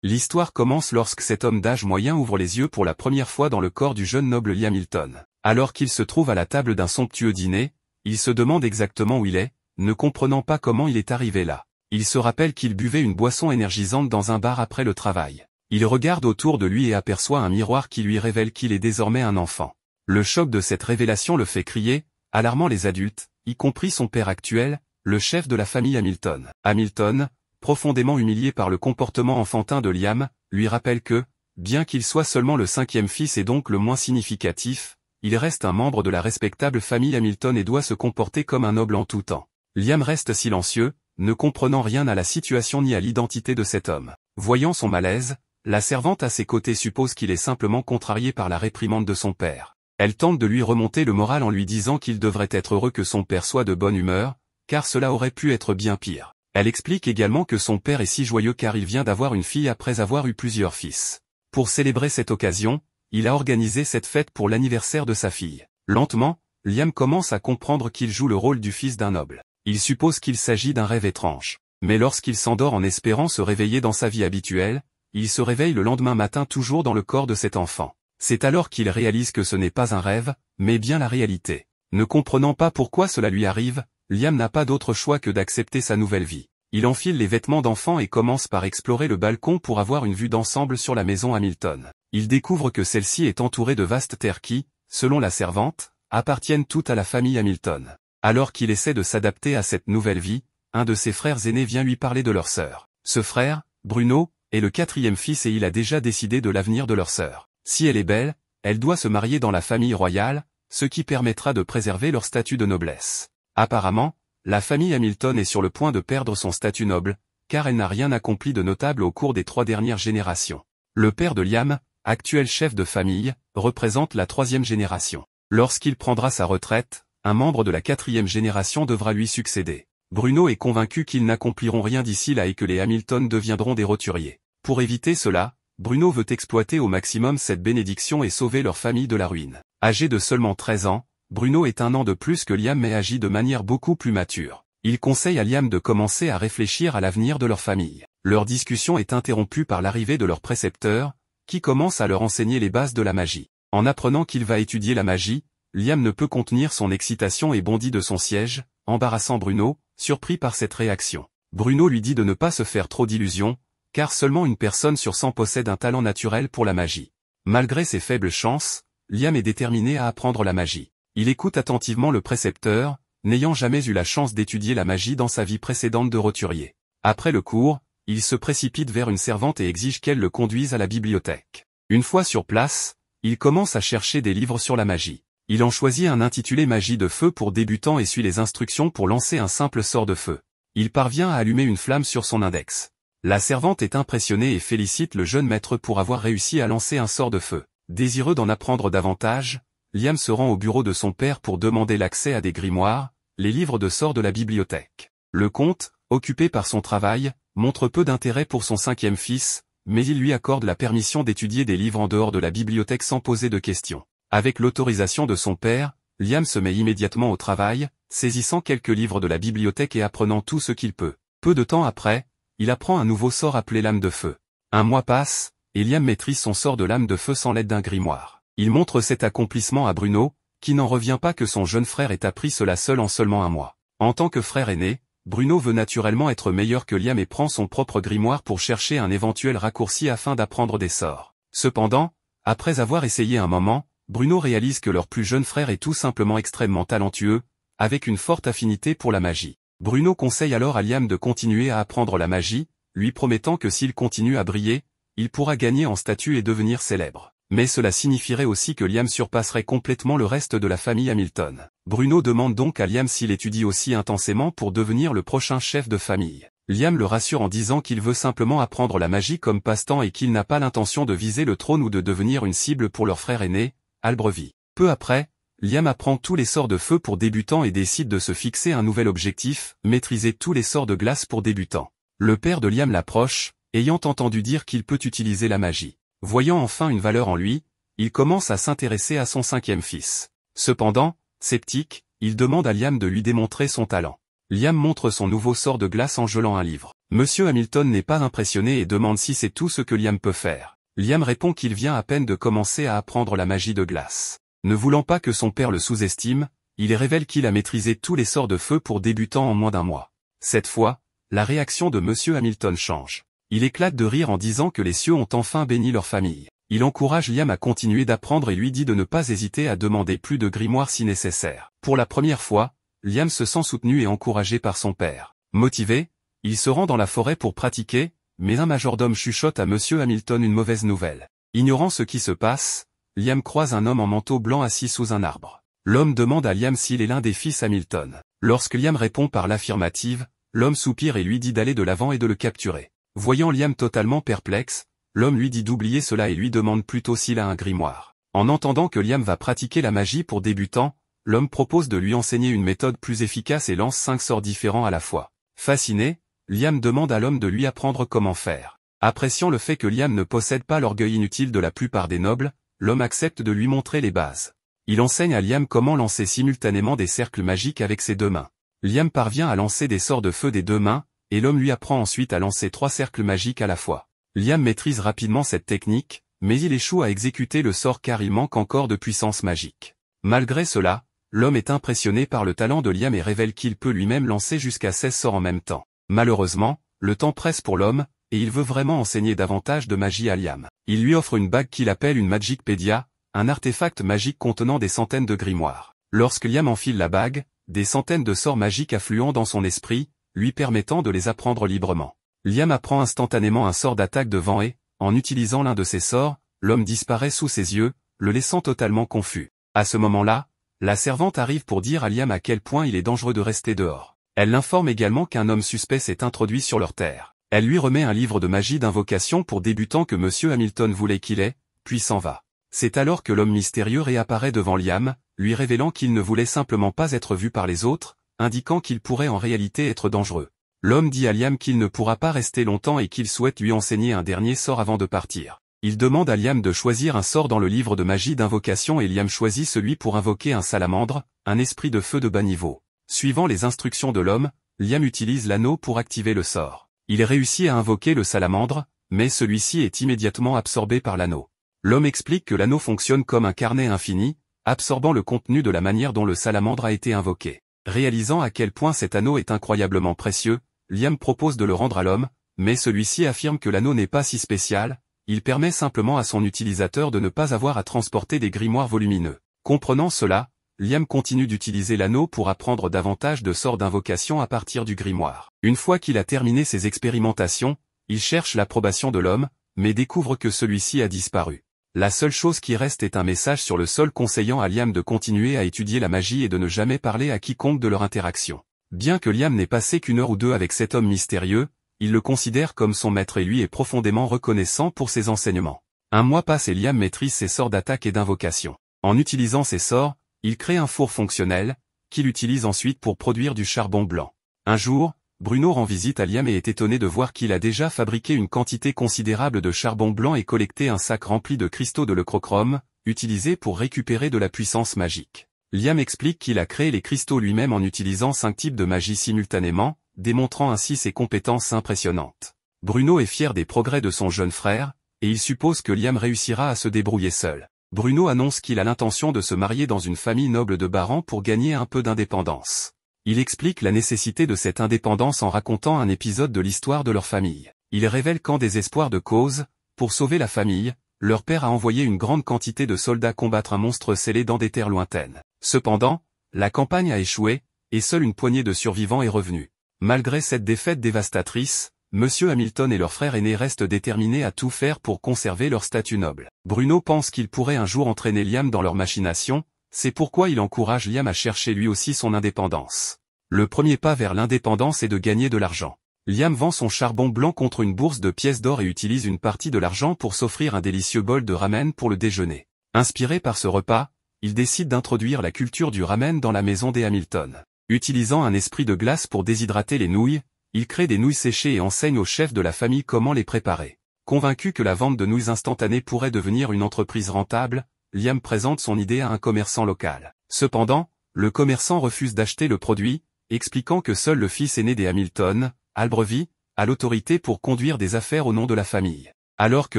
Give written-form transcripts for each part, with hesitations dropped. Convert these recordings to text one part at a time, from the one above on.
L'histoire commence lorsque cet homme d'âge moyen ouvre les yeux pour la première fois dans le corps du jeune noble Liam Hilton. Alors qu'il se trouve à la table d'un somptueux dîner, il se demande exactement où il est, ne comprenant pas comment il est arrivé là. Il se rappelle qu'il buvait une boisson énergisante dans un bar après le travail. Il regarde autour de lui et aperçoit un miroir qui lui révèle qu'il est désormais un enfant. Le choc de cette révélation le fait crier, alarmant les adultes, y compris son père actuel, le chef de la famille Hamilton. Hamilton, profondément humilié par le comportement enfantin de Liam, lui rappelle que, bien qu'il soit seulement le cinquième fils et donc le moins significatif, il reste un membre de la respectable famille Hamilton et doit se comporter comme un noble en tout temps. Liam reste silencieux, ne comprenant rien à la situation ni à l'identité de cet homme. Voyant son malaise, la servante à ses côtés suppose qu'il est simplement contrarié par la réprimande de son père. Elle tente de lui remonter le moral en lui disant qu'il devrait être heureux que son père soit de bonne humeur, car cela aurait pu être bien pire. Elle explique également que son père est si joyeux car il vient d'avoir une fille après avoir eu plusieurs fils. Pour célébrer cette occasion, il a organisé cette fête pour l'anniversaire de sa fille. Lentement, Liam commence à comprendre qu'il joue le rôle du fils d'un noble. Il suppose qu'il s'agit d'un rêve étrange. Mais lorsqu'il s'endort en espérant se réveiller dans sa vie habituelle, il se réveille le lendemain matin toujours dans le corps de cet enfant. C'est alors qu'il réalise que ce n'est pas un rêve, mais bien la réalité. Ne comprenant pas pourquoi cela lui arrive, Liam n'a pas d'autre choix que d'accepter sa nouvelle vie. Il enfile les vêtements d'enfant et commence par explorer le balcon pour avoir une vue d'ensemble sur la maison Hamilton. Il découvre que celle-ci est entourée de vastes terres qui, selon la servante, appartiennent toutes à la famille Hamilton. Alors qu'il essaie de s'adapter à cette nouvelle vie, un de ses frères aînés vient lui parler de leur sœur. Ce frère, Bruno, est le quatrième fils et il a déjà décidé de l'avenir de leur sœur. Si elle est belle, elle doit se marier dans la famille royale, ce qui permettra de préserver leur statut de noblesse. Apparemment, la famille Hamilton est sur le point de perdre son statut noble, car elle n'a rien accompli de notable au cours des 3 dernières générations. Le père de Liam, actuel chef de famille, représente la 3e génération. Lorsqu'il prendra sa retraite, un membre de la 4e génération devra lui succéder. Bruno est convaincu qu'ils n'accompliront rien d'ici là et que les Hamilton deviendront des roturiers. Pour éviter cela, Bruno veut exploiter au maximum cette bénédiction et sauver leur famille de la ruine. Âgé de seulement 13 ans, Bruno est 1 an de plus que Liam mais agit de manière beaucoup plus mature. Il conseille à Liam de commencer à réfléchir à l'avenir de leur famille. Leur discussion est interrompue par l'arrivée de leur précepteur, qui commence à leur enseigner les bases de la magie. En apprenant qu'il va étudier la magie, Liam ne peut contenir son excitation et bondit de son siège, embarrassant Bruno, surpris par cette réaction. Bruno lui dit de ne pas se faire trop d'illusions, car seulement une personne sur 100 possède un talent naturel pour la magie. Malgré ses faibles chances, Liam est déterminé à apprendre la magie. Il écoute attentivement le précepteur, n'ayant jamais eu la chance d'étudier la magie dans sa vie précédente de roturier. Après le cours, il se précipite vers une servante et exige qu'elle le conduise à la bibliothèque. Une fois sur place, il commence à chercher des livres sur la magie. Il en choisit un intitulé Magie de feu pour débutants et suit les instructions pour lancer un simple sort de feu. Il parvient à allumer une flamme sur son index. La servante est impressionnée et félicite le jeune maître pour avoir réussi à lancer un sort de feu. Désireux d'en apprendre davantage, Liam se rend au bureau de son père pour demander l'accès à des grimoires, les livres de sorts de la bibliothèque. Le comte, occupé par son travail, montre peu d'intérêt pour son 5e fils, mais il lui accorde la permission d'étudier des livres en dehors de la bibliothèque sans poser de questions. Avec l'autorisation de son père, Liam se met immédiatement au travail, saisissant quelques livres de la bibliothèque et apprenant tout ce qu'il peut. Peu de temps après, il apprend un nouveau sort appelé Lame de feu. Un mois passe, et Liam maîtrise son sort de lame de feu sans l'aide d'un grimoire. Il montre cet accomplissement à Bruno, qui n'en revient pas que son jeune frère ait appris cela seul en seulement 1 mois. En tant que frère aîné, Bruno veut naturellement être meilleur que Liam et prend son propre grimoire pour chercher un éventuel raccourci afin d'apprendre des sorts. Cependant, après avoir essayé un moment, Bruno réalise que leur plus jeune frère est tout simplement extrêmement talentueux, avec une forte affinité pour la magie. Bruno conseille alors à Liam de continuer à apprendre la magie, lui promettant que s'il continue à briller, il pourra gagner en statut et devenir célèbre. Mais cela signifierait aussi que Liam surpasserait complètement le reste de la famille Hamilton. Bruno demande donc à Liam s'il étudie aussi intensément pour devenir le prochain chef de famille. Liam le rassure en disant qu'il veut simplement apprendre la magie comme passe-temps et qu'il n'a pas l'intention de viser le trône ou de devenir une cible pour leur frère aîné, Albrevi. Peu après, Liam apprend tous les sorts de feu pour débutants et décide de se fixer un nouvel objectif, maîtriser tous les sorts de glace pour débutants. Le père de Liam l'approche, ayant entendu dire qu'il peut utiliser la magie. Voyant enfin une valeur en lui, il commence à s'intéresser à son 5e fils. Cependant, sceptique, il demande à Liam de lui démontrer son talent. Liam montre son nouveau sort de glace en gelant un livre. Monsieur Hamilton n'est pas impressionné et demande si c'est tout ce que Liam peut faire. Liam répond qu'il vient à peine de commencer à apprendre la magie de glace. Ne voulant pas que son père le sous-estime, il révèle qu'il a maîtrisé tous les sorts de feu pour débutants en moins d'un mois. Cette fois, la réaction de Monsieur Hamilton change. Il éclate de rire en disant que les cieux ont enfin béni leur famille. Il encourage Liam à continuer d'apprendre et lui dit de ne pas hésiter à demander plus de grimoires si nécessaire. Pour la première fois, Liam se sent soutenu et encouragé par son père. Motivé, il se rend dans la forêt pour pratiquer, mais un majordome chuchote à Monsieur Hamilton une mauvaise nouvelle. Ignorant ce qui se passe, Liam croise un homme en manteau blanc assis sous un arbre. L'homme demande à Liam s'il est l'un des fils Hamilton. Lorsque Liam répond par l'affirmative, l'homme soupire et lui dit d'aller de l'avant et de le capturer. Voyant Liam totalement perplexe, l'homme lui dit d'oublier cela et lui demande plutôt s'il a un grimoire. En entendant que Liam va pratiquer la magie pour débutants, l'homme propose de lui enseigner une méthode plus efficace et lance 5 sorts différents à la fois. Fasciné, Liam demande à l'homme de lui apprendre comment faire. Appréciant le fait que Liam ne possède pas l'orgueil inutile de la plupart des nobles, l'homme accepte de lui montrer les bases. Il enseigne à Liam comment lancer simultanément des cercles magiques avec ses 2 mains. Liam parvient à lancer des sorts de feu des 2 mains, et l'homme lui apprend ensuite à lancer 3 cercles magiques à la fois. Liam maîtrise rapidement cette technique, mais il échoue à exécuter le sort car il manque encore de puissance magique. Malgré cela, l'homme est impressionné par le talent de Liam et révèle qu'il peut lui-même lancer jusqu'à 16 sorts en même temps. Malheureusement, le temps presse pour l'homme, et il veut vraiment enseigner davantage de magie à Liam. Il lui offre une bague qu'il appelle une Magicpedia, un artefact magique contenant des centaines de grimoires. Lorsque Liam enfile la bague, des centaines de sorts magiques affluent dans son esprit, lui permettant de les apprendre librement. Liam apprend instantanément un sort d'attaque de vent et, en utilisant l'un de ces sorts, l'homme disparaît sous ses yeux, le laissant totalement confus. À ce moment-là, la servante arrive pour dire à Liam à quel point il est dangereux de rester dehors. Elle l'informe également qu'un homme suspect s'est introduit sur leur terre. Elle lui remet un livre de magie d'invocation pour débutants que Monsieur Hamilton voulait qu'il ait, puis s'en va. C'est alors que l'homme mystérieux réapparaît devant Liam, lui révélant qu'il ne voulait simplement pas être vu par les autres, indiquant qu'il pourrait en réalité être dangereux. L'homme dit à Liam qu'il ne pourra pas rester longtemps et qu'il souhaite lui enseigner un dernier sort avant de partir. Il demande à Liam de choisir un sort dans le livre de magie d'invocation et Liam choisit celui pour invoquer un salamandre, un esprit de feu de bas niveau. Suivant les instructions de l'homme, Liam utilise l'anneau pour activer le sort. Il réussit à invoquer le salamandre, mais celui-ci est immédiatement absorbé par l'anneau. L'homme explique que l'anneau fonctionne comme un carnet infini, absorbant le contenu de la manière dont le salamandre a été invoqué. Réalisant à quel point cet anneau est incroyablement précieux, Liam propose de le rendre à l'homme, mais celui-ci affirme que l'anneau n'est pas si spécial, il permet simplement à son utilisateur de ne pas avoir à transporter des grimoires volumineux. Comprenant cela, Liam continue d'utiliser l'anneau pour apprendre davantage de sorts d'invocation à partir du grimoire. Une fois qu'il a terminé ses expérimentations, il cherche l'approbation de l'homme, mais découvre que celui-ci a disparu. La seule chose qui reste est un message sur le sol conseillant à Liam de continuer à étudier la magie et de ne jamais parler à quiconque de leur interaction. Bien que Liam n'ait passé qu'une heure ou deux avec cet homme mystérieux, il le considère comme son maître et lui est profondément reconnaissant pour ses enseignements. Un mois passe et Liam maîtrise ses sorts d'attaque et d'invocation. En utilisant ces sorts, il crée un four fonctionnel, qu'il utilise ensuite pour produire du charbon blanc. Un jour, Bruno rend visite à Liam et est étonné de voir qu'il a déjà fabriqué une quantité considérable de charbon blanc et collecté un sac rempli de cristaux de l'euchrochrome, utilisés pour récupérer de la puissance magique. Liam explique qu'il a créé les cristaux lui-même en utilisant 5 types de magie simultanément, démontrant ainsi ses compétences impressionnantes. Bruno est fier des progrès de son jeune frère, et il suppose que Liam réussira à se débrouiller seul. Bruno annonce qu'il a l'intention de se marier dans une famille noble de Baran pour gagner un peu d'indépendance. Il explique la nécessité de cette indépendance en racontant un épisode de l'histoire de leur famille. Il révèle qu'en désespoir de cause, pour sauver la famille, leur père a envoyé une grande quantité de soldats combattre un monstre scellé dans des terres lointaines. Cependant, la campagne a échoué, et seule une poignée de survivants est revenue. Malgré cette défaite dévastatrice, Monsieur Hamilton et leur frère aîné restent déterminés à tout faire pour conserver leur statut noble. Bruno pense qu'il pourrait un jour entraîner Liam dans leur machination, c'est pourquoi il encourage Liam à chercher lui aussi son indépendance. Le premier pas vers l'indépendance est de gagner de l'argent. Liam vend son charbon blanc contre une bourse de pièces d'or et utilise une partie de l'argent pour s'offrir un délicieux bol de ramen pour le déjeuner. Inspiré par ce repas, il décide d'introduire la culture du ramen dans la maison des Hamilton. Utilisant un esprit de glace pour déshydrater les nouilles, il crée des nouilles séchées et enseigne au chef de la famille comment les préparer. Convaincu que la vente de nouilles instantanées pourrait devenir une entreprise rentable, Liam présente son idée à un commerçant local. Cependant, le commerçant refuse d'acheter le produit, expliquant que seul le fils aîné des Hamilton, Albrevy, a l'autorité pour conduire des affaires au nom de la famille. Alors que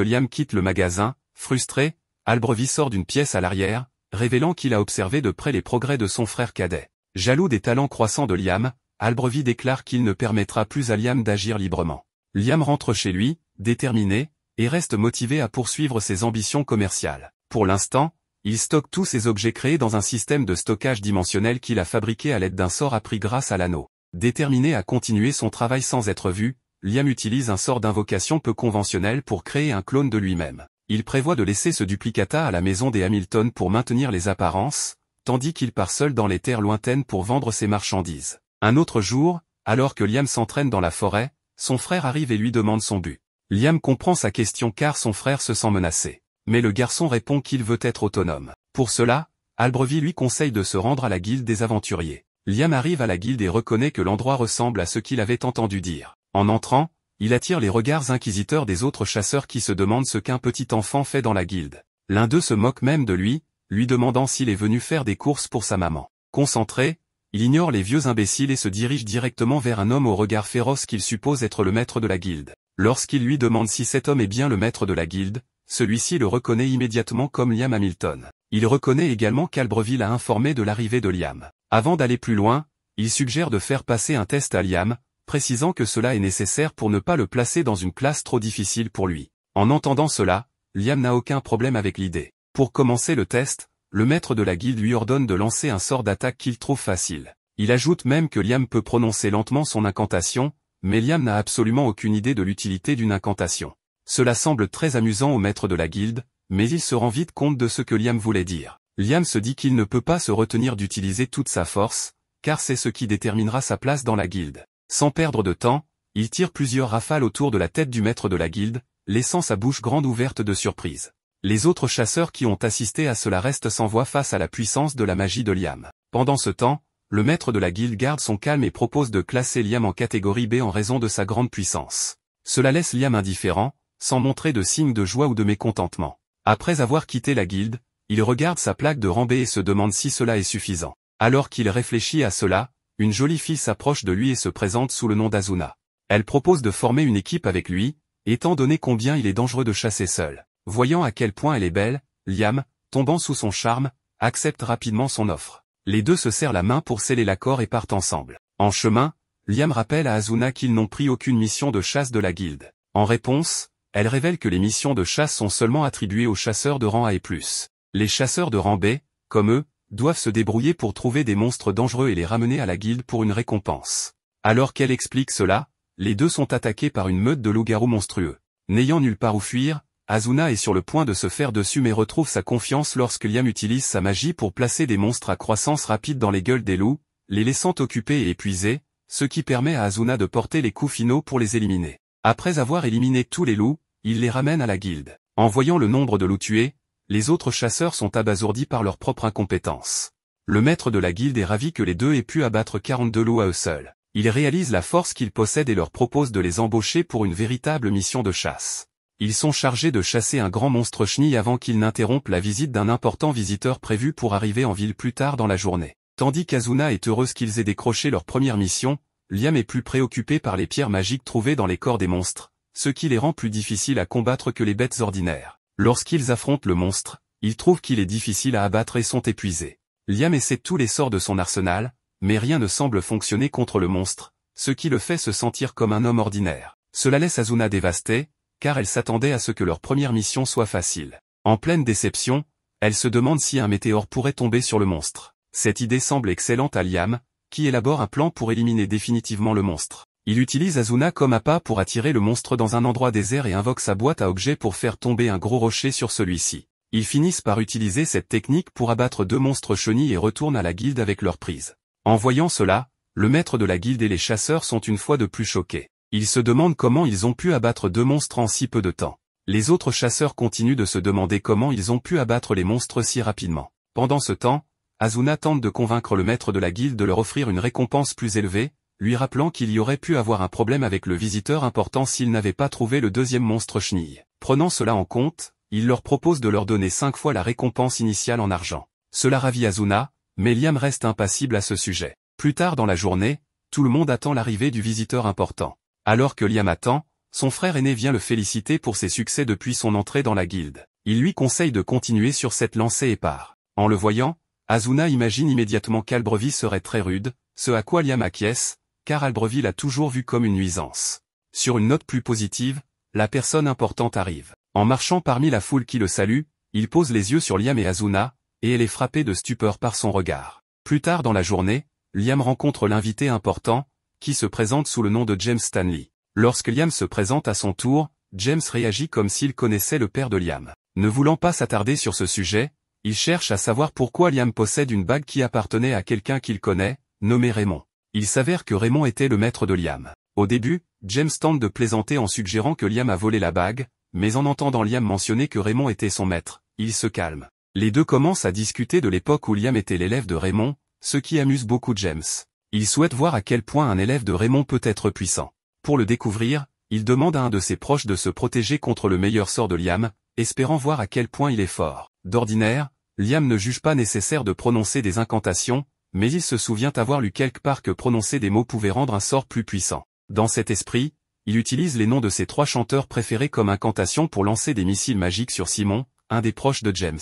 Liam quitte le magasin, frustré, Albrevy sort d'une pièce à l'arrière, révélant qu'il a observé de près les progrès de son frère cadet. Jaloux des talents croissants de Liam, Albrevy déclare qu'il ne permettra plus à Liam d'agir librement. Liam rentre chez lui, déterminé, et reste motivé à poursuivre ses ambitions commerciales. Pour l'instant, il stocke tous ses objets créés dans un système de stockage dimensionnel qu'il a fabriqué à l'aide d'un sort appris grâce à l'anneau. Déterminé à continuer son travail sans être vu, Liam utilise un sort d'invocation peu conventionnel pour créer un clone de lui-même. Il prévoit de laisser ce duplicata à la maison des Hamilton pour maintenir les apparences, tandis qu'il part seul dans les terres lointaines pour vendre ses marchandises. Un autre jour, alors que Liam s'entraîne dans la forêt, son frère arrive et lui demande son but. Liam comprend sa question car son frère se sent menacé. Mais le garçon répond qu'il veut être autonome. Pour cela, Albrevy lui conseille de se rendre à la guilde des aventuriers. Liam arrive à la guilde et reconnaît que l'endroit ressemble à ce qu'il avait entendu dire. En entrant, il attire les regards inquisiteurs des autres chasseurs qui se demandent ce qu'un petit enfant fait dans la guilde. L'un d'eux se moque même de lui demandant s'il est venu faire des courses pour sa maman. Concentré, il ignore les vieux imbéciles et se dirige directement vers un homme au regard féroce qu'il suppose être le maître de la guilde. Lorsqu'il lui demande si cet homme est bien le maître de la guilde, celui-ci le reconnaît immédiatement comme Liam Hamilton. Il reconnaît également qu'Albrevy l'a informé de l'arrivée de Liam. Avant d'aller plus loin, il suggère de faire passer un test à Liam, précisant que cela est nécessaire pour ne pas le placer dans une classe trop difficile pour lui. En entendant cela, Liam n'a aucun problème avec l'idée. Pour commencer le test, le maître de la guilde lui ordonne de lancer un sort d'attaque qu'il trouve facile. Il ajoute même que Liam peut prononcer lentement son incantation, mais Liam n'a absolument aucune idée de l'utilité d'une incantation. Cela semble très amusant au maître de la guilde, mais il se rend vite compte de ce que Liam voulait dire. Liam se dit qu'il ne peut pas se retenir d'utiliser toute sa force, car c'est ce qui déterminera sa place dans la guilde. Sans perdre de temps, il tire plusieurs rafales autour de la tête du maître de la guilde, laissant sa bouche grande ouverte de surprise. Les autres chasseurs qui ont assisté à cela restent sans voix face à la puissance de la magie de Liam. Pendant ce temps, le maître de la guilde garde son calme et propose de classer Liam en catégorie B en raison de sa grande puissance. Cela laisse Liam indifférent, sans montrer de signes de joie ou de mécontentement. Après avoir quitté la guilde, il regarde sa plaque de rang B et se demande si cela est suffisant. Alors qu'il réfléchit à cela, une jolie fille s'approche de lui et se présente sous le nom d'Azuna. Elle propose de former une équipe avec lui, étant donné combien il est dangereux de chasser seul. Voyant à quel point elle est belle, Liam, tombant sous son charme, accepte rapidement son offre. Les deux se serrent la main pour sceller l'accord et partent ensemble. En chemin, Liam rappelle à Azuna qu'ils n'ont pris aucune mission de chasse de la guilde. En réponse, elle révèle que les missions de chasse sont seulement attribuées aux chasseurs de rang A et plus. Les chasseurs de rang B, comme eux, doivent se débrouiller pour trouver des monstres dangereux et les ramener à la guilde pour une récompense. Alors qu'elle explique cela, les deux sont attaqués par une meute de loups-garous monstrueux. N'ayant nulle part où fuir, Azuna est sur le point de se faire dessus mais retrouve sa confiance lorsque Liam utilise sa magie pour placer des monstres à croissance rapide dans les gueules des loups, les laissant occupés et épuisés, ce qui permet à Azuna de porter les coups finaux pour les éliminer. Après avoir éliminé tous les loups, il les ramène à la guilde. En voyant le nombre de loups tués, les autres chasseurs sont abasourdis par leur propre incompétence. Le maître de la guilde est ravi que les deux aient pu abattre 42 loups à eux seuls. Il réalise la force qu'ils possèdent et leur propose de les embaucher pour une véritable mission de chasse. Ils sont chargés de chasser un grand monstre chenille avant qu'ils n'interrompent la visite d'un important visiteur prévu pour arriver en ville plus tard dans la journée. Tandis qu'Azuna est heureuse qu'ils aient décroché leur première mission, Liam est plus préoccupé par les pierres magiques trouvées dans les corps des monstres, ce qui les rend plus difficiles à combattre que les bêtes ordinaires. Lorsqu'ils affrontent le monstre, ils trouvent qu'il est difficile à abattre et sont épuisés. Liam essaie tous les sorts de son arsenal, mais rien ne semble fonctionner contre le monstre, ce qui le fait se sentir comme un homme ordinaire. Cela laisse Azuna dévastée, car elle s'attendait à ce que leur première mission soit facile. En pleine déception, elle se demande si un météore pourrait tomber sur le monstre. Cette idée semble excellente à Liam, qui élabore un plan pour éliminer définitivement le monstre. Il utilise Azuna comme appât pour attirer le monstre dans un endroit désert et invoque sa boîte à objets pour faire tomber un gros rocher sur celui-ci. Ils finissent par utiliser cette technique pour abattre 2 monstres chenilles et retournent à la guilde avec leur prise. En voyant cela, le maître de la guilde et les chasseurs sont une fois de plus choqués. Ils se demandent comment ils ont pu abattre 2 monstres en si peu de temps. Les autres chasseurs continuent de se demander comment ils ont pu abattre les monstres si rapidement. Pendant ce temps, Azuna tente de convaincre le maître de la guilde de leur offrir une récompense plus élevée, lui rappelant qu'il y aurait pu avoir un problème avec le visiteur important s'il n'avait pas trouvé le 2e monstre chenille. Prenant cela en compte, il leur propose de leur donner 5 fois la récompense initiale en argent. Cela ravit Azuna, mais Liam reste impassible à ce sujet. Plus tard dans la journée, tout le monde attend l'arrivée du visiteur important. Alors que Liam attend, son frère aîné vient le féliciter pour ses succès depuis son entrée dans la guilde. Il lui conseille de continuer sur cette lancée et part. En le voyant, Asuna imagine immédiatement qu'Albreville serait très rude, ce à quoi Liam acquiesce, car Albreville l'a toujours vu comme une nuisance. Sur une note plus positive, la personne importante arrive. En marchant parmi la foule qui le salue, il pose les yeux sur Liam et Asuna, et elle est frappée de stupeur par son regard. Plus tard dans la journée, Liam rencontre l'invité important, qui se présente sous le nom de James Stanley. Lorsque Liam se présente à son tour, James réagit comme s'il connaissait le père de Liam. Ne voulant pas s'attarder sur ce sujet, il cherche à savoir pourquoi Liam possède une bague qui appartenait à quelqu'un qu'il connaît, nommé Raymond. Il s'avère que Raymond était le maître de Liam. Au début, James tente de plaisanter en suggérant que Liam a volé la bague, mais en entendant Liam mentionner que Raymond était son maître, il se calme. Les deux commencent à discuter de l'époque où Liam était l'élève de Raymond, ce qui amuse beaucoup James. Il souhaite voir à quel point un élève de Raymond peut être puissant. Pour le découvrir, il demande à un de ses proches de se protéger contre le meilleur sort de Liam, espérant voir à quel point il est fort. D'ordinaire, Liam ne juge pas nécessaire de prononcer des incantations, mais il se souvient avoir lu quelque part que prononcer des mots pouvait rendre un sort plus puissant. Dans cet esprit, il utilise les noms de ses 3 chanteurs préférés comme incantation pour lancer des missiles magiques sur Simon, un des proches de James.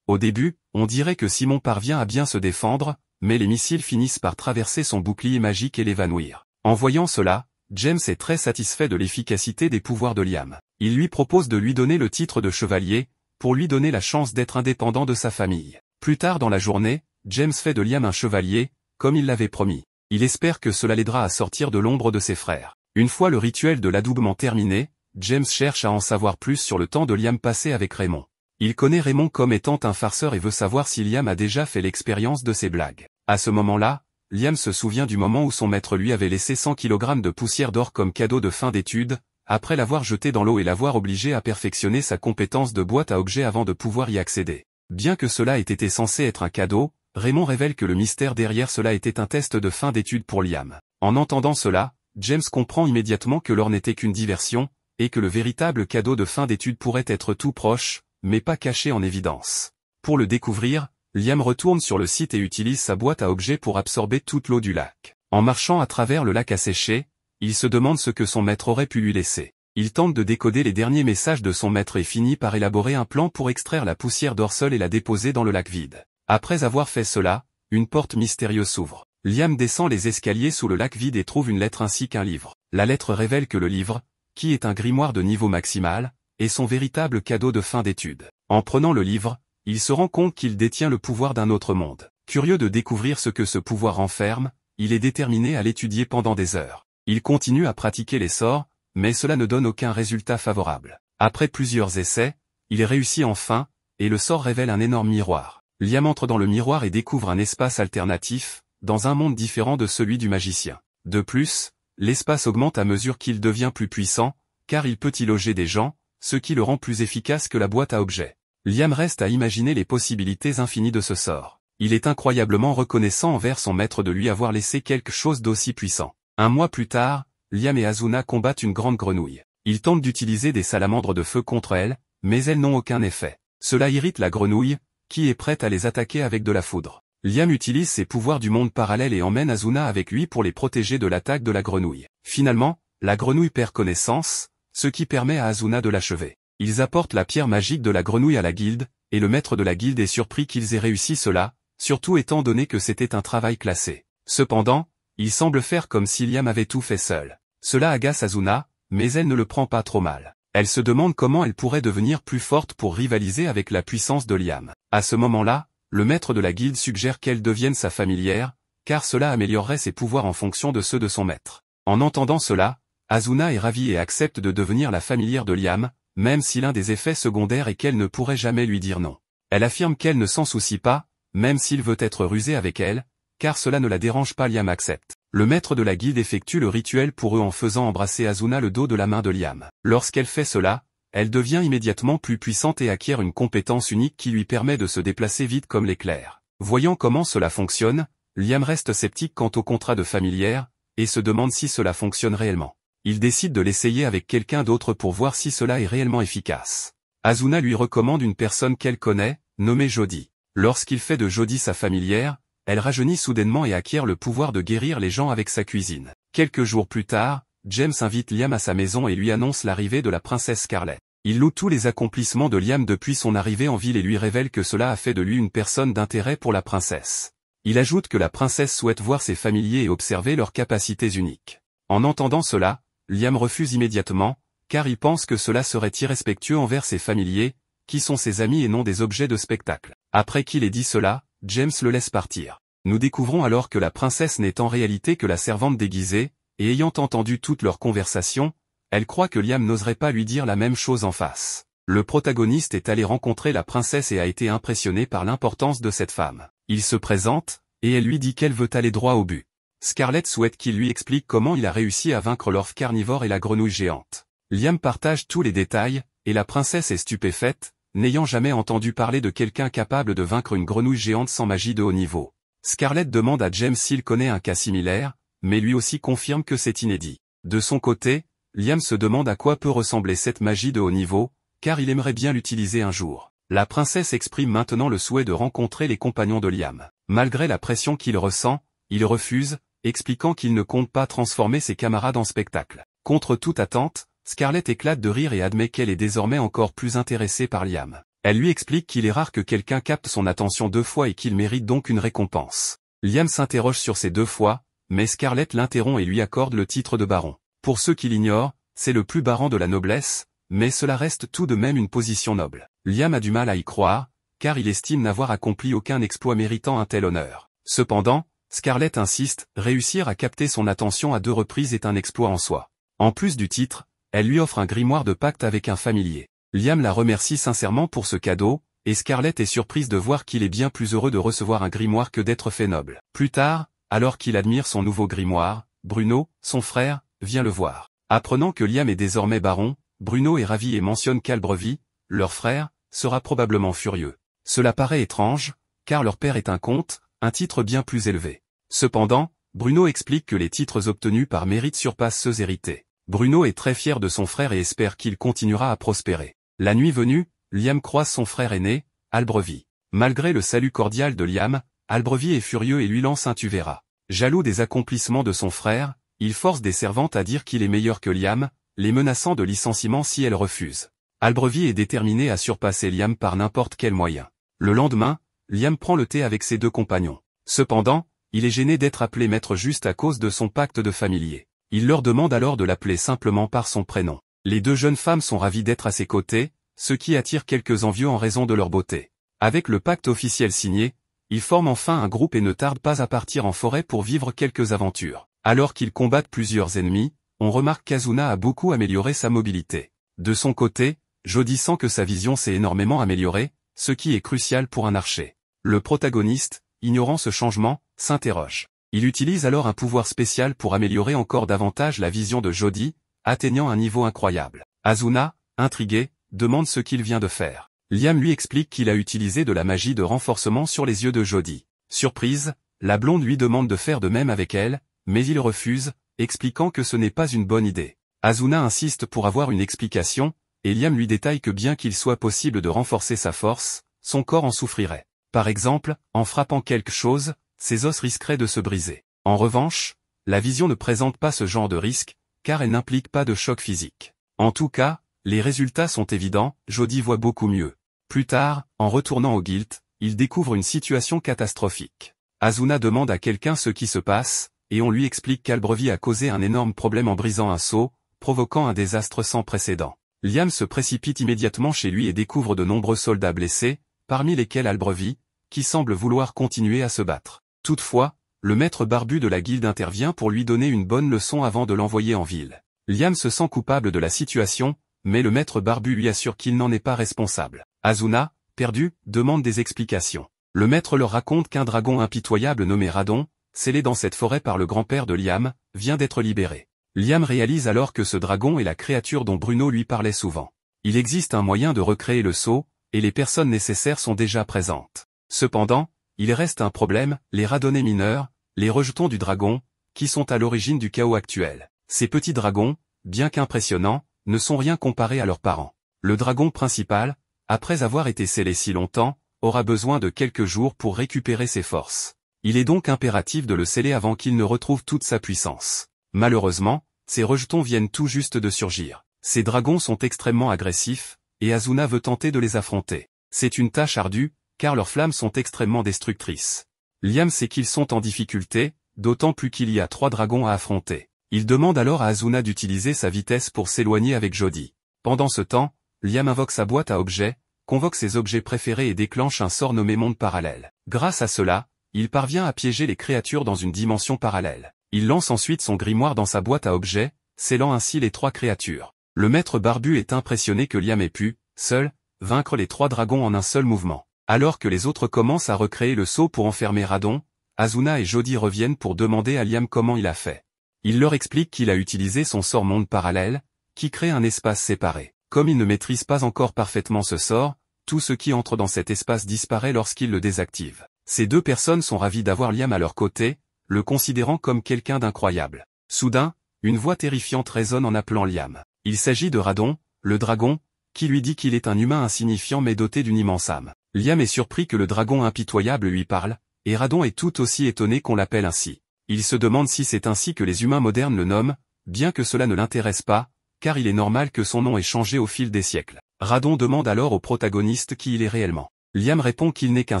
Au début, on dirait que Simon parvient à bien se défendre, mais les missiles finissent par traverser son bouclier magique et l'évanouir. En voyant cela, James est très satisfait de l'efficacité des pouvoirs de Liam. Il lui propose de lui donner le titre de chevalier, pour lui donner la chance d'être indépendant de sa famille. Plus tard dans la journée, James fait de Liam un chevalier, comme il l'avait promis. Il espère que cela l'aidera à sortir de l'ombre de ses frères. Une fois le rituel de l'adoubement terminé, James cherche à en savoir plus sur le temps de Liam passé avec Raymond. Il connaît Raymond comme étant un farceur et veut savoir si Liam a déjà fait l'expérience de ses blagues. À ce moment-là, Liam se souvient du moment où son maître lui avait laissé 100 kg de poussière d'or comme cadeau de fin d'études, après l'avoir jeté dans l'eau et l'avoir obligé à perfectionner sa compétence de boîte à objets avant de pouvoir y accéder. Bien que cela ait été censé être un cadeau, Raymond révèle que le mystère derrière cela était un test de fin d'études pour Liam. En entendant cela, James comprend immédiatement que l'or n'était qu'une diversion, et que le véritable cadeau de fin d'études pourrait être tout proche, mais pas caché en évidence. Pour le découvrir, Liam retourne sur le site et utilise sa boîte à objets pour absorber toute l'eau du lac. En marchant à travers le lac asséché, il se demande ce que son maître aurait pu lui laisser. Il tente de décoder les derniers messages de son maître et finit par élaborer un plan pour extraire la poussière d'or seule et la déposer dans le lac vide. Après avoir fait cela, une porte mystérieuse s'ouvre. Liam descend les escaliers sous le lac vide et trouve une lettre ainsi qu'un livre. La lettre révèle que le livre, qui est un grimoire de niveau maximal, est son véritable cadeau de fin d'études. En prenant le livre, il se rend compte qu'il détient le pouvoir d'un autre monde. Curieux de découvrir ce que ce pouvoir renferme, il est déterminé à l'étudier pendant des heures. Il continue à pratiquer les sorts, mais cela ne donne aucun résultat favorable. Après plusieurs essais, il réussit enfin, et le sort révèle un énorme miroir. Liam entre dans le miroir et découvre un espace alternatif, dans un monde différent de celui du magicien. De plus, l'espace augmente à mesure qu'il devient plus puissant, car il peut y loger des gens, ce qui le rend plus efficace que la boîte à objets. Liam reste à imaginer les possibilités infinies de ce sort. Il est incroyablement reconnaissant envers son maître de lui avoir laissé quelque chose d'aussi puissant. Un mois plus tard, Liam et Asuna combattent une grande grenouille. Ils tentent d'utiliser des salamandres de feu contre elle, mais elles n'ont aucun effet. Cela irrite la grenouille, qui est prête à les attaquer avec de la foudre. Liam utilise ses pouvoirs du monde parallèle et emmène Asuna avec lui pour les protéger de l'attaque de la grenouille. Finalement, la grenouille perd connaissance, ce qui permet à Asuna de l'achever. Ils apportent la pierre magique de la grenouille à la guilde, et le maître de la guilde est surpris qu'ils aient réussi cela, surtout étant donné que c'était un travail classé. Cependant, il semble faire comme si Liam avait tout fait seul. Cela agace Asuna, mais elle ne le prend pas trop mal. Elle se demande comment elle pourrait devenir plus forte pour rivaliser avec la puissance de Liam. À ce moment-là, le maître de la guilde suggère qu'elle devienne sa familière, car cela améliorerait ses pouvoirs en fonction de ceux de son maître. En entendant cela, Asuna est ravie et accepte de devenir la familière de Liam, même si l'un des effets secondaires est qu'elle ne pourrait jamais lui dire non. Elle affirme qu'elle ne s'en soucie pas, même s'il veut être rusé avec elle, car cela ne la dérange pas. Liam accepte. Le maître de la guilde effectue le rituel pour eux en faisant embrasser Asuna le dos de la main de Liam. Lorsqu'elle fait cela, elle devient immédiatement plus puissante et acquiert une compétence unique qui lui permet de se déplacer vite comme l'éclair. Voyant comment cela fonctionne, Liam reste sceptique quant au contrat de familière, et se demande si cela fonctionne réellement. Il décide de l'essayer avec quelqu'un d'autre pour voir si cela est réellement efficace. Asuna lui recommande une personne qu'elle connaît, nommée Jodie. Lorsqu'il fait de Jodie sa familière, elle rajeunit soudainement et acquiert le pouvoir de guérir les gens avec sa cuisine. Quelques jours plus tard, James invite Liam à sa maison et lui annonce l'arrivée de la princesse Scarlett. Il loue tous les accomplissements de Liam depuis son arrivée en ville et lui révèle que cela a fait de lui une personne d'intérêt pour la princesse. Il ajoute que la princesse souhaite voir ses familiers et observer leurs capacités uniques. En entendant cela, Liam refuse immédiatement, car il pense que cela serait irrespectueux envers ses familiers, qui sont ses amis et non des objets de spectacle. Après qu'il ait dit cela, James le laisse partir. Nous découvrons alors que la princesse n'est en réalité que la servante déguisée, et ayant entendu toute leur conversation, elle croit que Liam n'oserait pas lui dire la même chose en face. Le protagoniste est allé rencontrer la princesse et a été impressionné par l'importance de cette femme. Il se présente, et elle lui dit qu'elle veut aller droit au but. Scarlett souhaite qu'il lui explique comment il a réussi à vaincre l'orfe carnivore et la grenouille géante. Liam partage tous les détails, et la princesse est stupéfaite, n'ayant jamais entendu parler de quelqu'un capable de vaincre une grenouille géante sans magie de haut niveau. Scarlett demande à James s'il connaît un cas similaire, mais lui aussi confirme que c'est inédit. De son côté, Liam se demande à quoi peut ressembler cette magie de haut niveau, car il aimerait bien l'utiliser un jour. La princesse exprime maintenant le souhait de rencontrer les compagnons de Liam. Malgré la pression qu'il ressent, il refuse, expliquant qu'il ne compte pas transformer ses camarades en spectacle. Contre toute attente, Scarlett éclate de rire et admet qu'elle est désormais encore plus intéressée par Liam. Elle lui explique qu'il est rare que quelqu'un capte son attention 2 fois et qu'il mérite donc une récompense. Liam s'interroge sur ces 2 fois, mais Scarlett l'interrompt et lui accorde le titre de baron. Pour ceux qui l'ignorent, c'est le plus bas rang de la noblesse, mais cela reste tout de même une position noble. Liam a du mal à y croire, car il estime n'avoir accompli aucun exploit méritant un tel honneur. Cependant, Scarlett insiste, réussir à capter son attention à 2 reprises est un exploit en soi. En plus du titre, elle lui offre un grimoire de pacte avec un familier. Liam la remercie sincèrement pour ce cadeau, et Scarlett est surprise de voir qu'il est bien plus heureux de recevoir un grimoire que d'être fait noble. Plus tard, alors qu'il admire son nouveau grimoire, Bruno, son frère, vient le voir. Apprenant que Liam est désormais baron, Bruno est ravi et mentionne qu'Albrevie, leur frère, sera probablement furieux. Cela paraît étrange, car leur père est un comte, un titre bien plus élevé. Cependant, Bruno explique que les titres obtenus par mérite surpassent ceux hérités. Bruno est très fier de son frère et espère qu'il continuera à prospérer. La nuit venue, Liam croise son frère aîné, Albrevie. Malgré le salut cordial de Liam, Albrevie est furieux et lui lance un tu verras. Jaloux des accomplissements de son frère, il force des servantes à dire qu'il est meilleur que Liam, les menaçant de licenciement si elles refusent. Albrevie est déterminé à surpasser Liam par n'importe quel moyen. Le lendemain, Liam prend le thé avec ses 2 compagnons. Cependant, il est gêné d'être appelé maître juste à cause de son pacte de familier. Il leur demande alors de l'appeler simplement par son prénom. Les 2 jeunes femmes sont ravies d'être à ses côtés, ce qui attire quelques envieux en raison de leur beauté. Avec le pacte officiel signé, ils forment enfin un groupe et ne tardent pas à partir en forêt pour vivre quelques aventures. Alors qu'ils combattent plusieurs ennemis, on remarque qu'Azuna a beaucoup amélioré sa mobilité. De son côté, Jody sent que sa vision s'est énormément améliorée, ce qui est crucial pour un archer. Le protagoniste, ignorant ce changement, s'interroge. Il utilise alors un pouvoir spécial pour améliorer encore davantage la vision de Jody, atteignant un niveau incroyable. Azuna, intrigué, demande ce qu'il vient de faire. Liam lui explique qu'il a utilisé de la magie de renforcement sur les yeux de Jody. Surprise, la blonde lui demande de faire de même avec elle, mais il refuse, expliquant que ce n'est pas une bonne idée. Azuna insiste pour avoir une explication, et Liam lui détaille que bien qu'il soit possible de renforcer sa force, son corps en souffrirait. Par exemple, en frappant quelque chose, ses os risqueraient de se briser. En revanche, la vision ne présente pas ce genre de risque, car elle n'implique pas de choc physique. En tout cas, les résultats sont évidents, Jody voit beaucoup mieux. Plus tard, en retournant au guild, il découvre une situation catastrophique. Azuna demande à quelqu'un ce qui se passe, et on lui explique qu'Albrevie a causé un énorme problème en brisant un seau, provoquant un désastre sans précédent. Liam se précipite immédiatement chez lui et découvre de nombreux soldats blessés, parmi lesquels Albrevie, qui semble vouloir continuer à se battre. Toutefois, le maître barbu de la guilde intervient pour lui donner une bonne leçon avant de l'envoyer en ville. Liam se sent coupable de la situation, mais le maître barbu lui assure qu'il n'en est pas responsable. Azuna, perdu, demande des explications. Le maître leur raconte qu'un dragon impitoyable nommé Radon, scellé dans cette forêt par le grand-père de Liam, vient d'être libéré. Liam réalise alors que ce dragon est la créature dont Bruno lui parlait souvent. Il existe un moyen de recréer le sceau, et les personnes nécessaires sont déjà présentes. Cependant, il reste un problème, les radonnés mineurs, les rejetons du dragon, qui sont à l'origine du chaos actuel. Ces petits dragons, bien qu'impressionnants, ne sont rien comparés à leurs parents. Le dragon principal, après avoir été scellé si longtemps, aura besoin de quelques jours pour récupérer ses forces. Il est donc impératif de le sceller avant qu'il ne retrouve toute sa puissance. Malheureusement, ces rejetons viennent tout juste de surgir. Ces dragons sont extrêmement agressifs, et Asuna veut tenter de les affronter. C'est une tâche ardue, car leurs flammes sont extrêmement destructrices. Liam sait qu'ils sont en difficulté, d'autant plus qu'il y a 3 dragons à affronter. Il demande alors à Asuna d'utiliser sa vitesse pour s'éloigner avec Jody. Pendant ce temps, Liam invoque sa boîte à objets, convoque ses objets préférés et déclenche un sort nommé monde parallèle. Grâce à cela, il parvient à piéger les créatures dans une dimension parallèle. Il lance ensuite son grimoire dans sa boîte à objets, scellant ainsi les 3 créatures. Le maître barbu est impressionné que Liam ait pu, seul, vaincre les 3 dragons en un seul mouvement. Alors que les autres commencent à recréer le sceau pour enfermer Radon, Asuna et Jody reviennent pour demander à Liam comment il a fait. Il leur explique qu'il a utilisé son sort monde parallèle, qui crée un espace séparé. Comme il ne maîtrise pas encore parfaitement ce sort, tout ce qui entre dans cet espace disparaît lorsqu'il le désactive. Ces 2 personnes sont ravies d'avoir Liam à leur côté, le considérant comme quelqu'un d'incroyable. Soudain, une voix terrifiante résonne en appelant Liam. Il s'agit de Radon, le dragon, qui lui dit qu'il est un humain insignifiant mais doté d'une immense âme. Liam est surpris que le dragon impitoyable lui parle, et Radon est tout aussi étonné qu'on l'appelle ainsi. Il se demande si c'est ainsi que les humains modernes le nomment, bien que cela ne l'intéresse pas, car il est normal que son nom ait changé au fil des siècles. Radon demande alors au protagoniste qui il est réellement. Liam répond qu'il n'est qu'un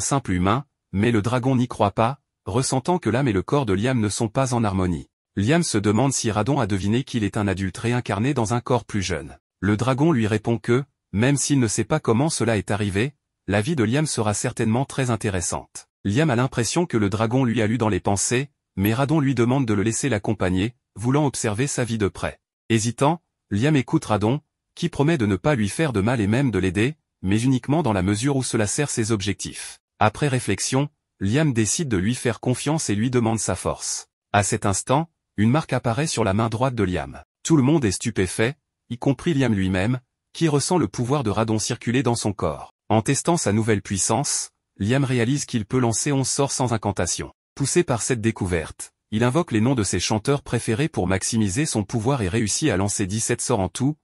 simple humain, mais le dragon n'y croit pas, ressentant que l'âme et le corps de Liam ne sont pas en harmonie. Liam se demande si Radon a deviné qu'il est un adulte réincarné dans un corps plus jeune. Le dragon lui répond que, même s'il ne sait pas comment cela est arrivé, la vie de Liam sera certainement très intéressante. Liam a l'impression que le dragon lui a lu dans les pensées, mais Radon lui demande de le laisser l'accompagner, voulant observer sa vie de près. Hésitant, Liam écoute Radon, qui promet de ne pas lui faire de mal et même de l'aider, mais uniquement dans la mesure où cela sert ses objectifs. Après réflexion, Liam décide de lui faire confiance et lui demande sa force. À cet instant, une marque apparaît sur la main droite de Liam. Tout le monde est stupéfait, y compris Liam lui-même, qui ressent le pouvoir de Radon circuler dans son corps. En testant sa nouvelle puissance, Liam réalise qu'il peut lancer 11 sorts sans incantation. Poussé par cette découverte, il invoque les noms de ses chanteurs préférés pour maximiser son pouvoir et réussit à lancer 17 sorts en tout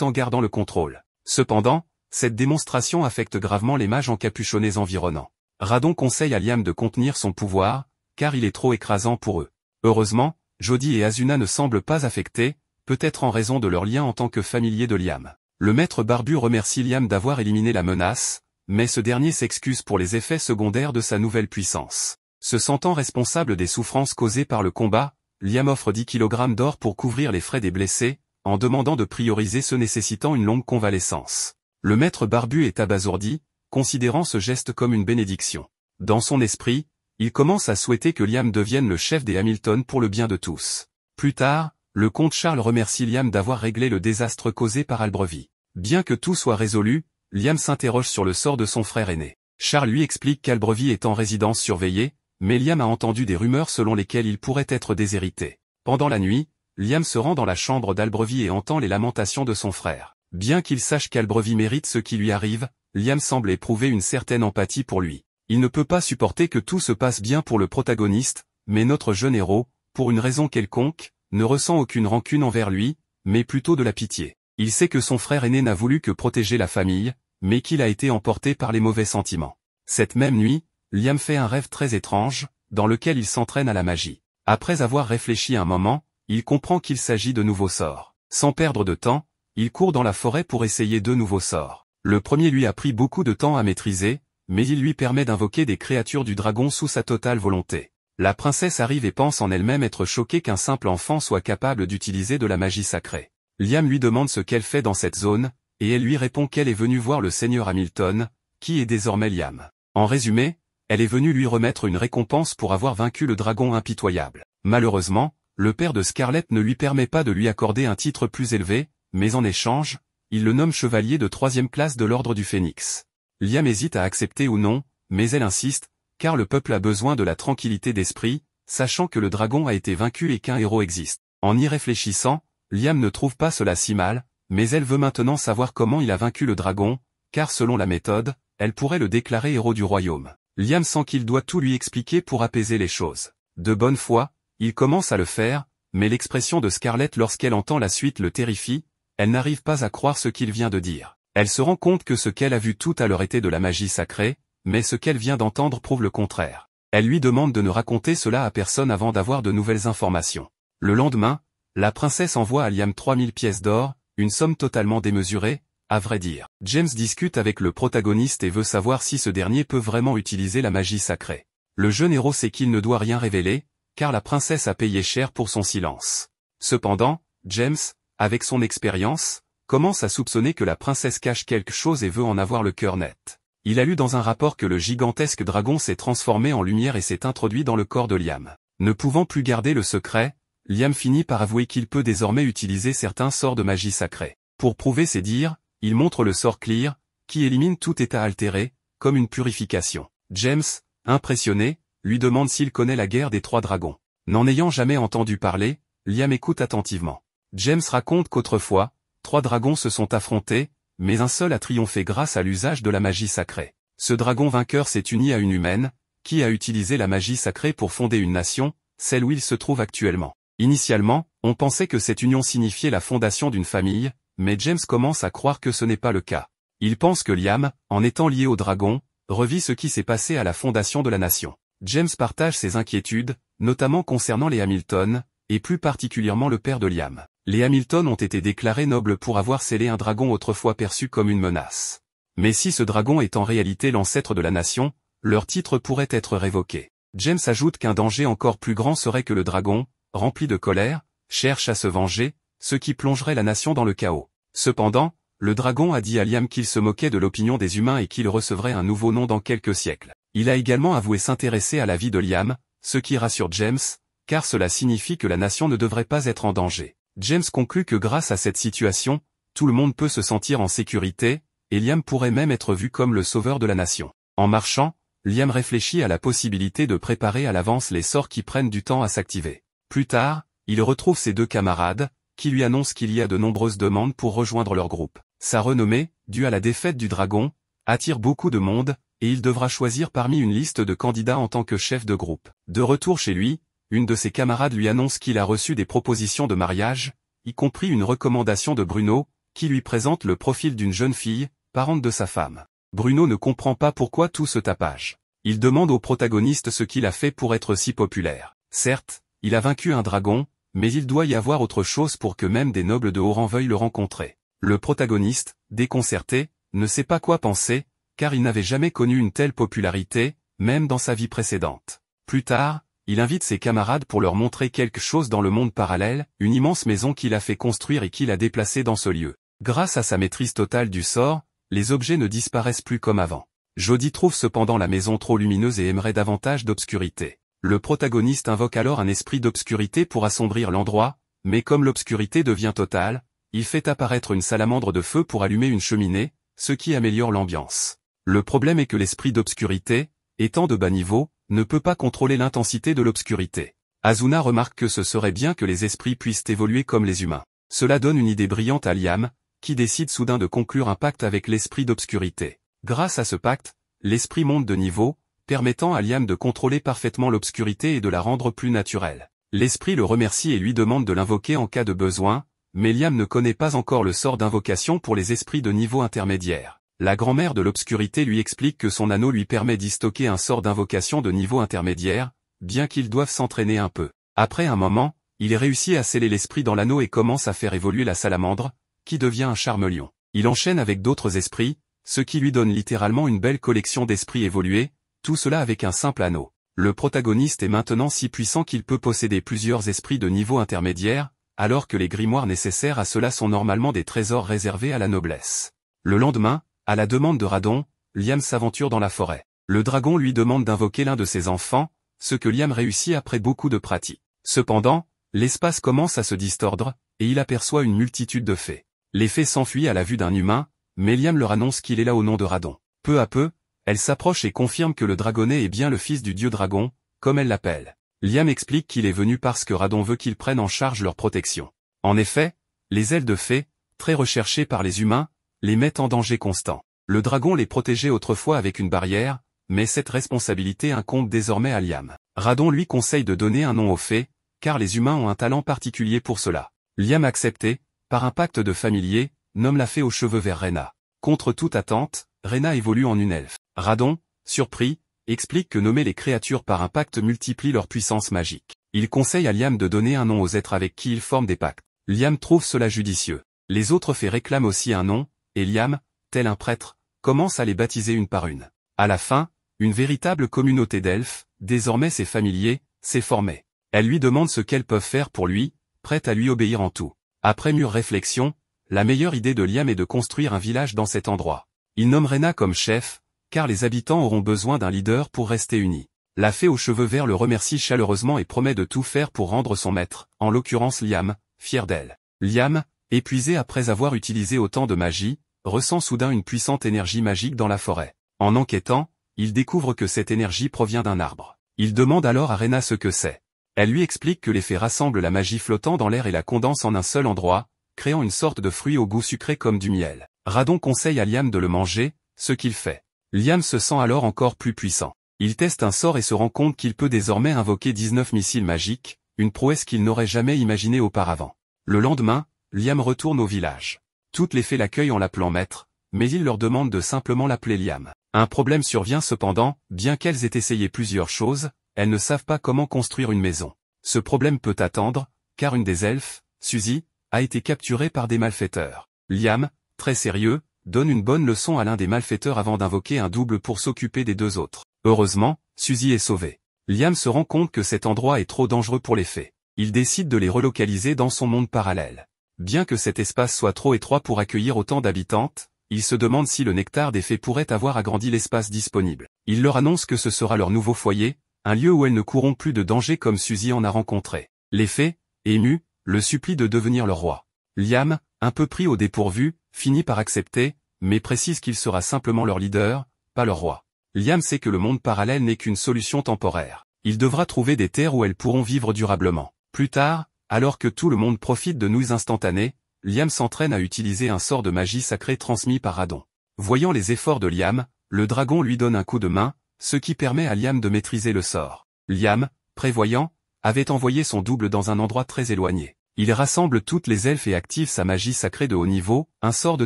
en gardant le contrôle. Cependant, cette démonstration affecte gravement les mages encapuchonnés environnants. Radon conseille à Liam de contenir son pouvoir, car il est trop écrasant pour eux. Heureusement, Jody et Asuna ne semblent pas affectés, peut-être en raison de leur lien en tant que familiers de Liam. Le maître barbu remercie Liam d'avoir éliminé la menace, mais ce dernier s'excuse pour les effets secondaires de sa nouvelle puissance. Se sentant responsable des souffrances causées par le combat, Liam offre 10 kg d'or pour couvrir les frais des blessés, en demandant de prioriser ceux nécessitant une longue convalescence. Le maître barbu est abasourdi, considérant ce geste comme une bénédiction. Dans son esprit, il commence à souhaiter que Liam devienne le chef des Hamilton pour le bien de tous. Plus tard, le comte Charles remercie Liam d'avoir réglé le désastre causé par Albrevie. Bien que tout soit résolu, Liam s'interroge sur le sort de son frère aîné. Charles lui explique qu'Albrevie est en résidence surveillée, mais Liam a entendu des rumeurs selon lesquelles il pourrait être déshérité. Pendant la nuit, Liam se rend dans la chambre d'Albrevie et entend les lamentations de son frère. Bien qu'il sache qu'Albrevie mérite ce qui lui arrive, Liam semble éprouver une certaine empathie pour lui. Il ne peut pas supporter que tout se passe bien pour le protagoniste, mais notre jeune héros, pour une raison quelconque, ne ressent aucune rancune envers lui, mais plutôt de la pitié. Il sait que son frère aîné n'a voulu que protéger la famille, mais qu'il a été emporté par les mauvais sentiments. Cette même nuit, Liam fait un rêve très étrange, dans lequel il s'entraîne à la magie. Après avoir réfléchi un moment, il comprend qu'il s'agit de nouveaux sorts. Sans perdre de temps, il court dans la forêt pour essayer 2 nouveaux sorts. Le premier lui a pris beaucoup de temps à maîtriser, mais il lui permet d'invoquer des créatures du dragon sous sa totale volonté. La princesse arrive et pense en elle-même être choquée qu'un simple enfant soit capable d'utiliser de la magie sacrée. Liam lui demande ce qu'elle fait dans cette zone, et elle lui répond qu'elle est venue voir le seigneur Hamilton, qui est désormais Liam. En résumé, elle est venue lui remettre une récompense pour avoir vaincu le dragon impitoyable. Malheureusement, le père de Scarlett ne lui permet pas de lui accorder un titre plus élevé, mais en échange, il le nomme chevalier de 3e classe de l'ordre du Phénix. Liam hésite à accepter ou non, mais elle insiste, car le peuple a besoin de la tranquillité d'esprit, sachant que le dragon a été vaincu et qu'un héros existe. En y réfléchissant, Liam ne trouve pas cela si mal, mais elle veut maintenant savoir comment il a vaincu le dragon, car selon la méthode, elle pourrait le déclarer héros du royaume. Liam sent qu'il doit tout lui expliquer pour apaiser les choses. De bonne foi, il commence à le faire, mais l'expression de Scarlett lorsqu'elle entend la suite le terrifie, elle n'arrive pas à croire ce qu'il vient de dire. Elle se rend compte que ce qu'elle a vu tout à l'heure était de la magie sacrée, mais ce qu'elle vient d'entendre prouve le contraire. Elle lui demande de ne raconter cela à personne avant d'avoir de nouvelles informations. Le lendemain, la princesse envoie à Liam 3000 pièces d'or, une somme totalement démesurée, à vrai dire. James discute avec le protagoniste et veut savoir si ce dernier peut vraiment utiliser la magie sacrée. Le jeune héros sait qu'il ne doit rien révéler, car la princesse a payé cher pour son silence. Cependant, James, avec son expérience, commence à soupçonner que la princesse cache quelque chose et veut en avoir le cœur net. Il a lu dans un rapport que le gigantesque dragon s'est transformé en lumière et s'est introduit dans le corps de Liam. Ne pouvant plus garder le secret, Liam finit par avouer qu'il peut désormais utiliser certains sorts de magie sacrée. Pour prouver ses dires, il montre le sort Clear, qui élimine tout état altéré, comme une purification. James, impressionné, lui demande s'il connaît la guerre des 3 dragons. N'en ayant jamais entendu parler, Liam écoute attentivement. James raconte qu'autrefois, 3 dragons se sont affrontés, mais un seul a triomphé grâce à l'usage de la magie sacrée. Ce dragon vainqueur s'est uni à une humaine, qui a utilisé la magie sacrée pour fonder une nation, celle où il se trouve actuellement. Initialement, on pensait que cette union signifiait la fondation d'une famille, mais James commence à croire que ce n'est pas le cas. Il pense que Liam, en étant lié au dragon, revit ce qui s'est passé à la fondation de la nation. James partage ses inquiétudes, notamment concernant les Hamilton, et plus particulièrement le père de Liam. Les Hamilton ont été déclarés nobles pour avoir scellé un dragon autrefois perçu comme une menace. Mais si ce dragon est en réalité l'ancêtre de la nation, leur titre pourrait être révoqué. James ajoute qu'un danger encore plus grand serait que le dragon, rempli de colère, cherche à se venger, ce qui plongerait la nation dans le chaos. Cependant, le dragon a dit à Liam qu'il se moquait de l'opinion des humains et qu'il recevrait un nouveau nom dans quelques siècles. Il a également avoué s'intéresser à la vie de Liam, ce qui rassure James, car cela signifie que la nation ne devrait pas être en danger. James conclut que grâce à cette situation, tout le monde peut se sentir en sécurité, et Liam pourrait même être vu comme le sauveur de la nation. En marchant, Liam réfléchit à la possibilité de préparer à l'avance les sorts qui prennent du temps à s'activer. Plus tard, il retrouve ses 2 camarades, qui lui annoncent qu'il y a de nombreuses demandes pour rejoindre leur groupe. Sa renommée, due à la défaite du dragon, attire beaucoup de monde, et il devra choisir parmi une liste de candidats en tant que chef de groupe. De retour chez lui, une de ses camarades lui annonce qu'il a reçu des propositions de mariage, y compris une recommandation de Bruno, qui lui présente le profil d'une jeune fille, parente de sa femme. Bruno ne comprend pas pourquoi tout ce tapage. Il demande au protagoniste ce qu'il a fait pour être si populaire. Certes, il a vaincu un dragon, mais il doit y avoir autre chose pour que même des nobles de haut rang veuillent le rencontrer. Le protagoniste, déconcerté, ne sait pas quoi penser, car il n'avait jamais connu une telle popularité, même dans sa vie précédente. Plus tard, il invite ses camarades pour leur montrer quelque chose dans le monde parallèle, une immense maison qu'il a fait construire et qu'il a déplacée dans ce lieu. Grâce à sa maîtrise totale du sort, les objets ne disparaissent plus comme avant. Jody trouve cependant la maison trop lumineuse et aimerait davantage d'obscurité. Le protagoniste invoque alors un esprit d'obscurité pour assombrir l'endroit, mais comme l'obscurité devient totale, il fait apparaître une salamandre de feu pour allumer une cheminée, ce qui améliore l'ambiance. Le problème est que l'esprit d'obscurité, étant de bas niveau, ne peut pas contrôler l'intensité de l'obscurité. Asuna remarque que ce serait bien que les esprits puissent évoluer comme les humains. Cela donne une idée brillante à Liam, qui décide soudain de conclure un pacte avec l'esprit d'obscurité. Grâce à ce pacte, l'esprit monte de niveau, permettant à Liam de contrôler parfaitement l'obscurité et de la rendre plus naturelle. L'esprit le remercie et lui demande de l'invoquer en cas de besoin, mais Liam ne connaît pas encore le sort d'invocation pour les esprits de niveau intermédiaire. La grand-mère de l'obscurité lui explique que son anneau lui permet d'y stocker un sort d'invocation de niveau intermédiaire, bien qu'ils doivent s'entraîner un peu. Après un moment, il réussit à sceller l'esprit dans l'anneau et commence à faire évoluer la salamandre, qui devient un charmelion. Il enchaîne avec d'autres esprits, ce qui lui donne littéralement une belle collection d'esprits évolués, tout cela avec un simple anneau. Le protagoniste est maintenant si puissant qu'il peut posséder plusieurs esprits de niveau intermédiaire, alors que les grimoires nécessaires à cela sont normalement des trésors réservés à la noblesse. Le lendemain, à la demande de Radon, Liam s'aventure dans la forêt. Le dragon lui demande d'invoquer l'un de ses enfants, ce que Liam réussit après beaucoup de pratique. Cependant, l'espace commence à se distordre, et il aperçoit une multitude de fées. Les fées s'enfuient à la vue d'un humain, mais Liam leur annonce qu'il est là au nom de Radon. Peu à peu, elle s'approche et confirme que le dragonnet est bien le fils du dieu dragon, comme elle l'appelle. Liam explique qu'il est venu parce que Radon veut qu'ils prennent en charge leur protection. En effet, les ailes de fées, très recherchées par les humains, les mettent en danger constant. Le dragon les protégeait autrefois avec une barrière, mais cette responsabilité incombe désormais à Liam. Radon lui conseille de donner un nom aux fées, car les humains ont un talent particulier pour cela. Liam accepté, par un pacte de familier, nomme la fée aux cheveux verts Rena. Contre toute attente, Rena évolue en une elfe. Radon, surpris, explique que nommer les créatures par un pacte multiplie leur puissance magique. Il conseille à Liam de donner un nom aux êtres avec qui il forme des pactes. Liam trouve cela judicieux. Les autres fées réclament aussi un nom, et Liam, tel un prêtre, commence à les baptiser une par une. À la fin, une véritable communauté d'elfes, désormais ses familiers, s'est formée. Elle lui demande ce qu'elles peuvent faire pour lui, prête à lui obéir en tout. Après mûre réflexion, la meilleure idée de Liam est de construire un village dans cet endroit. Il nomme Rena comme chef, car les habitants auront besoin d'un leader pour rester unis. La fée aux cheveux verts le remercie chaleureusement et promet de tout faire pour rendre son maître, en l'occurrence Liam, fier d'elle. Liam, épuisé après avoir utilisé autant de magie, ressent soudain une puissante énergie magique dans la forêt. En enquêtant, il découvre que cette énergie provient d'un arbre. Il demande alors à Rena ce que c'est. Elle lui explique que les fées rassemblent la magie flottant dans l'air et la condensent en un seul endroit, créant une sorte de fruit au goût sucré comme du miel. Radon conseille à Liam de le manger, ce qu'il fait. Liam se sent alors encore plus puissant. Il teste un sort et se rend compte qu'il peut désormais invoquer 19 missiles magiques, une prouesse qu'il n'aurait jamais imaginée auparavant. Le lendemain, Liam retourne au village. Toutes les fées l'accueillent en l'appelant maître, mais il leur demande de simplement l'appeler Liam. Un problème survient cependant, bien qu'elles aient essayé plusieurs choses, elles ne savent pas comment construire une maison. Ce problème peut attendre, car une des elfes, Suzy, a été capturée par des malfaiteurs. Liam, très sérieux, donne une bonne leçon à l'un des malfaiteurs avant d'invoquer un double pour s'occuper des deux autres. Heureusement, Suzy est sauvée. Liam se rend compte que cet endroit est trop dangereux pour les fées. Il décide de les relocaliser dans son monde parallèle. Bien que cet espace soit trop étroit pour accueillir autant d'habitantes, il se demande si le nectar des fées pourrait avoir agrandi l'espace disponible. Il leur annonce que ce sera leur nouveau foyer, un lieu où elles ne courront plus de danger comme Suzy en a rencontré. Les fées, émues, le supplient de devenir leur roi. Liam, un peu pris au dépourvu, finit par accepter, mais précise qu'il sera simplement leur leader, pas leur roi. Liam sait que le monde parallèle n'est qu'une solution temporaire. Il devra trouver des terres où elles pourront vivre durablement. Plus tard, alors que tout le monde profite de nouilles instantanées, Liam s'entraîne à utiliser un sort de magie sacrée transmis par Radon. Voyant les efforts de Liam, le dragon lui donne un coup de main, ce qui permet à Liam de maîtriser le sort. Liam, prévoyant, avait envoyé son double dans un endroit très éloigné. Il rassemble toutes les elfes et active sa magie sacrée de haut niveau, un sort de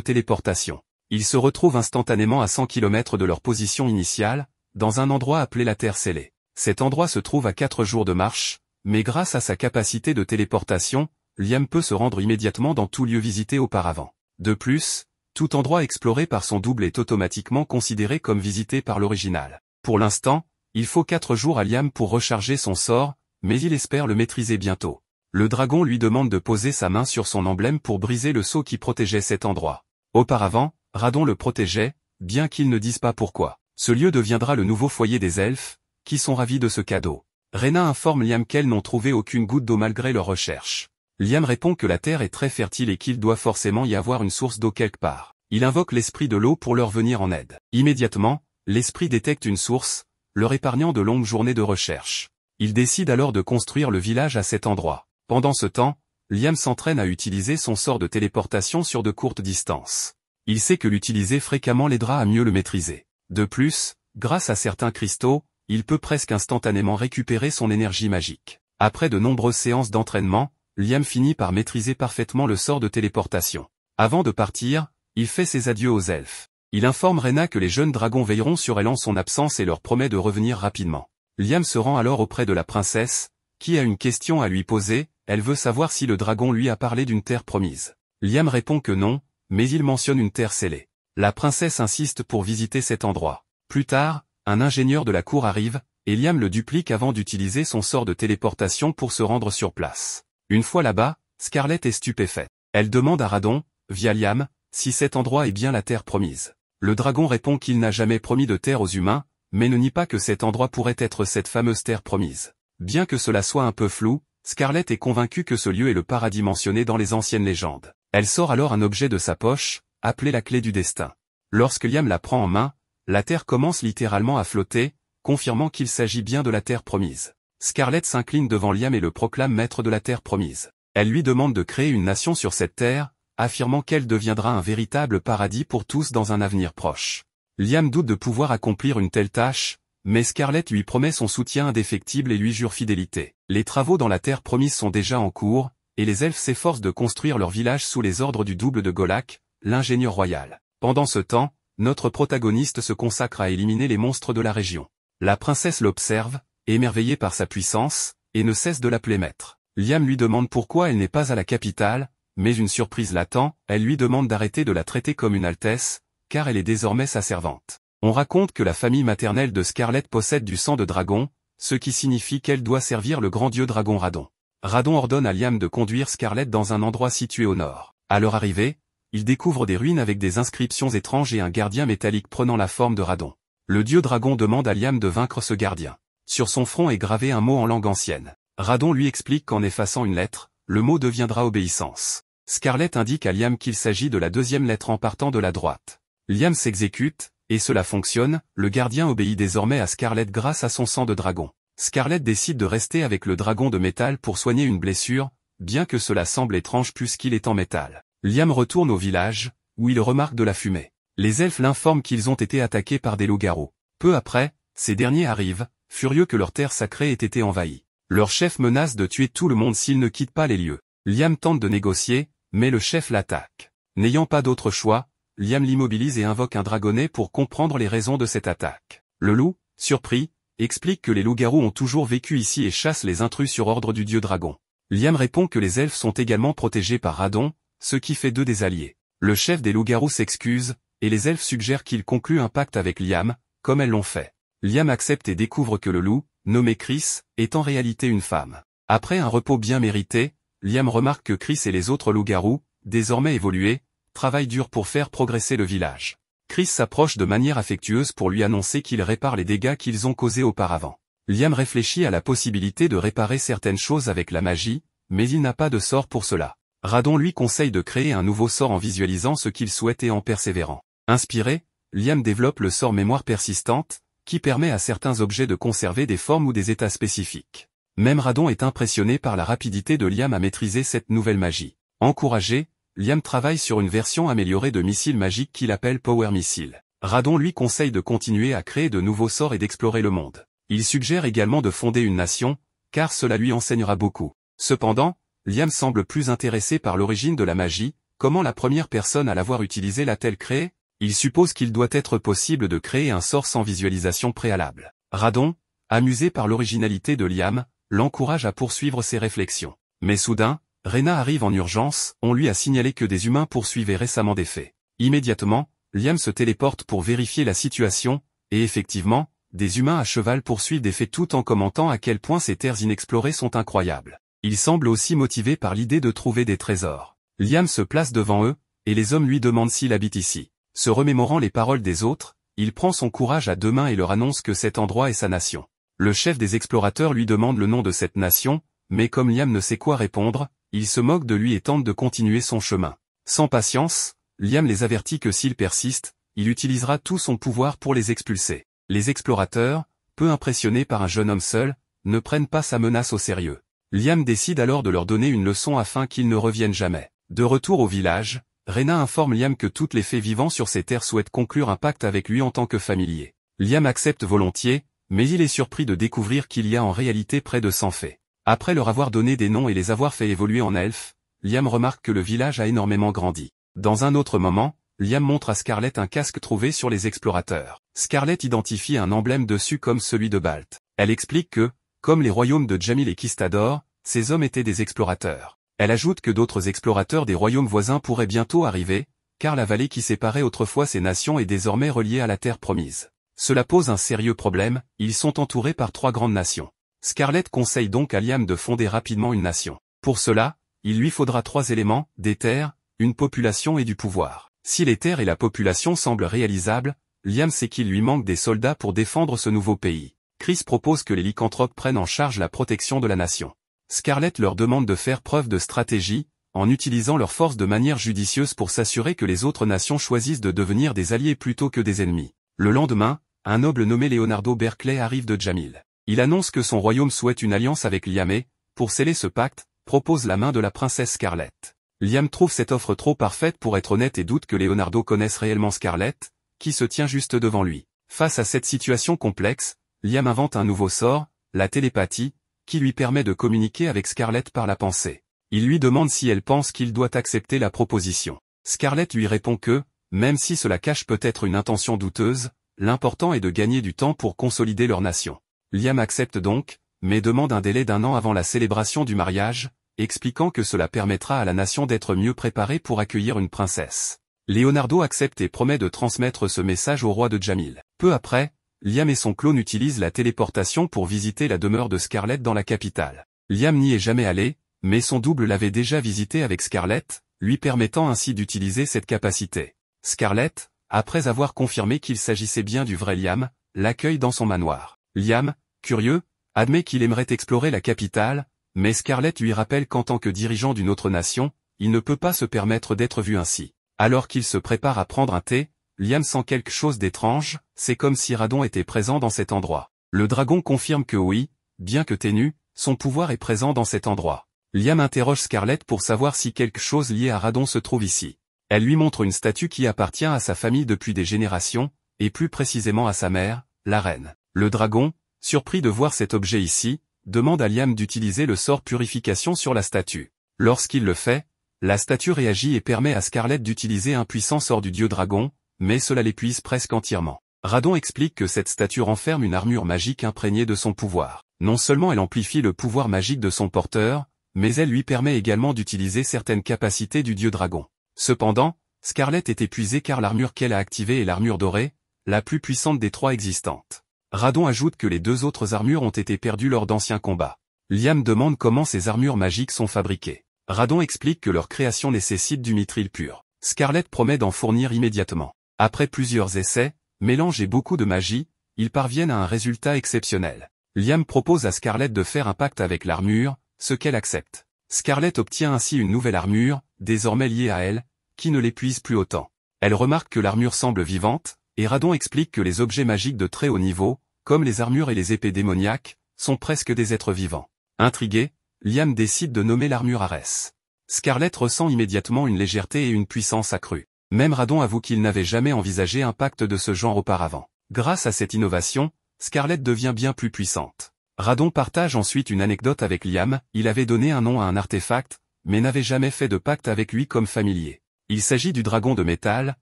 téléportation. Ils se retrouvent instantanément à 100 km de leur position initiale, dans un endroit appelé la Terre Scellée. Cet endroit se trouve à 4 jours de marche, mais grâce à sa capacité de téléportation, Liam peut se rendre immédiatement dans tout lieu visité auparavant. De plus, tout endroit exploré par son double est automatiquement considéré comme visité par l'original. Pour l'instant, il faut 4 jours à Liam pour recharger son sort, mais il espère le maîtriser bientôt. Le dragon lui demande de poser sa main sur son emblème pour briser le sceau qui protégeait cet endroit. Auparavant, Radon le protégeait, bien qu'il ne dise pas pourquoi. Ce lieu deviendra le nouveau foyer des elfes, qui sont ravis de ce cadeau. Rena informe Liam qu'elles n'ont trouvé aucune goutte d'eau malgré leurs recherches. Liam répond que la terre est très fertile et qu'il doit forcément y avoir une source d'eau quelque part. Il invoque l'esprit de l'eau pour leur venir en aide. Immédiatement, l'esprit détecte une source, leur épargnant de longues journées de recherche. Il décide alors de construire le village à cet endroit. Pendant ce temps, Liam s'entraîne à utiliser son sort de téléportation sur de courtes distances. Il sait que l'utiliser fréquemment l'aidera à mieux le maîtriser. De plus, grâce à certains cristaux, il peut presque instantanément récupérer son énergie magique. Après de nombreuses séances d'entraînement, Liam finit par maîtriser parfaitement le sort de téléportation. Avant de partir, il fait ses adieux aux elfes. Il informe Rena que les jeunes dragons veilleront sur elle en son absence et leur promet de revenir rapidement. Liam se rend alors auprès de la princesse, qui a une question à lui poser. Elle veut savoir si le dragon lui a parlé d'une terre promise. Liam répond que non, mais il mentionne une terre scellée. La princesse insiste pour visiter cet endroit. Plus tard, un ingénieur de la cour arrive, et Liam le duplique avant d'utiliser son sort de téléportation pour se rendre sur place. Une fois là-bas, Scarlett est stupéfaite. Elle demande à Radon, via Liam, si cet endroit est bien la terre promise. Le dragon répond qu'il n'a jamais promis de terre aux humains, mais ne nie pas que cet endroit pourrait être cette fameuse terre promise. Bien que cela soit un peu flou, Scarlett est convaincue que ce lieu est le paradis mentionné dans les anciennes légendes. Elle sort alors un objet de sa poche, appelé la clé du destin. Lorsque Liam la prend en main, la terre commence littéralement à flotter, confirmant qu'il s'agit bien de la terre promise. Scarlett s'incline devant Liam et le proclame maître de la terre promise. Elle lui demande de créer une nation sur cette terre, affirmant qu'elle deviendra un véritable paradis pour tous dans un avenir proche. Liam doute de pouvoir accomplir une telle tâche, mais Scarlett lui promet son soutien indéfectible et lui jure fidélité. Les travaux dans la terre promise sont déjà en cours, et les elfes s'efforcent de construire leur village sous les ordres du double de Golak, l'ingénieur royal. Pendant ce temps, notre protagoniste se consacre à éliminer les monstres de la région. La princesse l'observe, émerveillée par sa puissance, et ne cesse de l'appeler maître. Liam lui demande pourquoi elle n'est pas à la capitale, mais une surprise l'attend, elle lui demande d'arrêter de la traiter comme une altesse, car elle est désormais sa servante. On raconte que la famille maternelle de Scarlett possède du sang de dragon, ce qui signifie qu'elle doit servir le grand dieu dragon Radon. Radon ordonne à Liam de conduire Scarlett dans un endroit situé au nord. À leur arrivée, ils découvrent des ruines avec des inscriptions étranges et un gardien métallique prenant la forme de Radon. Le dieu dragon demande à Liam de vaincre ce gardien. Sur son front est gravé un mot en langue ancienne. Radon lui explique qu'en effaçant une lettre, le mot deviendra obéissance. Scarlett indique à Liam qu'il s'agit de la deuxième lettre en partant de la droite. Liam s'exécute, et cela fonctionne, le gardien obéit désormais à Scarlett grâce à son sang de dragon. Scarlett décide de rester avec le dragon de métal pour soigner une blessure, bien que cela semble étrange puisqu'il est en métal. Liam retourne au village, où il remarque de la fumée. Les elfes l'informent qu'ils ont été attaqués par des loups-garous. Peu après, ces derniers arrivent, furieux que leur terre sacrée ait été envahie. Leur chef menace de tuer tout le monde s'ils ne quittent pas les lieux. Liam tente de négocier, mais le chef l'attaque. N'ayant pas d'autre choix, Liam l'immobilise et invoque un dragonnet pour comprendre les raisons de cette attaque. Le loup, surpris, explique que les loups-garous ont toujours vécu ici et chassent les intrus sur ordre du dieu dragon. Liam répond que les elfes sont également protégés par Radon, ce qui fait d'eux des alliés. Le chef des loups-garous s'excuse, et les elfes suggèrent qu'ils concluent un pacte avec Liam, comme elles l'ont fait. Liam accepte et découvre que le loup, nommé Chris, est en réalité une femme. Après un repos bien mérité, Liam remarque que Chris et les autres loups-garous, désormais évolués, travaillent dur pour faire progresser le village. Chris s'approche de manière affectueuse pour lui annoncer qu'il répare les dégâts qu'ils ont causés auparavant. Liam réfléchit à la possibilité de réparer certaines choses avec la magie, mais il n'a pas de sort pour cela. Radon lui conseille de créer un nouveau sort en visualisant ce qu'il souhaite et en persévérant. Inspiré, Liam développe le sort mémoire persistante, qui permet à certains objets de conserver des formes ou des états spécifiques. Même Radon est impressionné par la rapidité de Liam à maîtriser cette nouvelle magie. Encouragé, Liam travaille sur une version améliorée de missile magique qu'il appelle Power Missile. Radon lui conseille de continuer à créer de nouveaux sorts et d'explorer le monde. Il suggère également de fonder une nation, car cela lui enseignera beaucoup. Cependant, Liam semble plus intéressé par l'origine de la magie, comment la première personne à l'avoir utilisée l'a-t-elle créée? Il suppose qu'il doit être possible de créer un sort sans visualisation préalable. Radon, amusé par l'originalité de Liam, l'encourage à poursuivre ses réflexions. Mais soudain, Rena arrive en urgence, on lui a signalé que des humains poursuivaient récemment des faits. Immédiatement, Liam se téléporte pour vérifier la situation, et effectivement, des humains à cheval poursuivent des faits tout en commentant à quel point ces terres inexplorées sont incroyables. Il semble aussi motivé par l'idée de trouver des trésors. Liam se place devant eux, et les hommes lui demandent s'il habite ici. Se remémorant les paroles des autres, il prend son courage à deux mains et leur annonce que cet endroit est sa nation. Le chef des explorateurs lui demande le nom de cette nation, mais comme Liam ne sait quoi répondre, il se moque de lui et tente de continuer son chemin. Sans patience, Liam les avertit que s'il persiste, il utilisera tout son pouvoir pour les expulser. Les explorateurs, peu impressionnés par un jeune homme seul, ne prennent pas sa menace au sérieux. Liam décide alors de leur donner une leçon afin qu'ils ne reviennent jamais. De retour au village, Rena informe Liam que toutes les fées vivant sur ces terres souhaitent conclure un pacte avec lui en tant que familier. Liam accepte volontiers, mais il est surpris de découvrir qu'il y a en réalité près de 100 fées. Après leur avoir donné des noms et les avoir fait évoluer en elfes, Liam remarque que le village a énormément grandi. Dans un autre moment, Liam montre à Scarlett un casque trouvé sur les explorateurs. Scarlett identifie un emblème dessus comme celui de Balt. Elle explique que, comme les royaumes de Jamil et Kistador, ces hommes étaient des explorateurs. Elle ajoute que d'autres explorateurs des royaumes voisins pourraient bientôt arriver, car la vallée qui séparait autrefois ces nations est désormais reliée à la terre promise. Cela pose un sérieux problème, ils sont entourés par 3 grandes nations. Scarlett conseille donc à Liam de fonder rapidement une nation. Pour cela, il lui faudra 3 éléments, des terres, une population et du pouvoir. Si les terres et la population semblent réalisables, Liam sait qu'il lui manque des soldats pour défendre ce nouveau pays. Chris propose que les lycanthropes prennent en charge la protection de la nation. Scarlett leur demande de faire preuve de stratégie, en utilisant leur force de manière judicieuse pour s'assurer que les autres nations choisissent de devenir des alliés plutôt que des ennemis. Le lendemain, un noble nommé Leonardo Berkeley arrive de Jamil. Il annonce que son royaume souhaite une alliance avec Liam et, pour sceller ce pacte, propose la main de la princesse Scarlett. Liam trouve cette offre trop parfaite pour être honnête et doute que Leonardo connaisse réellement Scarlett, qui se tient juste devant lui. Face à cette situation complexe, Liam invente un nouveau sort, la télépathie, qui lui permet de communiquer avec Scarlett par la pensée. Il lui demande si elle pense qu'il doit accepter la proposition. Scarlett lui répond que, même si cela cache peut-être une intention douteuse, l'important est de gagner du temps pour consolider leur nation. Liam accepte donc, mais demande un délai d'1 an avant la célébration du mariage, expliquant que cela permettra à la nation d'être mieux préparée pour accueillir une princesse. Leonardo accepte et promet de transmettre ce message au roi de Jamil. Peu après, Liam et son clone utilisent la téléportation pour visiter la demeure de Scarlett dans la capitale. Liam n'y est jamais allé, mais son double l'avait déjà visité avec Scarlett, lui permettant ainsi d'utiliser cette capacité. Scarlett, après avoir confirmé qu'il s'agissait bien du vrai Liam, l'accueille dans son manoir. Liam, curieux, admet qu'il aimerait explorer la capitale, mais Scarlett lui rappelle qu'en tant que dirigeant d'une autre nation, il ne peut pas se permettre d'être vu ainsi. Alors qu'il se prépare à prendre un thé, Liam sent quelque chose d'étrange, c'est comme si Radon était présent dans cet endroit. Le dragon confirme que oui, bien que ténu, son pouvoir est présent dans cet endroit. Liam interroge Scarlett pour savoir si quelque chose lié à Radon se trouve ici. Elle lui montre une statue qui appartient à sa famille depuis des générations, et plus précisément à sa mère, la reine. Le dragon, surpris de voir cet objet ici, demande à Liam d'utiliser le sort purification sur la statue. Lorsqu'il le fait, la statue réagit et permet à Scarlett d'utiliser un puissant sort du dieu dragon, mais cela l'épuise presque entièrement. Radon explique que cette statue renferme une armure magique imprégnée de son pouvoir. Non seulement elle amplifie le pouvoir magique de son porteur, mais elle lui permet également d'utiliser certaines capacités du dieu dragon. Cependant, Scarlett est épuisée car l'armure qu'elle a activée est l'armure dorée, la plus puissante des 3 existantes. Radon ajoute que les 2 autres armures ont été perdues lors d'anciens combats. Liam demande comment ces armures magiques sont fabriquées. Radon explique que leur création nécessite du mithril pur. Scarlett promet d'en fournir immédiatement. Après plusieurs essais, mélange et beaucoup de magie, ils parviennent à un résultat exceptionnel. Liam propose à Scarlett de faire un pacte avec l'armure, ce qu'elle accepte. Scarlett obtient ainsi une nouvelle armure, désormais liée à elle, qui ne l'épuise plus autant. Elle remarque que l'armure semble vivante, et Radon explique que les objets magiques de très haut niveau, comme les armures et les épées démoniaques, sont presque des êtres vivants. Intrigué, Liam décide de nommer l'armure Ares. Scarlett ressent immédiatement une légèreté et une puissance accrue. Même Radon avoue qu'il n'avait jamais envisagé un pacte de ce genre auparavant. Grâce à cette innovation, Scarlett devient bien plus puissante. Radon partage ensuite une anecdote avec Liam, il avait donné un nom à un artefact, mais n'avait jamais fait de pacte avec lui comme familier. Il s'agit du dragon de métal,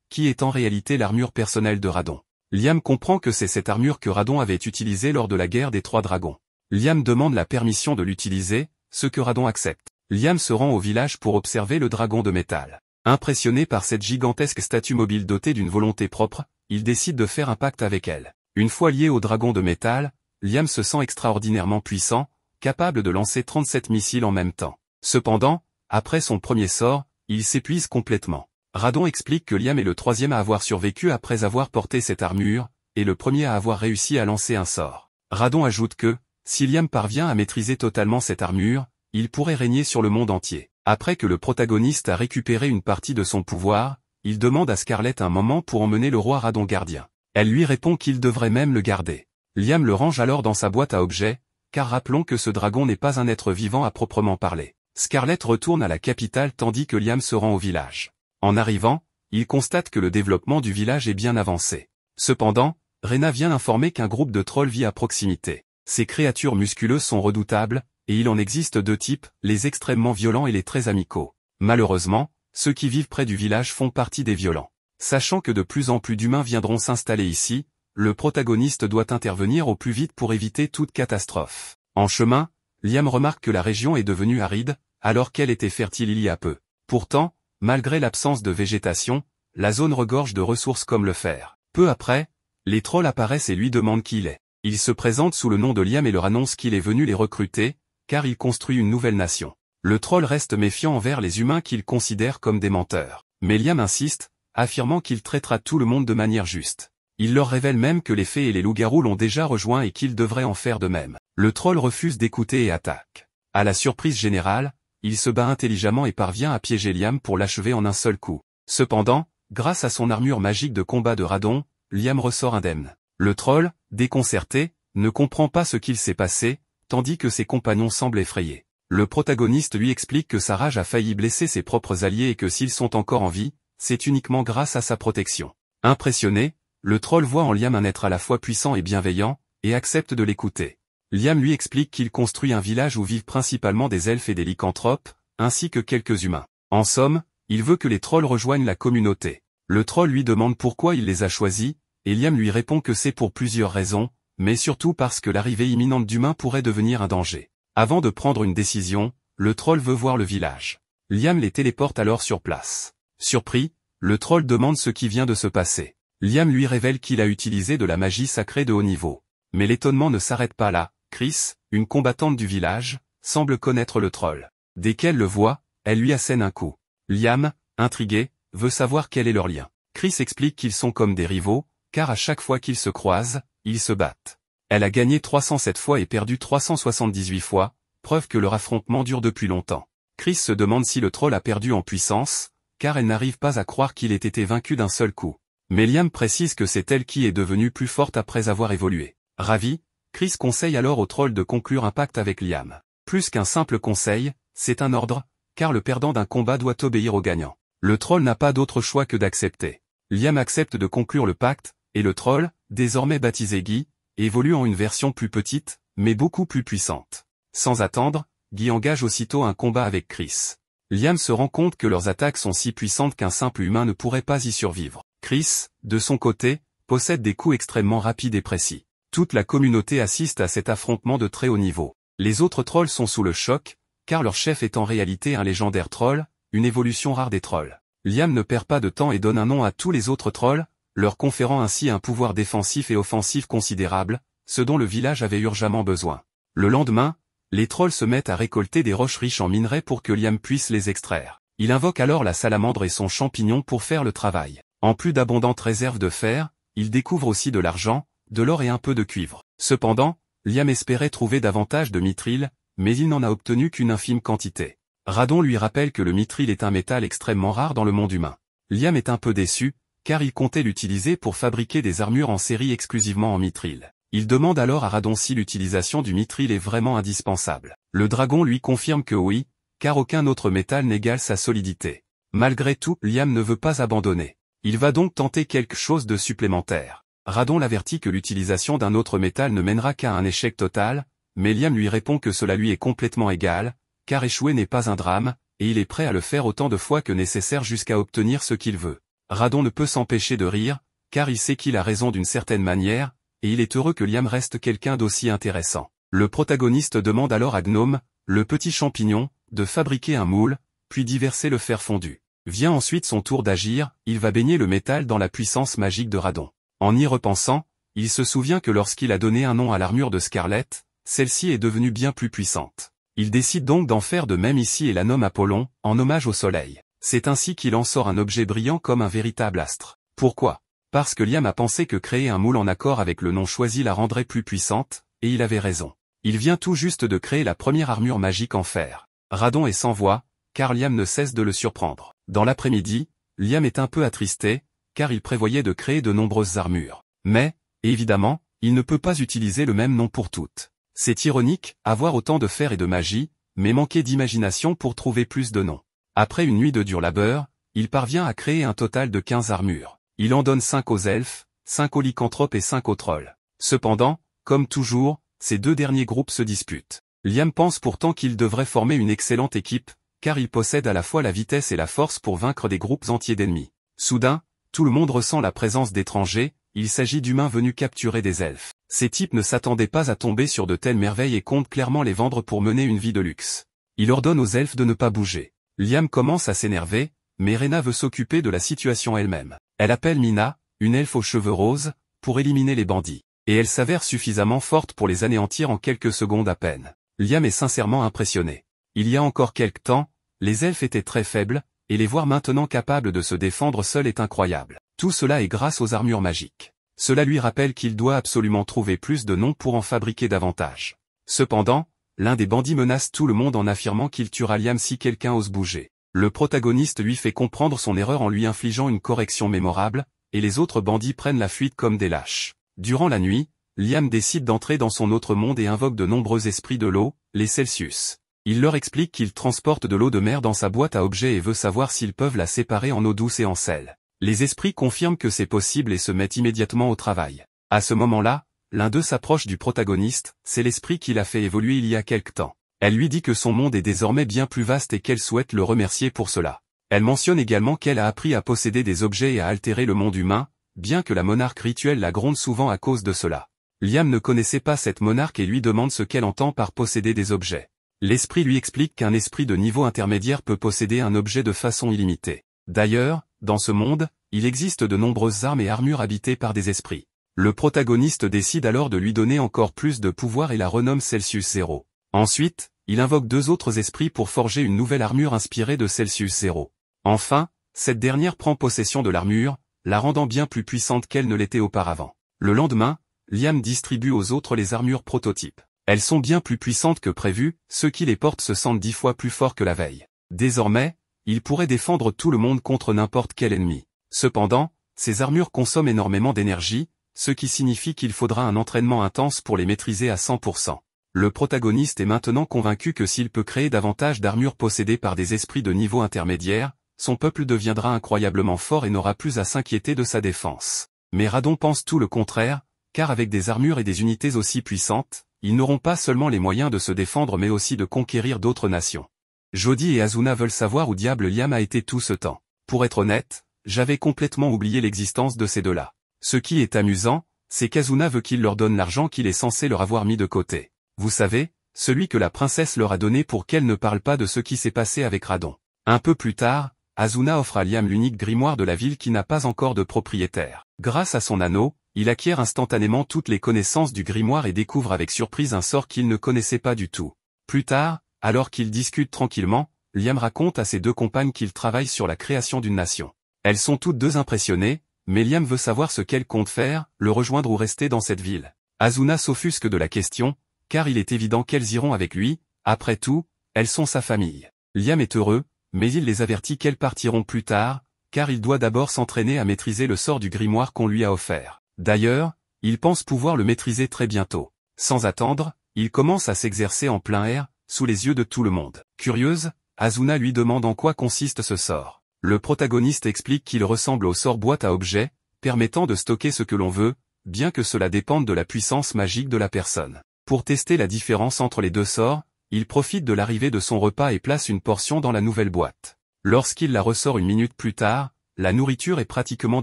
qui est en réalité l'armure personnelle de Radon. Liam comprend que c'est cette armure que Radon avait utilisée lors de la guerre des 3 dragons. Liam demande la permission de l'utiliser, ce que Radon accepte. Liam se rend au village pour observer le dragon de métal. Impressionné par cette gigantesque statue mobile dotée d'une volonté propre, il décide de faire un pacte avec elle. Une fois lié au dragon de métal, Liam se sent extraordinairement puissant, capable de lancer 37 missiles en même temps. Cependant, après son premier sort, il s'épuise complètement. Radon explique que Liam est le 3e à avoir survécu après avoir porté cette armure, et le premier à avoir réussi à lancer un sort. Radon ajoute que, si Liam parvient à maîtriser totalement cette armure, il pourrait régner sur le monde entier. Après que le protagoniste a récupéré une partie de son pouvoir, il demande à Scarlett un moment pour emmener le roi Radon gardien. Elle lui répond qu'il devrait même le garder. Liam le range alors dans sa boîte à objets, car rappelons que ce dragon n'est pas un être vivant à proprement parler. Scarlett retourne à la capitale tandis que Liam se rend au village. En arrivant, il constate que le développement du village est bien avancé. Cependant, Rena vient informer qu'un groupe de trolls vit à proximité. Ces créatures musculeuses sont redoutables, et il en existe 2 types, les extrêmement violents et les très amicaux. Malheureusement, ceux qui vivent près du village font partie des violents. Sachant que de plus en plus d'humains viendront s'installer ici, le protagoniste doit intervenir au plus vite pour éviter toute catastrophe. En chemin, Liam remarque que la région est devenue aride, alors qu'elle était fertile il y a peu. Pourtant, malgré l'absence de végétation, la zone regorge de ressources comme le fer. Peu après, les trolls apparaissent et lui demandent qui il est. Il se présente sous le nom de Liam et leur annonce qu'il est venu les recruter, car il construit une nouvelle nation. Le troll reste méfiant envers les humains qu'il considère comme des menteurs. Mais Liam insiste, affirmant qu'il traitera tout le monde de manière juste. Il leur révèle même que les fées et les loups-garous l'ont déjà rejoint et qu'ils devraient en faire de même. Le troll refuse d'écouter et attaque. À la surprise générale, il se bat intelligemment et parvient à piéger Liam pour l'achever en un seul coup. Cependant, grâce à son armure magique de combat de Radon, Liam ressort indemne. Le troll, déconcerté, ne comprend pas ce qu'il s'est passé, tandis que ses compagnons semblent effrayés. Le protagoniste lui explique que sa rage a failli blesser ses propres alliés et que s'ils sont encore en vie, c'est uniquement grâce à sa protection. Impressionné, le troll voit en Liam un être à la fois puissant et bienveillant, et accepte de l'écouter. Liam lui explique qu'il construit un village où vivent principalement des elfes et des lycanthropes, ainsi que quelques humains. En somme, il veut que les trolls rejoignent la communauté. Le troll lui demande pourquoi il les a choisis, et Liam lui répond que c'est pour plusieurs raisons, mais surtout parce que l'arrivée imminente d'humains pourrait devenir un danger. Avant de prendre une décision, le troll veut voir le village. Liam les téléporte alors sur place. Surpris, le troll demande ce qui vient de se passer. Liam lui révèle qu'il a utilisé de la magie sacrée de haut niveau. Mais l'étonnement ne s'arrête pas là. Chris, une combattante du village, semble connaître le troll. Dès qu'elle le voit, elle lui assène un coup. Liam, intrigué, veut savoir quel est leur lien. Chris explique qu'ils sont comme des rivaux, car à chaque fois qu'ils se croisent, ils se battent. Elle a gagné 307 fois et perdu 378 fois, preuve que leur affrontement dure depuis longtemps. Chris se demande si le troll a perdu en puissance, car elle n'arrive pas à croire qu'il ait été vaincu d'un seul coup. Mais Liam précise que c'est elle qui est devenue plus forte après avoir évolué. Ravi, Chris conseille alors au troll de conclure un pacte avec Liam. Plus qu'un simple conseil, c'est un ordre, car le perdant d'un combat doit obéir au gagnant. Le troll n'a pas d'autre choix que d'accepter. Liam accepte de conclure le pacte, et le troll, désormais baptisé Guy, évolue en une version plus petite, mais beaucoup plus puissante. Sans attendre, Guy engage aussitôt un combat avec Chris. Liam se rend compte que leurs attaques sont si puissantes qu'un simple humain ne pourrait pas y survivre. Chris, de son côté, possède des coups extrêmement rapides et précis. Toute la communauté assiste à cet affrontement de très haut niveau. Les autres trolls sont sous le choc, car leur chef est en réalité un légendaire troll, une évolution rare des trolls. Liam ne perd pas de temps et donne un nom à tous les autres trolls, leur conférant ainsi un pouvoir défensif et offensif considérable, ce dont le village avait urgemment besoin. Le lendemain, les trolls se mettent à récolter des roches riches en minerais pour que Liam puisse les extraire. Il invoque alors la salamandre et son champignon pour faire le travail. En plus d'abondantes réserves de fer, il découvre aussi de l'argent, de l'or et un peu de cuivre. Cependant, Liam espérait trouver davantage de mithril, mais il n'en a obtenu qu'une infime quantité. Radon lui rappelle que le mithril est un métal extrêmement rare dans le monde humain. Liam est un peu déçu, car il comptait l'utiliser pour fabriquer des armures en série exclusivement en mithril. Il demande alors à Radon si l'utilisation du mithril est vraiment indispensable. Le dragon lui confirme que oui, car aucun autre métal n'égale sa solidité. Malgré tout, Liam ne veut pas abandonner. Il va donc tenter quelque chose de supplémentaire. Radon l'avertit que l'utilisation d'un autre métal ne mènera qu'à un échec total, mais Liam lui répond que cela lui est complètement égal, car échouer n'est pas un drame, et il est prêt à le faire autant de fois que nécessaire jusqu'à obtenir ce qu'il veut. Radon ne peut s'empêcher de rire, car il sait qu'il a raison d'une certaine manière, et il est heureux que Liam reste quelqu'un d'aussi intéressant. Le protagoniste demande alors à Gnome, le petit champignon, de fabriquer un moule, puis d'y verser le fer fondu. Vient ensuite son tour d'agir, il va baigner le métal dans la puissance magique de Radon. En y repensant, il se souvient que lorsqu'il a donné un nom à l'armure de Scarlett, celle-ci est devenue bien plus puissante. Il décide donc d'en faire de même ici et la nomme Apollon, en hommage au soleil. C'est ainsi qu'il en sort un objet brillant comme un véritable astre. Pourquoi? Parce que Liam a pensé que créer un moule en accord avec le nom choisi la rendrait plus puissante, et il avait raison. Il vient tout juste de créer la première armure magique en fer. Radon est sans voix, car Liam ne cesse de le surprendre. Dans l'après-midi, Liam est un peu attristé, car il prévoyait de créer de nombreuses armures. Mais, évidemment, il ne peut pas utiliser le même nom pour toutes. C'est ironique, avoir autant de fer et de magie, mais manquer d'imagination pour trouver plus de noms. Après une nuit de dur labeur, il parvient à créer un total de 15 armures. Il en donne 5 aux elfes, 5 aux lycanthropes et 5 aux trolls. Cependant, comme toujours, ces deux derniers groupes se disputent. Liam pense pourtant qu'il devrait former une excellente équipe, car il possède à la fois la vitesse et la force pour vaincre des groupes entiers d'ennemis. Soudain, tout le monde ressent la présence d'étrangers, il s'agit d'humains venus capturer des elfes. Ces types ne s'attendaient pas à tomber sur de telles merveilles et comptent clairement les vendre pour mener une vie de luxe. Il ordonne aux elfes de ne pas bouger. Liam commence à s'énerver, mais Rena veut s'occuper de la situation elle-même. Elle appelle Mina, une elfe aux cheveux roses, pour éliminer les bandits. Et elle s'avère suffisamment forte pour les anéantir en quelques secondes à peine. Liam est sincèrement impressionné. Il y a encore quelque temps, les elfes étaient très faibles, et les voir maintenant capables de se défendre seuls est incroyable. Tout cela est grâce aux armures magiques. Cela lui rappelle qu'il doit absolument trouver plus de noms pour en fabriquer davantage. Cependant, l'un des bandits menace tout le monde en affirmant qu'il tuera Liam si quelqu'un ose bouger. Le protagoniste lui fait comprendre son erreur en lui infligeant une correction mémorable, et les autres bandits prennent la fuite comme des lâches. Durant la nuit, Liam décide d'entrer dans son autre monde et invoque de nombreux esprits de l'eau, les Celsius. Il leur explique qu'il transporte de l'eau de mer dans sa boîte à objets et veut savoir s'ils peuvent la séparer en eau douce et en sel. Les esprits confirment que c'est possible et se mettent immédiatement au travail. À ce moment-là, l'un d'eux s'approche du protagoniste, c'est l'esprit qui l'a fait évoluer il y a quelque temps. Elle lui dit que son monde est désormais bien plus vaste et qu'elle souhaite le remercier pour cela. Elle mentionne également qu'elle a appris à posséder des objets et à altérer le monde humain, bien que la monarque rituelle la gronde souvent à cause de cela. Liam ne connaissait pas cette monarque et lui demande ce qu'elle entend par posséder des objets. L'esprit lui explique qu'un esprit de niveau intermédiaire peut posséder un objet de façon illimitée. D'ailleurs, dans ce monde, il existe de nombreuses armes et armures habitées par des esprits. Le protagoniste décide alors de lui donner encore plus de pouvoir et la renomme Celsius Zero. Ensuite, il invoque 2 autres esprits pour forger une nouvelle armure inspirée de Celsius Zero. Enfin, cette dernière prend possession de l'armure, la rendant bien plus puissante qu'elle ne l'était auparavant. Le lendemain, Liam distribue aux autres les armures prototypes. Elles sont bien plus puissantes que prévu, ceux qui les portent se sentent 10 fois plus forts que la veille. Désormais, il pourrait défendre tout le monde contre n'importe quel ennemi. Cependant, ces armures consomment énormément d'énergie, ce qui signifie qu'il faudra un entraînement intense pour les maîtriser à 100%. Le protagoniste est maintenant convaincu que s'il peut créer davantage d'armures possédées par des esprits de niveau intermédiaire, son peuple deviendra incroyablement fort et n'aura plus à s'inquiéter de sa défense. Mais Radon pense tout le contraire, car avec des armures et des unités aussi puissantes, ils n'auront pas seulement les moyens de se défendre mais aussi de conquérir d'autres nations. Jody et Azuna veulent savoir où diable Liam a été tout ce temps. Pour être honnête, j'avais complètement oublié l'existence de ces deux-là. Ce qui est amusant, c'est qu'Azuna veut qu'il leur donne l'argent qu'il est censé leur avoir mis de côté. Vous savez, celui que la princesse leur a donné pour qu'elle ne parle pas de ce qui s'est passé avec Radon. Un peu plus tard, Azuna offre à Liam l'unique grimoire de la ville qui n'a pas encore de propriétaire. Grâce à son anneau, il acquiert instantanément toutes les connaissances du grimoire et découvre avec surprise un sort qu'il ne connaissait pas du tout. Plus tard, alors qu'ils discutent tranquillement, Liam raconte à ses 2 compagnes qu'il travaille sur la création d'une nation. Elles sont toutes 2 impressionnées, mais Liam veut savoir ce qu'elles comptent faire, le rejoindre ou rester dans cette ville. Azuna s'offusque de la question, car il est évident qu'elles iront avec lui, après tout, elles sont sa famille. Liam est heureux, mais il les avertit qu'elles partiront plus tard, car il doit d'abord s'entraîner à maîtriser le sort du grimoire qu'on lui a offert. D'ailleurs, il pense pouvoir le maîtriser très bientôt. Sans attendre, il commence à s'exercer en plein air, sous les yeux de tout le monde. Curieuse, Azuna lui demande en quoi consiste ce sort. Le protagoniste explique qu'il ressemble au sort boîte à objets, permettant de stocker ce que l'on veut, bien que cela dépende de la puissance magique de la personne. Pour tester la différence entre les 2 sorts, il profite de l'arrivée de son repas et place une portion dans la nouvelle boîte. Lorsqu'il la ressort une minute plus tard, la nourriture est pratiquement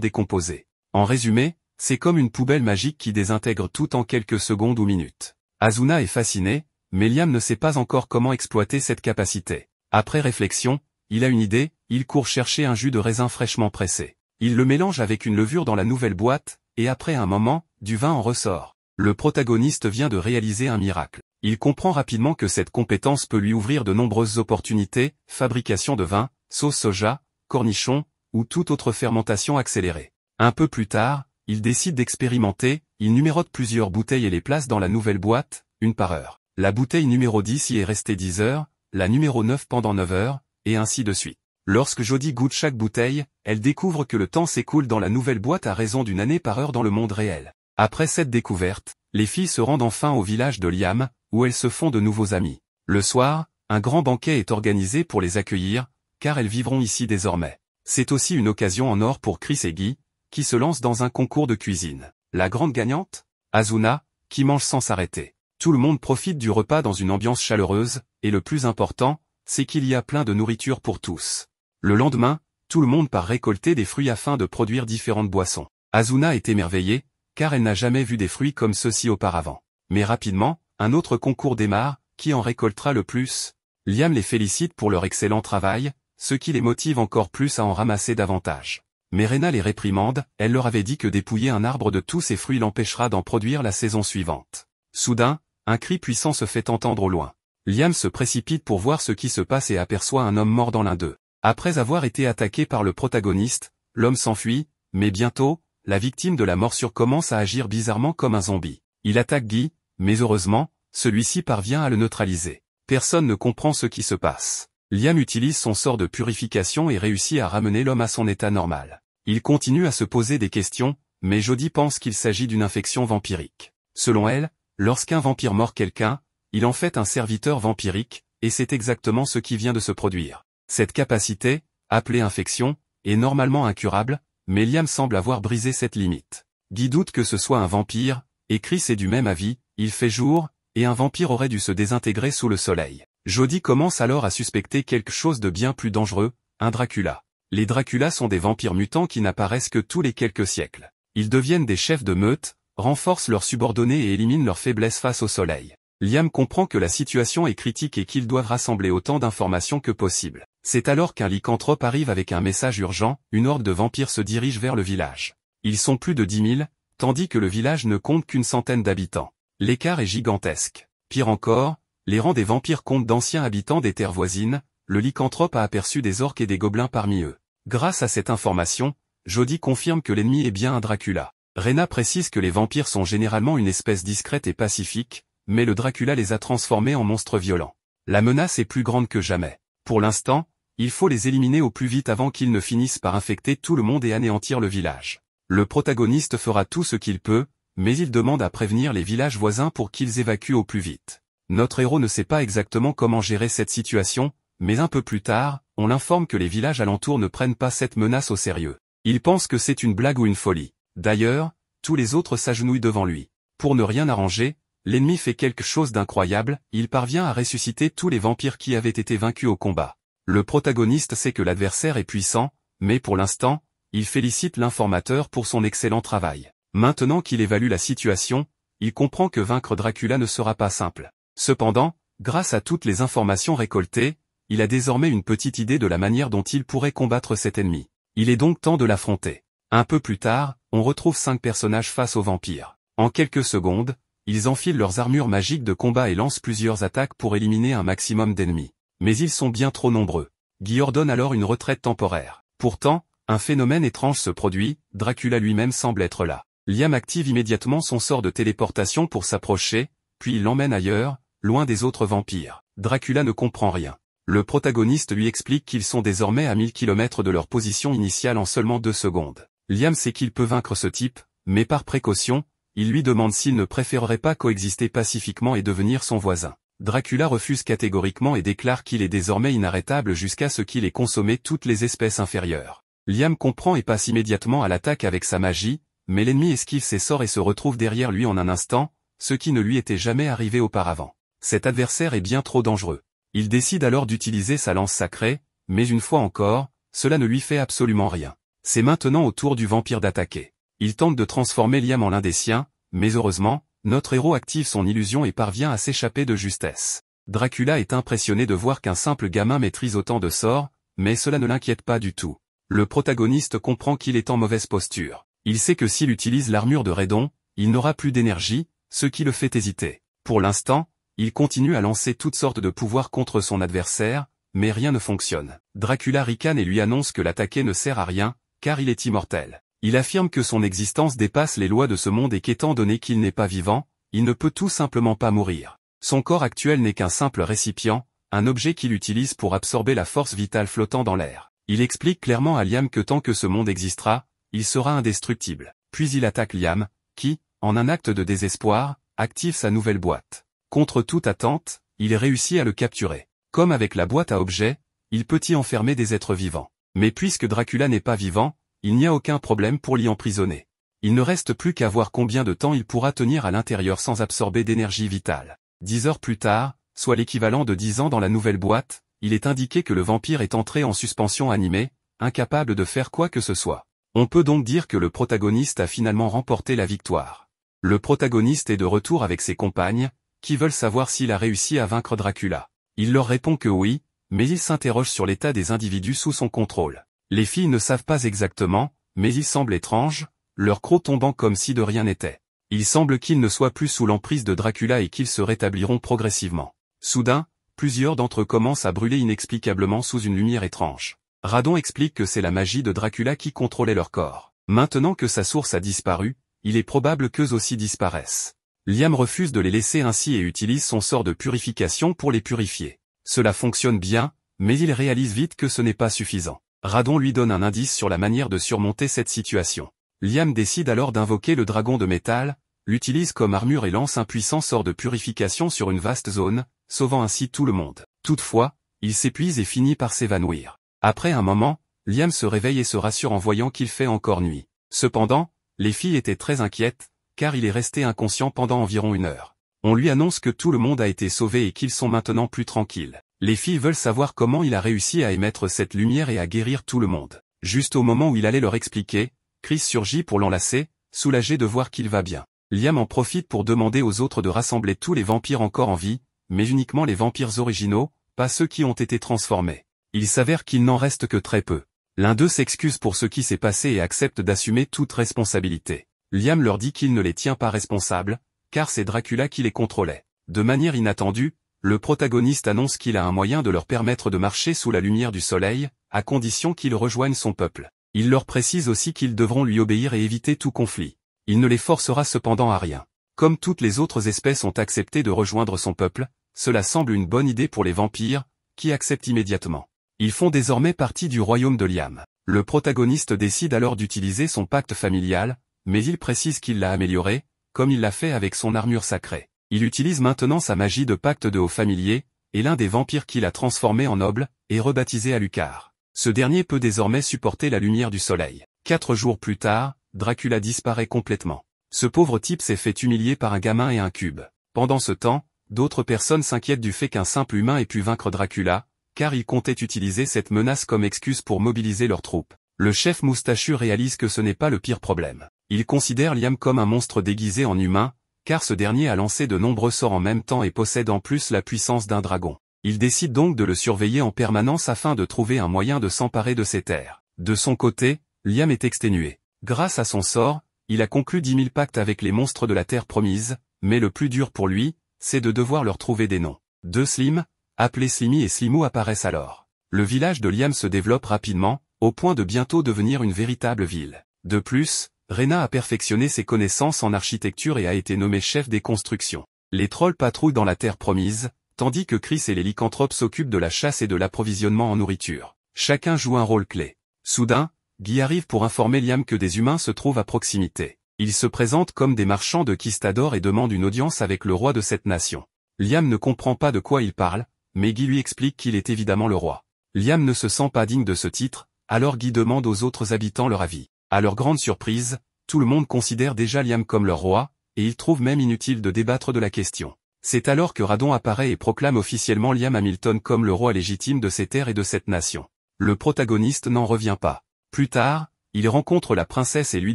décomposée. En résumé, c'est comme une poubelle magique qui désintègre tout en quelques secondes ou minutes. Azuna est fasciné, mais Liam ne sait pas encore comment exploiter cette capacité. Après réflexion, il a une idée, il court chercher un jus de raisin fraîchement pressé. Il le mélange avec une levure dans la nouvelle boîte, et après un moment, du vin en ressort. Le protagoniste vient de réaliser un miracle. Il comprend rapidement que cette compétence peut lui ouvrir de nombreuses opportunités, fabrication de vin, sauce soja, cornichons, ou toute autre fermentation accélérée. Un peu plus tard, il décide d'expérimenter, il numérote plusieurs bouteilles et les place dans la nouvelle boîte, une par heure. La bouteille numéro 10 y est restée 10 heures, la numéro 9 pendant 9 heures, et ainsi de suite. Lorsque Jody goûte chaque bouteille, elle découvre que le temps s'écoule dans la nouvelle boîte à raison d'une année par heure dans le monde réel. Après cette découverte, les filles se rendent enfin au village de Liam, où elles se font de nouveaux amis. Le soir, un grand banquet est organisé pour les accueillir, car elles vivront ici désormais. C'est aussi une occasion en or pour Chris et Guy, qui se lancent dans un concours de cuisine. La grande gagnante, Azuna, qui mange sans s'arrêter. Tout le monde profite du repas dans une ambiance chaleureuse, et le plus important, c'est qu'il y a plein de nourriture pour tous. Le lendemain, tout le monde part récolter des fruits afin de produire différentes boissons. Azuna est émerveillée, car elle n'a jamais vu des fruits comme ceux-ci auparavant. Mais rapidement, un autre concours démarre, qui en récoltera le plus. Liam les félicite pour leur excellent travail, ce qui les motive encore plus à en ramasser davantage. Mais Rena les réprimande, elle leur avait dit que dépouiller un arbre de tous ses fruits l'empêchera d'en produire la saison suivante. Soudain, un cri puissant se fait entendre au loin. Liam se précipite pour voir ce qui se passe et aperçoit un homme mort dans l'un d'eux. Après avoir été attaqué par le protagoniste, l'homme s'enfuit, mais bientôt, la victime de la morsure commence à agir bizarrement comme un zombie. Il attaque Guy, mais heureusement, celui-ci parvient à le neutraliser. Personne ne comprend ce qui se passe. Liam utilise son sort de purification et réussit à ramener l'homme à son état normal. Il continue à se poser des questions, mais Jody pense qu'il s'agit d'une infection vampirique. Selon elle, lorsqu'un vampire mord quelqu'un, il en fait un serviteur vampirique, et c'est exactement ce qui vient de se produire. Cette capacité, appelée infection, est normalement incurable, mais Liam semble avoir brisé cette limite. Guy doute que ce soit un vampire, et Chris est du même avis, il fait jour, et un vampire aurait dû se désintégrer sous le soleil. Jody commence alors à suspecter quelque chose de bien plus dangereux, un Dracula. Les Dracula sont des vampires mutants qui n'apparaissent que tous les quelques siècles. Ils deviennent des chefs de meute, renforcent leurs subordonnés et éliminent leurs faiblesses face au soleil. Liam comprend que la situation est critique et qu'ils doivent rassembler autant d'informations que possible. C'est alors qu'un lycanthrope arrive avec un message urgent, une horde de vampires se dirige vers le village. Ils sont plus de 10 000, tandis que le village ne compte qu'une centaine d'habitants. L'écart est gigantesque. Pire encore, les rangs des vampires comptent d'anciens habitants des terres voisines, le lycanthrope a aperçu des orques et des gobelins parmi eux. Grâce à cette information, Jody confirme que l'ennemi est bien un Dracula. Rena précise que les vampires sont généralement une espèce discrète et pacifique, mais le Dracula les a transformés en monstres violents. La menace est plus grande que jamais. Pour l'instant, il faut les éliminer au plus vite avant qu'ils ne finissent par infecter tout le monde et anéantir le village. Le protagoniste fera tout ce qu'il peut, mais il demande à prévenir les villages voisins pour qu'ils évacuent au plus vite. Notre héros ne sait pas exactement comment gérer cette situation, mais un peu plus tard, on l'informe que les villages alentours ne prennent pas cette menace au sérieux. Il pense que c'est une blague ou une folie. D'ailleurs, tous les autres s'agenouillent devant lui. Pour ne rien arranger, l'ennemi fait quelque chose d'incroyable, il parvient à ressusciter tous les vampires qui avaient été vaincus au combat. Le protagoniste sait que l'adversaire est puissant, mais pour l'instant, il félicite l'informateur pour son excellent travail. Maintenant qu'il évalue la situation, il comprend que vaincre Dracula ne sera pas simple. Cependant, grâce à toutes les informations récoltées, il a désormais une petite idée de la manière dont il pourrait combattre cet ennemi. Il est donc temps de l'affronter. Un peu plus tard, on retrouve 5 personnages face aux vampires. En quelques secondes, ils enfilent leurs armures magiques de combat et lancent plusieurs attaques pour éliminer un maximum d'ennemis. Mais ils sont bien trop nombreux. Guy ordonne alors une retraite temporaire. Pourtant, un phénomène étrange se produit, Dracula lui-même semble être là. Liam active immédiatement son sort de téléportation pour s'approcher, puis il l'emmène ailleurs, loin des autres vampires. Dracula ne comprend rien. Le protagoniste lui explique qu'ils sont désormais à 1000 km de leur position initiale en seulement 2 secondes. Liam sait qu'il peut vaincre ce type, mais par précaution, il lui demande s'il ne préférerait pas coexister pacifiquement et devenir son voisin. Dracula refuse catégoriquement et déclare qu'il est désormais inarrêtable jusqu'à ce qu'il ait consommé toutes les espèces inférieures. Liam comprend et passe immédiatement à l'attaque avec sa magie, mais l'ennemi esquive ses sorts et se retrouve derrière lui en un instant, ce qui ne lui était jamais arrivé auparavant. Cet adversaire est bien trop dangereux. Il décide alors d'utiliser sa lance sacrée, mais une fois encore, cela ne lui fait absolument rien. C'est maintenant au tour du vampire d'attaquer. Il tente de transformer Liam en l'un des siens, mais heureusement, notre héros active son illusion et parvient à s'échapper de justesse. Dracula est impressionné de voir qu'un simple gamin maîtrise autant de sorts, mais cela ne l'inquiète pas du tout. Le protagoniste comprend qu'il est en mauvaise posture. Il sait que s'il utilise l'armure de Redon, il n'aura plus d'énergie, ce qui le fait hésiter. Pour l'instant, il continue à lancer toutes sortes de pouvoirs contre son adversaire, mais rien ne fonctionne. Dracula ricane et lui annonce que l'attaquer ne sert à rien, car il est immortel. Il affirme que son existence dépasse les lois de ce monde et qu'étant donné qu'il n'est pas vivant, il ne peut tout simplement pas mourir. Son corps actuel n'est qu'un simple récipient, un objet qu'il utilise pour absorber la force vitale flottant dans l'air. Il explique clairement à Liam que tant que ce monde existera, il sera indestructible. Puis il attaque Liam, qui, en un acte de désespoir, active sa nouvelle boîte. Contre toute attente, il réussit à le capturer. Comme avec la boîte à objets, il peut y enfermer des êtres vivants. Mais puisque Dracula n'est pas vivant, il n'y a aucun problème pour l'y emprisonner. Il ne reste plus qu'à voir combien de temps il pourra tenir à l'intérieur sans absorber d'énergie vitale. 10 heures plus tard, soit l'équivalent de 10 ans dans la nouvelle boîte, il est indiqué que le vampire est entré en suspension animée, incapable de faire quoi que ce soit. On peut donc dire que le protagoniste a finalement remporté la victoire. Le protagoniste est de retour avec ses compagnes, qui veulent savoir s'il a réussi à vaincre Dracula. Il leur répond que oui, mais il s'interroge sur l'état des individus sous son contrôle. Les filles ne savent pas exactement, mais il semble étrange, leur croc tombant comme si de rien n'était. Il semble qu'ils ne soient plus sous l'emprise de Dracula et qu'ils se rétabliront progressivement. Soudain, plusieurs d'entre eux commencent à brûler inexplicablement sous une lumière étrange. Radon explique que c'est la magie de Dracula qui contrôlait leur corps. Maintenant que sa source a disparu, il est probable qu'eux aussi disparaissent. Liam refuse de les laisser ainsi et utilise son sort de purification pour les purifier. Cela fonctionne bien, mais il réalise vite que ce n'est pas suffisant. Radon lui donne un indice sur la manière de surmonter cette situation. Liam décide alors d'invoquer le dragon de métal, l'utilise comme armure et lance un puissant sort de purification sur une vaste zone, sauvant ainsi tout le monde. Toutefois, il s'épuise et finit par s'évanouir. Après un moment, Liam se réveille et se rassure en voyant qu'il fait encore nuit. Cependant, les filles étaient très inquiètes, car il est resté inconscient pendant environ 1 heure. On lui annonce que tout le monde a été sauvé et qu'ils sont maintenant plus tranquilles. Les filles veulent savoir comment il a réussi à émettre cette lumière et à guérir tout le monde. Juste au moment où il allait leur expliquer, Chris surgit pour l'enlacer, soulagé de voir qu'il va bien. Liam en profite pour demander aux autres de rassembler tous les vampires encore en vie, mais uniquement les vampires originaux, pas ceux qui ont été transformés. Il s'avère qu'il n'en reste que très peu. L'un d'eux s'excuse pour ce qui s'est passé et accepte d'assumer toute responsabilité. Liam leur dit qu'il ne les tient pas responsables, car c'est Dracula qui les contrôlait. De manière inattendue, le protagoniste annonce qu'il a un moyen de leur permettre de marcher sous la lumière du soleil, à condition qu'ils rejoignent son peuple. Il leur précise aussi qu'ils devront lui obéir et éviter tout conflit. Il ne les forcera cependant à rien. Comme toutes les autres espèces ont accepté de rejoindre son peuple, cela semble une bonne idée pour les vampires, qui acceptent immédiatement. Ils font désormais partie du royaume de Liam. Le protagoniste décide alors d'utiliser son pacte familial, mais il précise qu'il l'a amélioré, comme il l'a fait avec son armure sacrée. Il utilise maintenant sa magie de pacte de haut familier, et l'un des vampires qu'il a transformé en noble, est rebaptisé Alucard. Ce dernier peut désormais supporter la lumière du soleil. 4 jours plus tard, Dracula disparaît complètement. Ce pauvre type s'est fait humilier par un gamin et un cube. Pendant ce temps, d'autres personnes s'inquiètent du fait qu'un simple humain ait pu vaincre Dracula, car ils comptaient utiliser cette menace comme excuse pour mobiliser leurs troupes. Le chef moustachu réalise que ce n'est pas le pire problème. Il considère Liam comme un monstre déguisé en humain, car ce dernier a lancé de nombreux sorts en même temps et possède en plus la puissance d'un dragon. Il décide donc de le surveiller en permanence afin de trouver un moyen de s'emparer de ses terres. De son côté, Liam est exténué. Grâce à son sort, il a conclu 10 000 pactes avec les monstres de la Terre promise, mais le plus dur pour lui, c'est de devoir leur trouver des noms. 2 Slim, appelés Slimmy et Slimou apparaissent alors. Le village de Liam se développe rapidement, au point de bientôt devenir une véritable ville. De plus, Rena a perfectionné ses connaissances en architecture et a été nommé chef des constructions. Les trolls patrouillent dans la Terre promise, tandis que Chris et les lycanthropes s'occupent de la chasse et de l'approvisionnement en nourriture. Chacun joue un rôle clé. Soudain, Guy arrive pour informer Liam que des humains se trouvent à proximité. Ils se présentent comme des marchands de Kistador et demandent une audience avec le roi de cette nation. Liam ne comprend pas de quoi il parle, mais Guy lui explique qu'il est évidemment le roi. Liam ne se sent pas digne de ce titre, alors Guy demande aux autres habitants leur avis. À leur grande surprise, tout le monde considère déjà Liam comme leur roi, et ils trouvent même inutile de débattre de la question. C'est alors que Radon apparaît et proclame officiellement Liam Hamilton comme le roi légitime de ces terres et de cette nation. Le protagoniste n'en revient pas. Plus tard, il rencontre la princesse et lui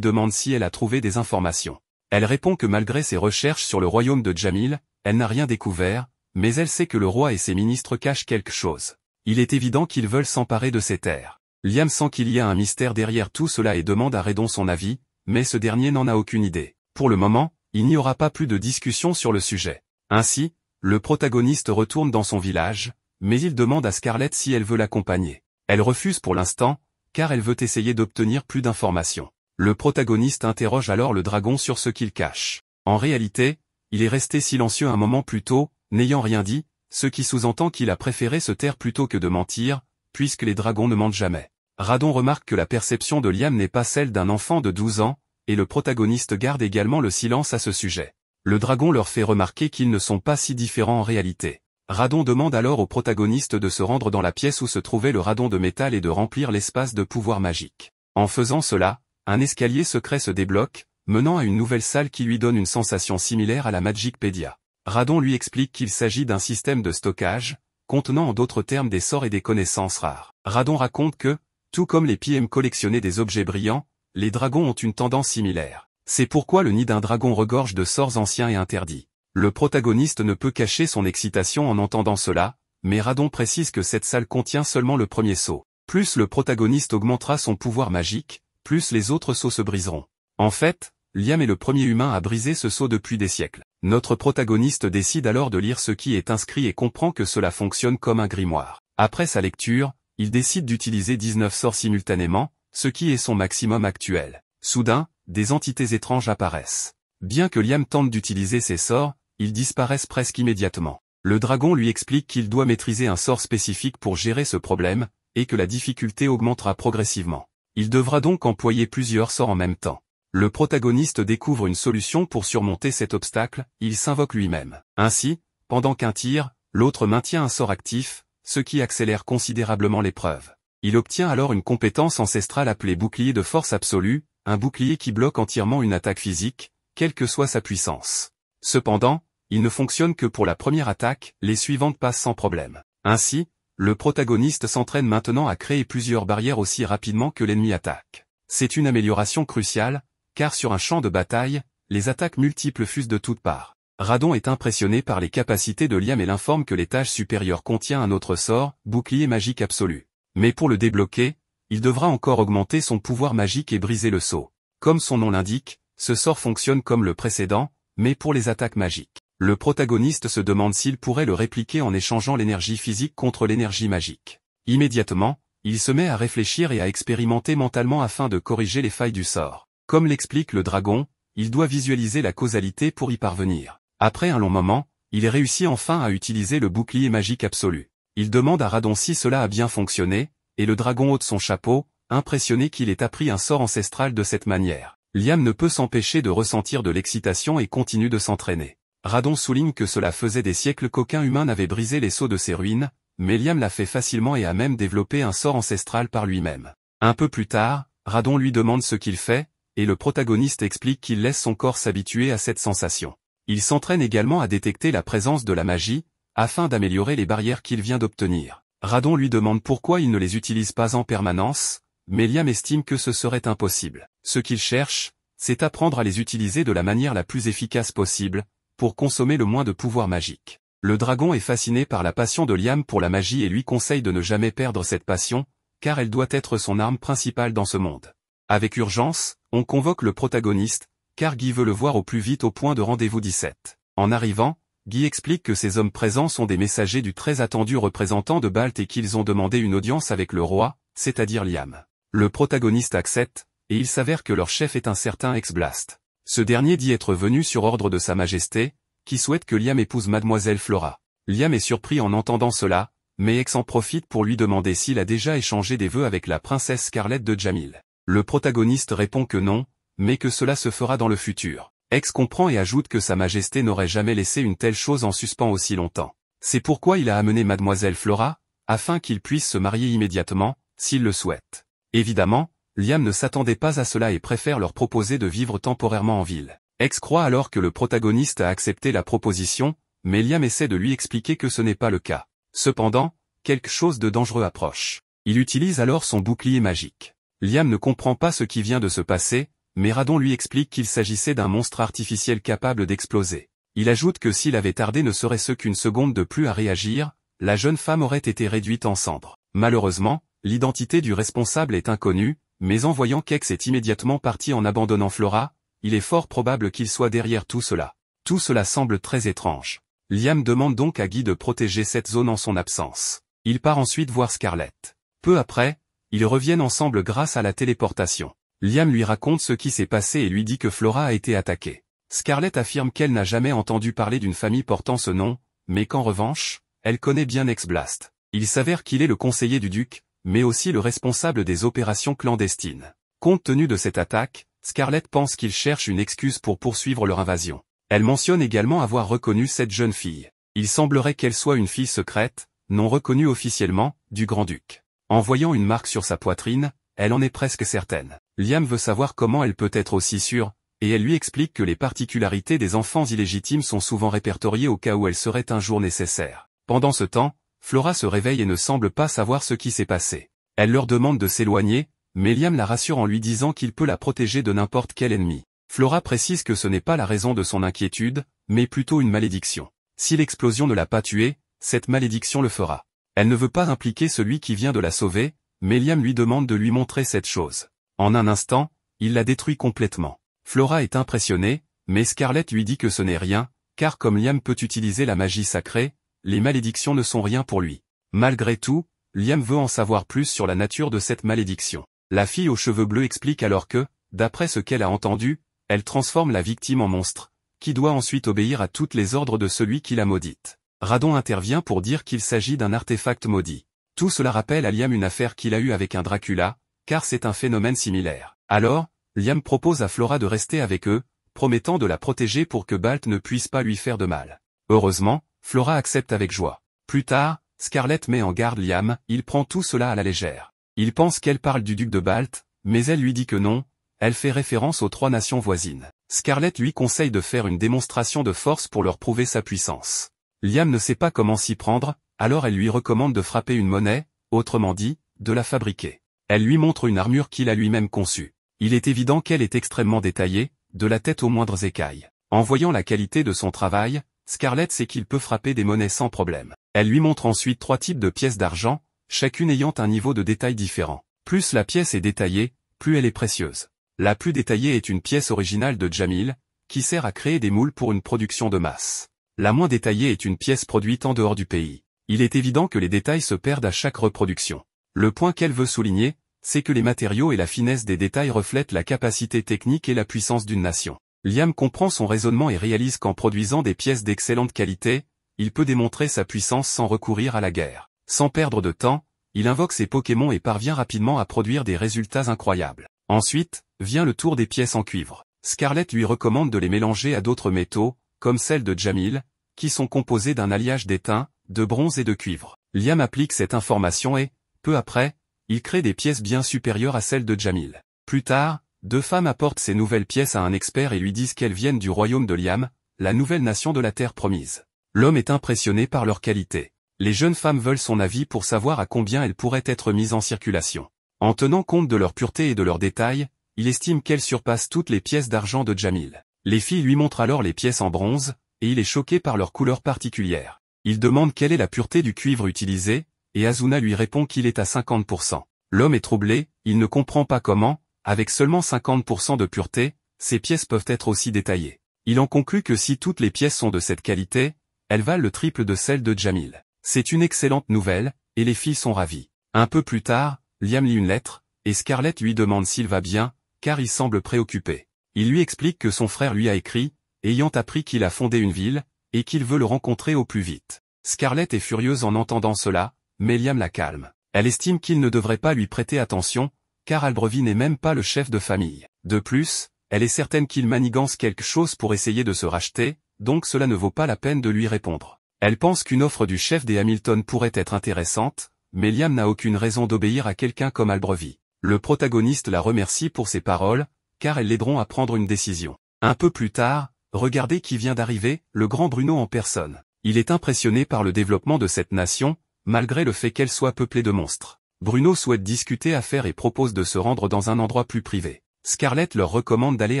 demande si elle a trouvé des informations. Elle répond que malgré ses recherches sur le royaume de Jamil, elle n'a rien découvert, mais elle sait que le roi et ses ministres cachent quelque chose. Il est évident qu'ils veulent s'emparer de ces terres. Liam sent qu'il y a un mystère derrière tout cela et demande à Redon son avis, mais ce dernier n'en a aucune idée. Pour le moment, il n'y aura pas plus de discussion sur le sujet. Ainsi, le protagoniste retourne dans son village, mais il demande à Scarlett si elle veut l'accompagner. Elle refuse pour l'instant, car elle veut essayer d'obtenir plus d'informations. Le protagoniste interroge alors le dragon sur ce qu'il cache. En réalité, il est resté silencieux un moment plus tôt, n'ayant rien dit, ce qui sous-entend qu'il a préféré se taire plutôt que de mentir, puisque les dragons ne mentent jamais. Radon remarque que la perception de Liam n'est pas celle d'un enfant de 12 ans, et le protagoniste garde également le silence à ce sujet. Le dragon leur fait remarquer qu'ils ne sont pas si différents en réalité. Radon demande alors au protagoniste de se rendre dans la pièce où se trouvait le radon de métal et de remplir l'espace de pouvoir magique. En faisant cela, un escalier secret se débloque, menant à une nouvelle salle qui lui donne une sensation similaire à la Magicpedia. Radon lui explique qu'il s'agit d'un système de stockage, contenant en d'autres termes des sorts et des connaissances rares. Radon raconte que, tout comme les PM collectionnaient des objets brillants, les dragons ont une tendance similaire. C'est pourquoi le nid d'un dragon regorge de sorts anciens et interdits. Le protagoniste ne peut cacher son excitation en entendant cela, mais Radon précise que cette salle contient seulement le premier sceau. Plus le protagoniste augmentera son pouvoir magique, plus les autres sceaux se briseront. En fait, Liam est le premier humain à briser ce sceau depuis des siècles. Notre protagoniste décide alors de lire ce qui est inscrit et comprend que cela fonctionne comme un grimoire. Après sa lecture, il décide d'utiliser 19 sorts simultanément, ce qui est son maximum actuel. Soudain, des entités étranges apparaissent. Bien que Liam tente d'utiliser ces sorts, ils disparaissent presque immédiatement. Le dragon lui explique qu'il doit maîtriser un sort spécifique pour gérer ce problème, et que la difficulté augmentera progressivement. Il devra donc employer plusieurs sorts en même temps. Le protagoniste découvre une solution pour surmonter cet obstacle, il s'invoque lui-même. Ainsi, pendant qu'un tire, l'autre maintient un sort actif, ce qui accélère considérablement l'épreuve. Il obtient alors une compétence ancestrale appelée bouclier de force absolue, un bouclier qui bloque entièrement une attaque physique, quelle que soit sa puissance. Cependant, il ne fonctionne que pour la première attaque, les suivantes passent sans problème. Ainsi, le protagoniste s'entraîne maintenant à créer plusieurs barrières aussi rapidement que l'ennemi attaque. C'est une amélioration cruciale, car sur un champ de bataille, les attaques multiples fusent de toutes parts. Radon est impressionné par les capacités de Liam et l'informe que l'étage supérieur contient un autre sort, bouclier magique absolu. Mais pour le débloquer, il devra encore augmenter son pouvoir magique et briser le sceau. Comme son nom l'indique, ce sort fonctionne comme le précédent, mais pour les attaques magiques. Le protagoniste se demande s'il pourrait le répliquer en échangeant l'énergie physique contre l'énergie magique. Immédiatement, il se met à réfléchir et à expérimenter mentalement afin de corriger les failles du sort. Comme l'explique le dragon, il doit visualiser la causalité pour y parvenir. Après un long moment, il réussit enfin à utiliser le bouclier magique absolu. Il demande à Radon si cela a bien fonctionné, et le dragon ôte son chapeau, impressionné qu'il ait appris un sort ancestral de cette manière. Liam ne peut s'empêcher de ressentir de l'excitation et continue de s'entraîner. Radon souligne que cela faisait des siècles qu'aucun humain n'avait brisé les sceaux de ses ruines, mais Liam l'a fait facilement et a même développé un sort ancestral par lui-même. Un peu plus tard, Radon lui demande ce qu'il fait, et le protagoniste explique qu'il laisse son corps s'habituer à cette sensation. Il s'entraîne également à détecter la présence de la magie, afin d'améliorer les barrières qu'il vient d'obtenir. Radon lui demande pourquoi il ne les utilise pas en permanence, mais Liam estime que ce serait impossible. Ce qu'il cherche, c'est apprendre à les utiliser de la manière la plus efficace possible, pour consommer le moins de pouvoir magique. Le dragon est fasciné par la passion de Liam pour la magie et lui conseille de ne jamais perdre cette passion, car elle doit être son arme principale dans ce monde. Avec urgence, on convoque le protagoniste, car Guy veut le voir au plus vite au point de rendez-vous 17. En arrivant, Guy explique que ces hommes présents sont des messagers du très attendu représentant de Balt et qu'ils ont demandé une audience avec le roi, c'est-à-dire Liam. Le protagoniste accepte, et il s'avère que leur chef est un certain Ex-Blast. Ce dernier dit être venu sur ordre de Sa Majesté, qui souhaite que Liam épouse Mademoiselle Flora. Liam est surpris en entendant cela, mais Ex en profite pour lui demander s'il a déjà échangé des vœux avec la princesse Scarlett de Jamil. Le protagoniste répond que non, mais que cela se fera dans le futur. Ex comprend et ajoute que Sa Majesté n'aurait jamais laissé une telle chose en suspens aussi longtemps. C'est pourquoi il a amené Mademoiselle Flora, afin qu'il puisse se marier immédiatement, s'il le souhaite. Évidemment, Liam ne s'attendait pas à cela et préfère leur proposer de vivre temporairement en ville. Ex croit alors que le protagoniste a accepté la proposition, mais Liam essaie de lui expliquer que ce n'est pas le cas. Cependant, quelque chose de dangereux approche. Il utilise alors son bouclier magique. Liam ne comprend pas ce qui vient de se passer, mais Radon lui explique qu'il s'agissait d'un monstre artificiel capable d'exploser. Il ajoute que s'il avait tardé ne serait-ce qu'une seconde de plus à réagir, la jeune femme aurait été réduite en cendres. Malheureusement, l'identité du responsable est inconnue, mais en voyant qu'Ex est immédiatement parti en abandonnant Flora, il est fort probable qu'il soit derrière tout cela. Tout cela semble très étrange. Liam demande donc à Guy de protéger cette zone en son absence. Il part ensuite voir Scarlett. Peu après, ils reviennent ensemble grâce à la téléportation. Liam lui raconte ce qui s'est passé et lui dit que Flora a été attaquée. Scarlett affirme qu'elle n'a jamais entendu parler d'une famille portant ce nom, mais qu'en revanche, elle connaît bien Ex-Blast. Il s'avère qu'il est le conseiller du duc, mais aussi le responsable des opérations clandestines. Compte tenu de cette attaque, Scarlett pense qu'ils cherchent une excuse pour poursuivre leur invasion. Elle mentionne également avoir reconnu cette jeune fille. Il semblerait qu'elle soit une fille secrète, non reconnue officiellement, du grand-duc. En voyant une marque sur sa poitrine, elle en est presque certaine. Liam veut savoir comment elle peut être aussi sûre, et elle lui explique que les particularités des enfants illégitimes sont souvent répertoriées au cas où elles seraient un jour nécessaires. Pendant ce temps, Flora se réveille et ne semble pas savoir ce qui s'est passé. Elle leur demande de s'éloigner, mais Liam la rassure en lui disant qu'il peut la protéger de n'importe quel ennemi. Flora précise que ce n'est pas la raison de son inquiétude, mais plutôt une malédiction. Si l'explosion ne l'a pas tuée, cette malédiction le fera. Elle ne veut pas impliquer celui qui vient de la sauver, mais Liam lui demande de lui montrer cette chose. En un instant, il la détruit complètement. Flora est impressionnée, mais Scarlett lui dit que ce n'est rien, car comme Liam peut utiliser la magie sacrée, les malédictions ne sont rien pour lui. Malgré tout, Liam veut en savoir plus sur la nature de cette malédiction. La fille aux cheveux bleus explique alors que, d'après ce qu'elle a entendu, elle transforme la victime en monstre, qui doit ensuite obéir à toutes les ordres de celui qui l'a maudite. Radon intervient pour dire qu'il s'agit d'un artefact maudit. Tout cela rappelle à Liam une affaire qu'il a eue avec un Dracula, car c'est un phénomène similaire. Alors, Liam propose à Flora de rester avec eux, promettant de la protéger pour que Balt ne puisse pas lui faire de mal. Heureusement, Flora accepte avec joie. Plus tard, Scarlett met en garde Liam, il prend tout cela à la légère. Il pense qu'elle parle du duc de Balt, mais elle lui dit que non, elle fait référence aux 3 nations voisines. Scarlett lui conseille de faire une démonstration de force pour leur prouver sa puissance. Liam ne sait pas comment s'y prendre, alors elle lui recommande de frapper une monnaie, autrement dit, de la fabriquer. Elle lui montre une armure qu'il a lui-même conçue. Il est évident qu'elle est extrêmement détaillée, de la tête aux moindres écailles. En voyant la qualité de son travail, Scarlett sait qu'il peut frapper des monnaies sans problème. Elle lui montre ensuite 3 types de pièces d'argent, chacune ayant un niveau de détail différent. Plus la pièce est détaillée, plus elle est précieuse. La plus détaillée est une pièce originale de Jamil, qui sert à créer des moules pour une production de masse. La moins détaillée est une pièce produite en dehors du pays. Il est évident que les détails se perdent à chaque reproduction. Le point qu'elle veut souligner, c'est que les matériaux et la finesse des détails reflètent la capacité technique et la puissance d'une nation. Liam comprend son raisonnement et réalise qu'en produisant des pièces d'excellente qualité, il peut démontrer sa puissance sans recourir à la guerre. Sans perdre de temps, il invoque ses Pokémon et parvient rapidement à produire des résultats incroyables. Ensuite, vient le tour des pièces en cuivre. Scarlett lui recommande de les mélanger à d'autres métaux, comme celles de Jamil, qui sont composées d'un alliage d'étain, de bronze et de cuivre. Liam applique cette information et, peu après, il crée des pièces bien supérieures à celles de Jamil. Plus tard, 2 femmes apportent ces nouvelles pièces à un expert et lui disent qu'elles viennent du royaume de Liam, la nouvelle nation de la Terre promise. L'homme est impressionné par leur qualité. Les jeunes femmes veulent son avis pour savoir à combien elles pourraient être mises en circulation. En tenant compte de leur pureté et de leurs détails, il estime qu'elles surpassent toutes les pièces d'argent de Jamil. Les filles lui montrent alors les pièces en bronze, et il est choqué par leur couleur particulière. Il demande quelle est la pureté du cuivre utilisé, et Azuna lui répond qu'il est à 50%. L'homme est troublé, il ne comprend pas comment, avec seulement 50% de pureté, ces pièces peuvent être aussi détaillées. Il en conclut que si toutes les pièces sont de cette qualité, elles valent le triple de celles de Jamil. C'est une excellente nouvelle, et les filles sont ravies. Un peu plus tard, Liam lit une lettre, et Scarlett lui demande s'il va bien, car il semble préoccupé. Il lui explique que son frère lui a écrit, ayant appris qu'il a fondé une ville, et qu'il veut le rencontrer au plus vite. Scarlett est furieuse en entendant cela, mais Liam la calme. Elle estime qu'il ne devrait pas lui prêter attention, car Albrevi n'est même pas le chef de famille. De plus, elle est certaine qu'il manigance quelque chose pour essayer de se racheter, donc cela ne vaut pas la peine de lui répondre. Elle pense qu'une offre du chef des Hamilton pourrait être intéressante, mais Liam n'a aucune raison d'obéir à quelqu'un comme Albrevi. Le protagoniste la remercie pour ses paroles, car elles l'aideront à prendre une décision. Un peu plus tard, regardez qui vient d'arriver, le grand Bruno en personne. Il est impressionné par le développement de cette nation, malgré le fait qu'elle soit peuplée de monstres. Bruno souhaite discuter affaires et propose de se rendre dans un endroit plus privé. Scarlett leur recommande d'aller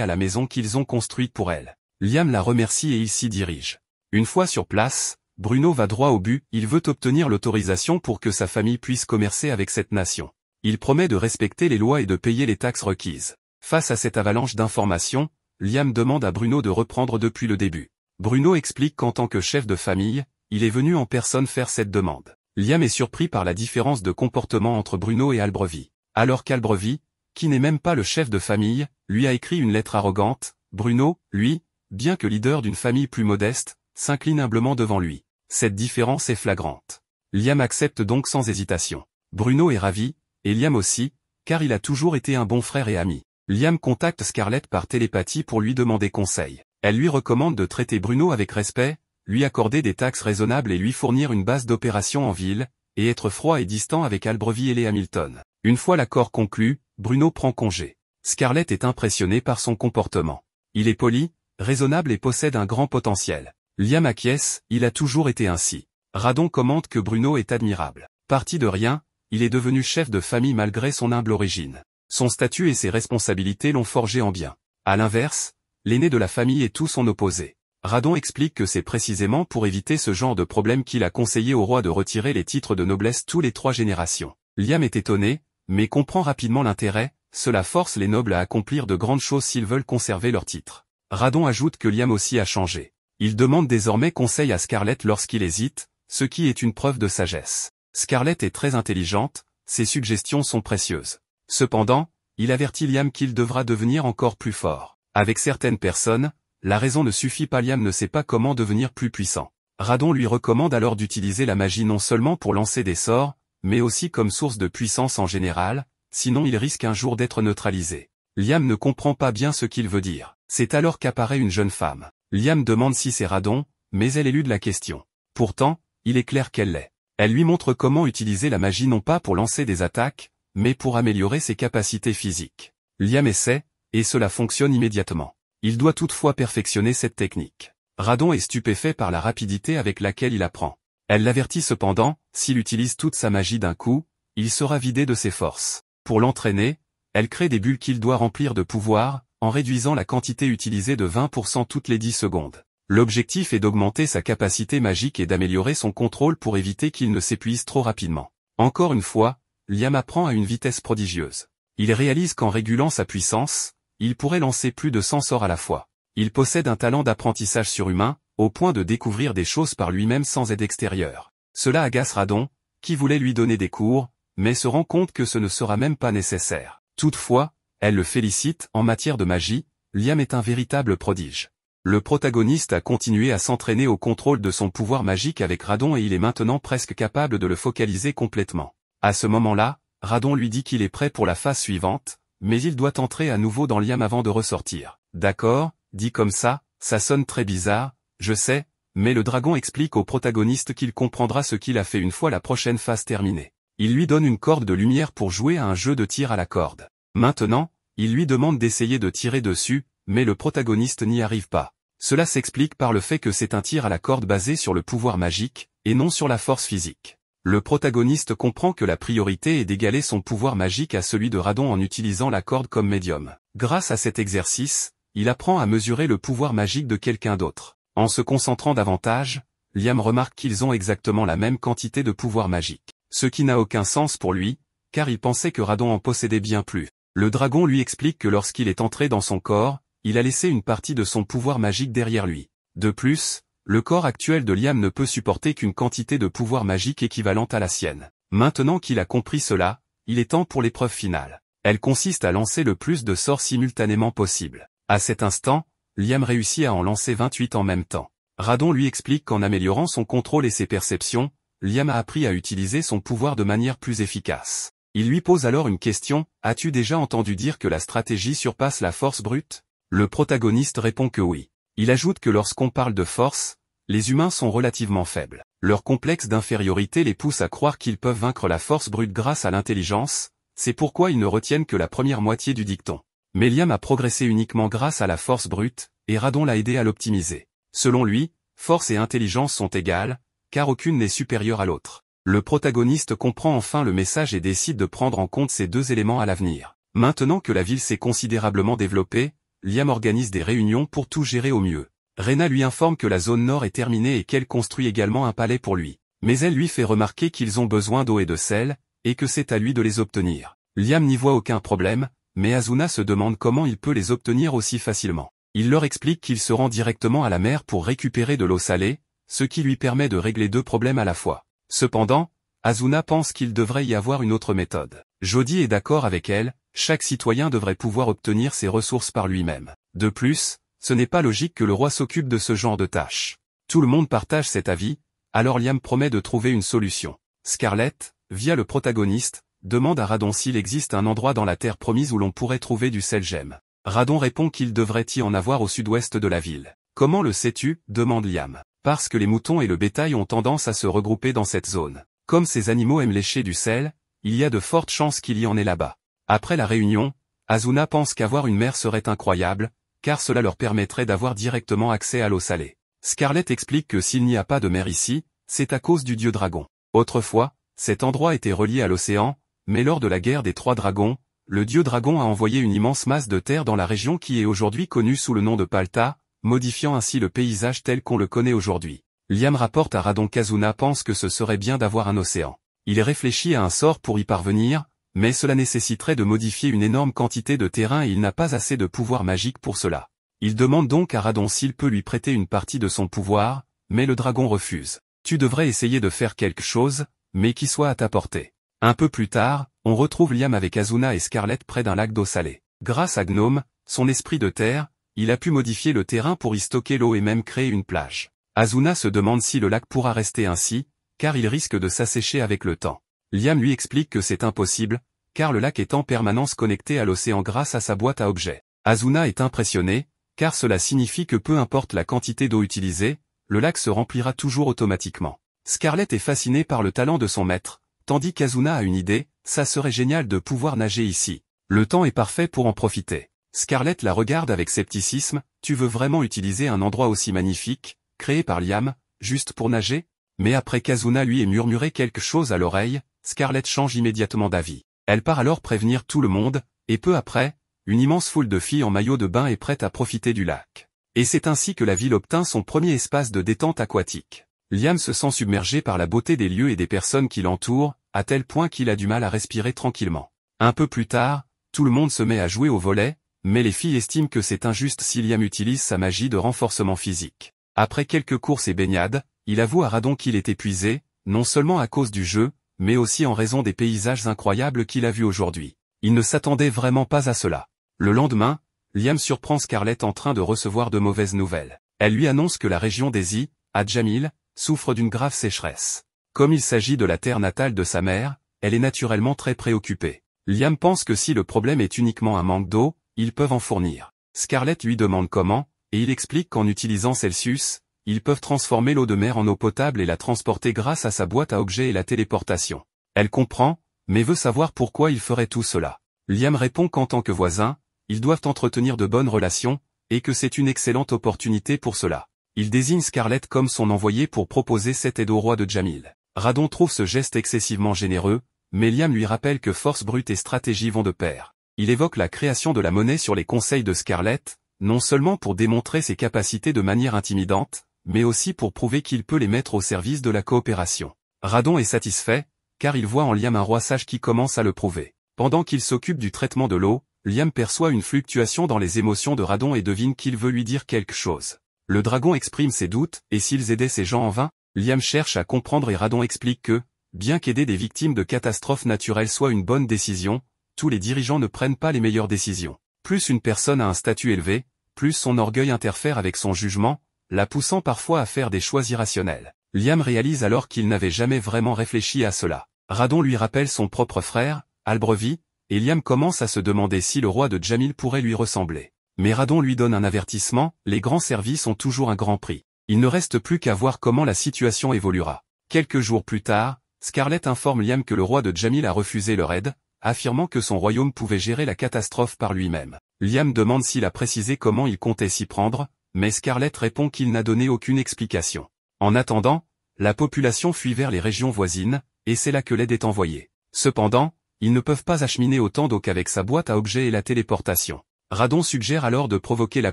à la maison qu'ils ont construite pour elle. Liam la remercie et il s'y dirige. Une fois sur place, Bruno va droit au but, il veut obtenir l'autorisation pour que sa famille puisse commercer avec cette nation. Il promet de respecter les lois et de payer les taxes requises. Face à cette avalanche d'informations, Liam demande à Bruno de reprendre depuis le début. Bruno explique qu'en tant que chef de famille, il est venu en personne faire cette demande. Liam est surpris par la différence de comportement entre Bruno et Albrevi. Alors qu'Albrevi, qui n'est même pas le chef de famille, lui a écrit une lettre arrogante, Bruno, lui, bien que leader d'une famille plus modeste, s'incline humblement devant lui. Cette différence est flagrante. Liam accepte donc sans hésitation. Bruno est ravi, et Liam aussi, car il a toujours été un bon frère et ami. Liam contacte Scarlett par télépathie pour lui demander conseil. Elle lui recommande de traiter Bruno avec respect, lui accorder des taxes raisonnables et lui fournir une base d'opération en ville, et être froid et distant avec Albrevi et les Hamilton. Une fois l'accord conclu, Bruno prend congé. Scarlett est impressionnée par son comportement. Il est poli, raisonnable et possède un grand potentiel. Liam acquiesce, il a toujours été ainsi. Radon commente que Bruno est admirable. Parti de rien, il est devenu chef de famille malgré son humble origine. Son statut et ses responsabilités l'ont forgé en bien. À l'inverse, l'aîné de la famille est tout son opposé. Radon explique que c'est précisément pour éviter ce genre de problème qu'il a conseillé au roi de retirer les titres de noblesse tous les 3 générations. Liam est étonné, mais comprend rapidement l'intérêt, cela force les nobles à accomplir de grandes choses s'ils veulent conserver leurs titres. Radon ajoute que Liam aussi a changé. Il demande désormais conseil à Scarlett lorsqu'il hésite, ce qui est une preuve de sagesse. Scarlett est très intelligente, ses suggestions sont précieuses. Cependant, il avertit Liam qu'il devra devenir encore plus fort. Avec certaines personnes, la raison ne suffit pas. Liam ne sait pas comment devenir plus puissant. Radon lui recommande alors d'utiliser la magie non seulement pour lancer des sorts, mais aussi comme source de puissance en général, sinon il risque un jour d'être neutralisé. Liam ne comprend pas bien ce qu'il veut dire. C'est alors qu'apparaît une jeune femme. Liam demande si c'est Radon, mais elle élude la question. Pourtant, il est clair qu'elle l'est. Elle lui montre comment utiliser la magie non pas pour lancer des attaques, mais pour améliorer ses capacités physiques. Liam essaie, et cela fonctionne immédiatement. Il doit toutefois perfectionner cette technique. Radon est stupéfait par la rapidité avec laquelle il apprend. Elle l'avertit cependant, s'il utilise toute sa magie d'un coup, il sera vidé de ses forces. Pour l'entraîner, Elle crée des bulles qu'il doit remplir de pouvoir, en réduisant la quantité utilisée de 20% toutes les 10 secondes. L'objectif est d'augmenter sa capacité magique et d'améliorer son contrôle pour éviter qu'il ne s'épuise trop rapidement. Encore une fois, Liam apprend à une vitesse prodigieuse. Il réalise qu'en régulant sa puissance, il pourrait lancer plus de 100 sorts à la fois. Il possède un talent d'apprentissage surhumain, au point de découvrir des choses par lui-même sans aide extérieure. Cela agace Radon, qui voulait lui donner des cours, mais se rend compte que ce ne sera même pas nécessaire. Toutefois, elle le félicite, en matière de magie, Liam est un véritable prodige. Le protagoniste a continué à s'entraîner au contrôle de son pouvoir magique avec Radon et il est maintenant presque capable de le focaliser complètement. À ce moment-là, Radon lui dit qu'il est prêt pour la phase suivante, mais il doit entrer à nouveau dans Liam avant de ressortir. D'accord, dit comme ça sonne très bizarre, je sais, mais le dragon explique au protagoniste qu'il comprendra ce qu'il a fait une fois la prochaine phase terminée. Il lui donne une corde de lumière pour jouer à un jeu de tir à la corde. Maintenant, il lui demande d'essayer de tirer dessus, mais le protagoniste n'y arrive pas. Cela s'explique par le fait que c'est un tir à la corde basé sur le pouvoir magique, et non sur la force physique. Le protagoniste comprend que la priorité est d'égaler son pouvoir magique à celui de Radon en utilisant la corde comme médium. Grâce à cet exercice, il apprend à mesurer le pouvoir magique de quelqu'un d'autre. En se concentrant davantage, Liam remarque qu'ils ont exactement la même quantité de pouvoir magique. Ce qui n'a aucun sens pour lui, car il pensait que Radon en possédait bien plus. Le dragon lui explique que lorsqu'il est entré dans son corps, il a laissé une partie de son pouvoir magique derrière lui. De plus, le corps actuel de Liam ne peut supporter qu'une quantité de pouvoir magique équivalente à la sienne. Maintenant qu'il a compris cela, il est temps pour l'épreuve finale. Elle consiste à lancer le plus de sorts simultanément possible. À cet instant, Liam réussit à en lancer 28 en même temps. Radon lui explique qu'en améliorant son contrôle et ses perceptions, Liam a appris à utiliser son pouvoir de manière plus efficace. Il lui pose alors une question, « As-tu déjà entendu dire que la stratégie surpasse la force brute ?» Le protagoniste répond que oui. Il ajoute que lorsqu'on parle de force, les humains sont relativement faibles. Leur complexe d'infériorité les pousse à croire qu'ils peuvent vaincre la force brute grâce à l'intelligence, c'est pourquoi ils ne retiennent que la première moitié du dicton. Mais Liam a progressé uniquement grâce à la force brute, et Radon l'a aidé à l'optimiser. Selon lui, force et intelligence sont égales, car aucune n'est supérieure à l'autre. Le protagoniste comprend enfin le message et décide de prendre en compte ces deux éléments à l'avenir. Maintenant que la ville s'est considérablement développée, Liam organise des réunions pour tout gérer au mieux. Rena lui informe que la zone nord est terminée et qu'elle construit également un palais pour lui. Mais elle lui fait remarquer qu'ils ont besoin d'eau et de sel, et que c'est à lui de les obtenir. Liam n'y voit aucun problème, mais Azuna se demande comment il peut les obtenir aussi facilement. Il leur explique qu'il se rend directement à la mer pour récupérer de l'eau salée, ce qui lui permet de régler deux problèmes à la fois. Cependant, Azuna pense qu'il devrait y avoir une autre méthode. Jody est d'accord avec elle, chaque citoyen devrait pouvoir obtenir ses ressources par lui-même. De plus, ce n'est pas logique que le roi s'occupe de ce genre de tâches. Tout le monde partage cet avis, alors Liam promet de trouver une solution. Scarlett, via le protagoniste, demande à Radon s'il existe un endroit dans la terre promise où l'on pourrait trouver du sel gemme. Radon répond qu'il devrait y en avoir au sud-ouest de la ville. Comment le sais-tu ? Demande Liam. Parce que les moutons et le bétail ont tendance à se regrouper dans cette zone. Comme ces animaux aiment lécher du sel, il y a de fortes chances qu'il y en ait là-bas. Après la réunion, Azuna pense qu'avoir une mer serait incroyable, car cela leur permettrait d'avoir directement accès à l'eau salée. Scarlett explique que s'il n'y a pas de mer ici, c'est à cause du dieu dragon. Autrefois, cet endroit était relié à l'océan, mais lors de la guerre des trois dragons, le dieu dragon a envoyé une immense masse de terre dans la région qui est aujourd'hui connue sous le nom de Palta, modifiant ainsi le paysage tel qu'on le connaît aujourd'hui. Liam rapporte à Radon qu'Azuna pense que ce serait bien d'avoir un océan. Il réfléchit à un sort pour y parvenir, mais cela nécessiterait de modifier une énorme quantité de terrain et il n'a pas assez de pouvoir magique pour cela. Il demande donc à Radon s'il peut lui prêter une partie de son pouvoir, mais le dragon refuse. Tu devrais essayer de faire quelque chose, mais qui soit à ta portée. Un peu plus tard, on retrouve Liam avec Azuna et Scarlett près d'un lac d'eau salée. Grâce à Gnome, son esprit de terre, il a pu modifier le terrain pour y stocker l'eau et même créer une plage. Azuna se demande si le lac pourra rester ainsi, car il risque de s'assécher avec le temps. Liam lui explique que c'est impossible, car le lac est en permanence connecté à l'océan grâce à sa boîte à objets. Azuna est impressionné, car cela signifie que peu importe la quantité d'eau utilisée, le lac se remplira toujours automatiquement. Scarlett est fascinée par le talent de son maître, tandis qu'Azuna a une idée, ça serait génial de pouvoir nager ici. Le temps est parfait pour en profiter. Scarlett la regarde avec scepticisme, tu veux vraiment utiliser un endroit aussi magnifique, créé par Liam, juste pour nager? Mais après qu'Azuna lui ait murmuré quelque chose à l'oreille, Scarlett change immédiatement d'avis. Elle part alors prévenir tout le monde, et peu après, une immense foule de filles en maillot de bain est prête à profiter du lac. Et c'est ainsi que la ville obtint son premier espace de détente aquatique. Liam se sent submergé par la beauté des lieux et des personnes qui l'entourent, à tel point qu'il a du mal à respirer tranquillement. Un peu plus tard, tout le monde se met à jouer au volley, mais les filles estiment que c'est injuste si Liam utilise sa magie de renforcement physique. Après quelques courses et baignades, il avoue à Radon qu'il est épuisé, non seulement à cause du jeu, mais aussi en raison des paysages incroyables qu'il a vus aujourd'hui. Il ne s'attendait vraiment pas à cela. Le lendemain, Liam surprend Scarlett en train de recevoir de mauvaises nouvelles. Elle lui annonce que la région des îles, à Jamil, souffre d'une grave sécheresse. Comme il s'agit de la terre natale de sa mère, elle est naturellement très préoccupée. Liam pense que si le problème est uniquement un manque d'eau, ils peuvent en fournir. Scarlett lui demande comment, et il explique qu'en utilisant Celsius, ils peuvent transformer l'eau de mer en eau potable et la transporter grâce à sa boîte à objets et la téléportation. Elle comprend, mais veut savoir pourquoi il ferait tout cela. Liam répond qu'en tant que voisins, ils doivent entretenir de bonnes relations, et que c'est une excellente opportunité pour cela. Il désigne Scarlett comme son envoyé pour proposer cette aide au roi de Jamil. Radon trouve ce geste excessivement généreux, mais Liam lui rappelle que force brute et stratégie vont de pair. Il évoque la création de la monnaie sur les conseils de Scarlett, non seulement pour démontrer ses capacités de manière intimidante, mais aussi pour prouver qu'il peut les mettre au service de la coopération. Radon est satisfait, car il voit en Liam un roi sage qui commence à le prouver. Pendant qu'il s'occupe du traitement de l'eau, Liam perçoit une fluctuation dans les émotions de Radon et devine qu'il veut lui dire quelque chose. Le dragon exprime ses doutes, et s'ils aidaient ces gens en vain, Liam cherche à comprendre et Radon explique que, bien qu'aider des victimes de catastrophes naturelles soit une bonne décision, tous les dirigeants ne prennent pas les meilleures décisions. Plus une personne a un statut élevé, plus son orgueil interfère avec son jugement, la poussant parfois à faire des choix irrationnels. Liam réalise alors qu'il n'avait jamais vraiment réfléchi à cela. Radon lui rappelle son propre frère, Albrevi, et Liam commence à se demander si le roi de Jamil pourrait lui ressembler. Mais Radon lui donne un avertissement, les grands services ont toujours un grand prix. Il ne reste plus qu'à voir comment la situation évoluera. Quelques jours plus tard, Scarlett informe Liam que le roi de Jamil a refusé leur aide, affirmant que son royaume pouvait gérer la catastrophe par lui-même. Liam demande s'il a précisé comment il comptait s'y prendre, mais Scarlett répond qu'il n'a donné aucune explication. En attendant, la population fuit vers les régions voisines, et c'est là que l'aide est envoyée. Cependant, ils ne peuvent pas acheminer autant d'eau qu'avec sa boîte à objets et la téléportation. Radon suggère alors de provoquer la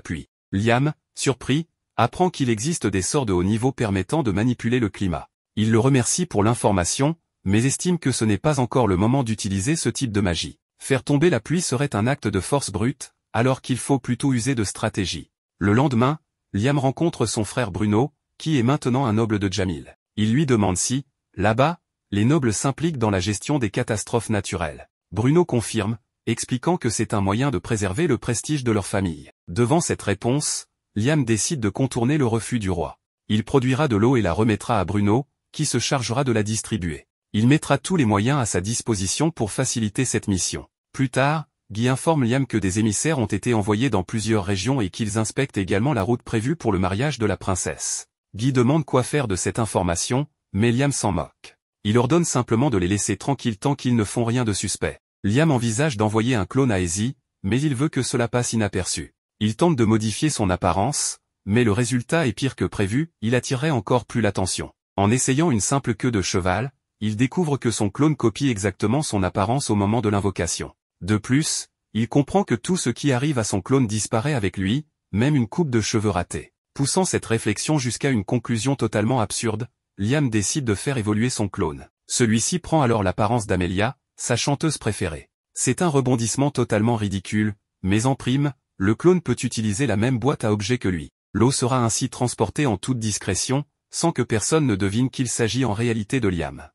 pluie. Liam, surpris, apprend qu'il existe des sorts de haut niveau permettant de manipuler le climat. Il le remercie pour l'information, mais estime que ce n'est pas encore le moment d'utiliser ce type de magie. Faire tomber la pluie serait un acte de force brute, alors qu'il faut plutôt user de stratégie. Le lendemain, Liam rencontre son frère Bruno, qui est maintenant un noble de Jamil. Il lui demande si, là-bas, les nobles s'impliquent dans la gestion des catastrophes naturelles. Bruno confirme, expliquant que c'est un moyen de préserver le prestige de leur famille. Devant cette réponse, Liam décide de contourner le refus du roi. Il produira de l'eau et la remettra à Bruno, qui se chargera de la distribuer. Il mettra tous les moyens à sa disposition pour faciliter cette mission. Plus tard, Guy informe Liam que des émissaires ont été envoyés dans plusieurs régions et qu'ils inspectent également la route prévue pour le mariage de la princesse. Guy demande quoi faire de cette information, mais Liam s'en moque. Il ordonne simplement de les laisser tranquilles tant qu'ils ne font rien de suspect. Liam envisage d'envoyer un clone à Ezzy, mais il veut que cela passe inaperçu. Il tente de modifier son apparence, mais le résultat est pire que prévu, il attirerait encore plus l'attention. En essayant une simple queue de cheval, il découvre que son clone copie exactement son apparence au moment de l'invocation. De plus, il comprend que tout ce qui arrive à son clone disparaît avec lui, même une coupe de cheveux ratée. Poussant cette réflexion jusqu'à une conclusion totalement absurde, Liam décide de faire évoluer son clone. Celui-ci prend alors l'apparence d'Amelia, sa chanteuse préférée. C'est un rebondissement totalement ridicule, mais en prime, le clone peut utiliser la même boîte à objets que lui. L'eau sera ainsi transportée en toute discrétion, sans que personne ne devine qu'il s'agit en réalité de Liam.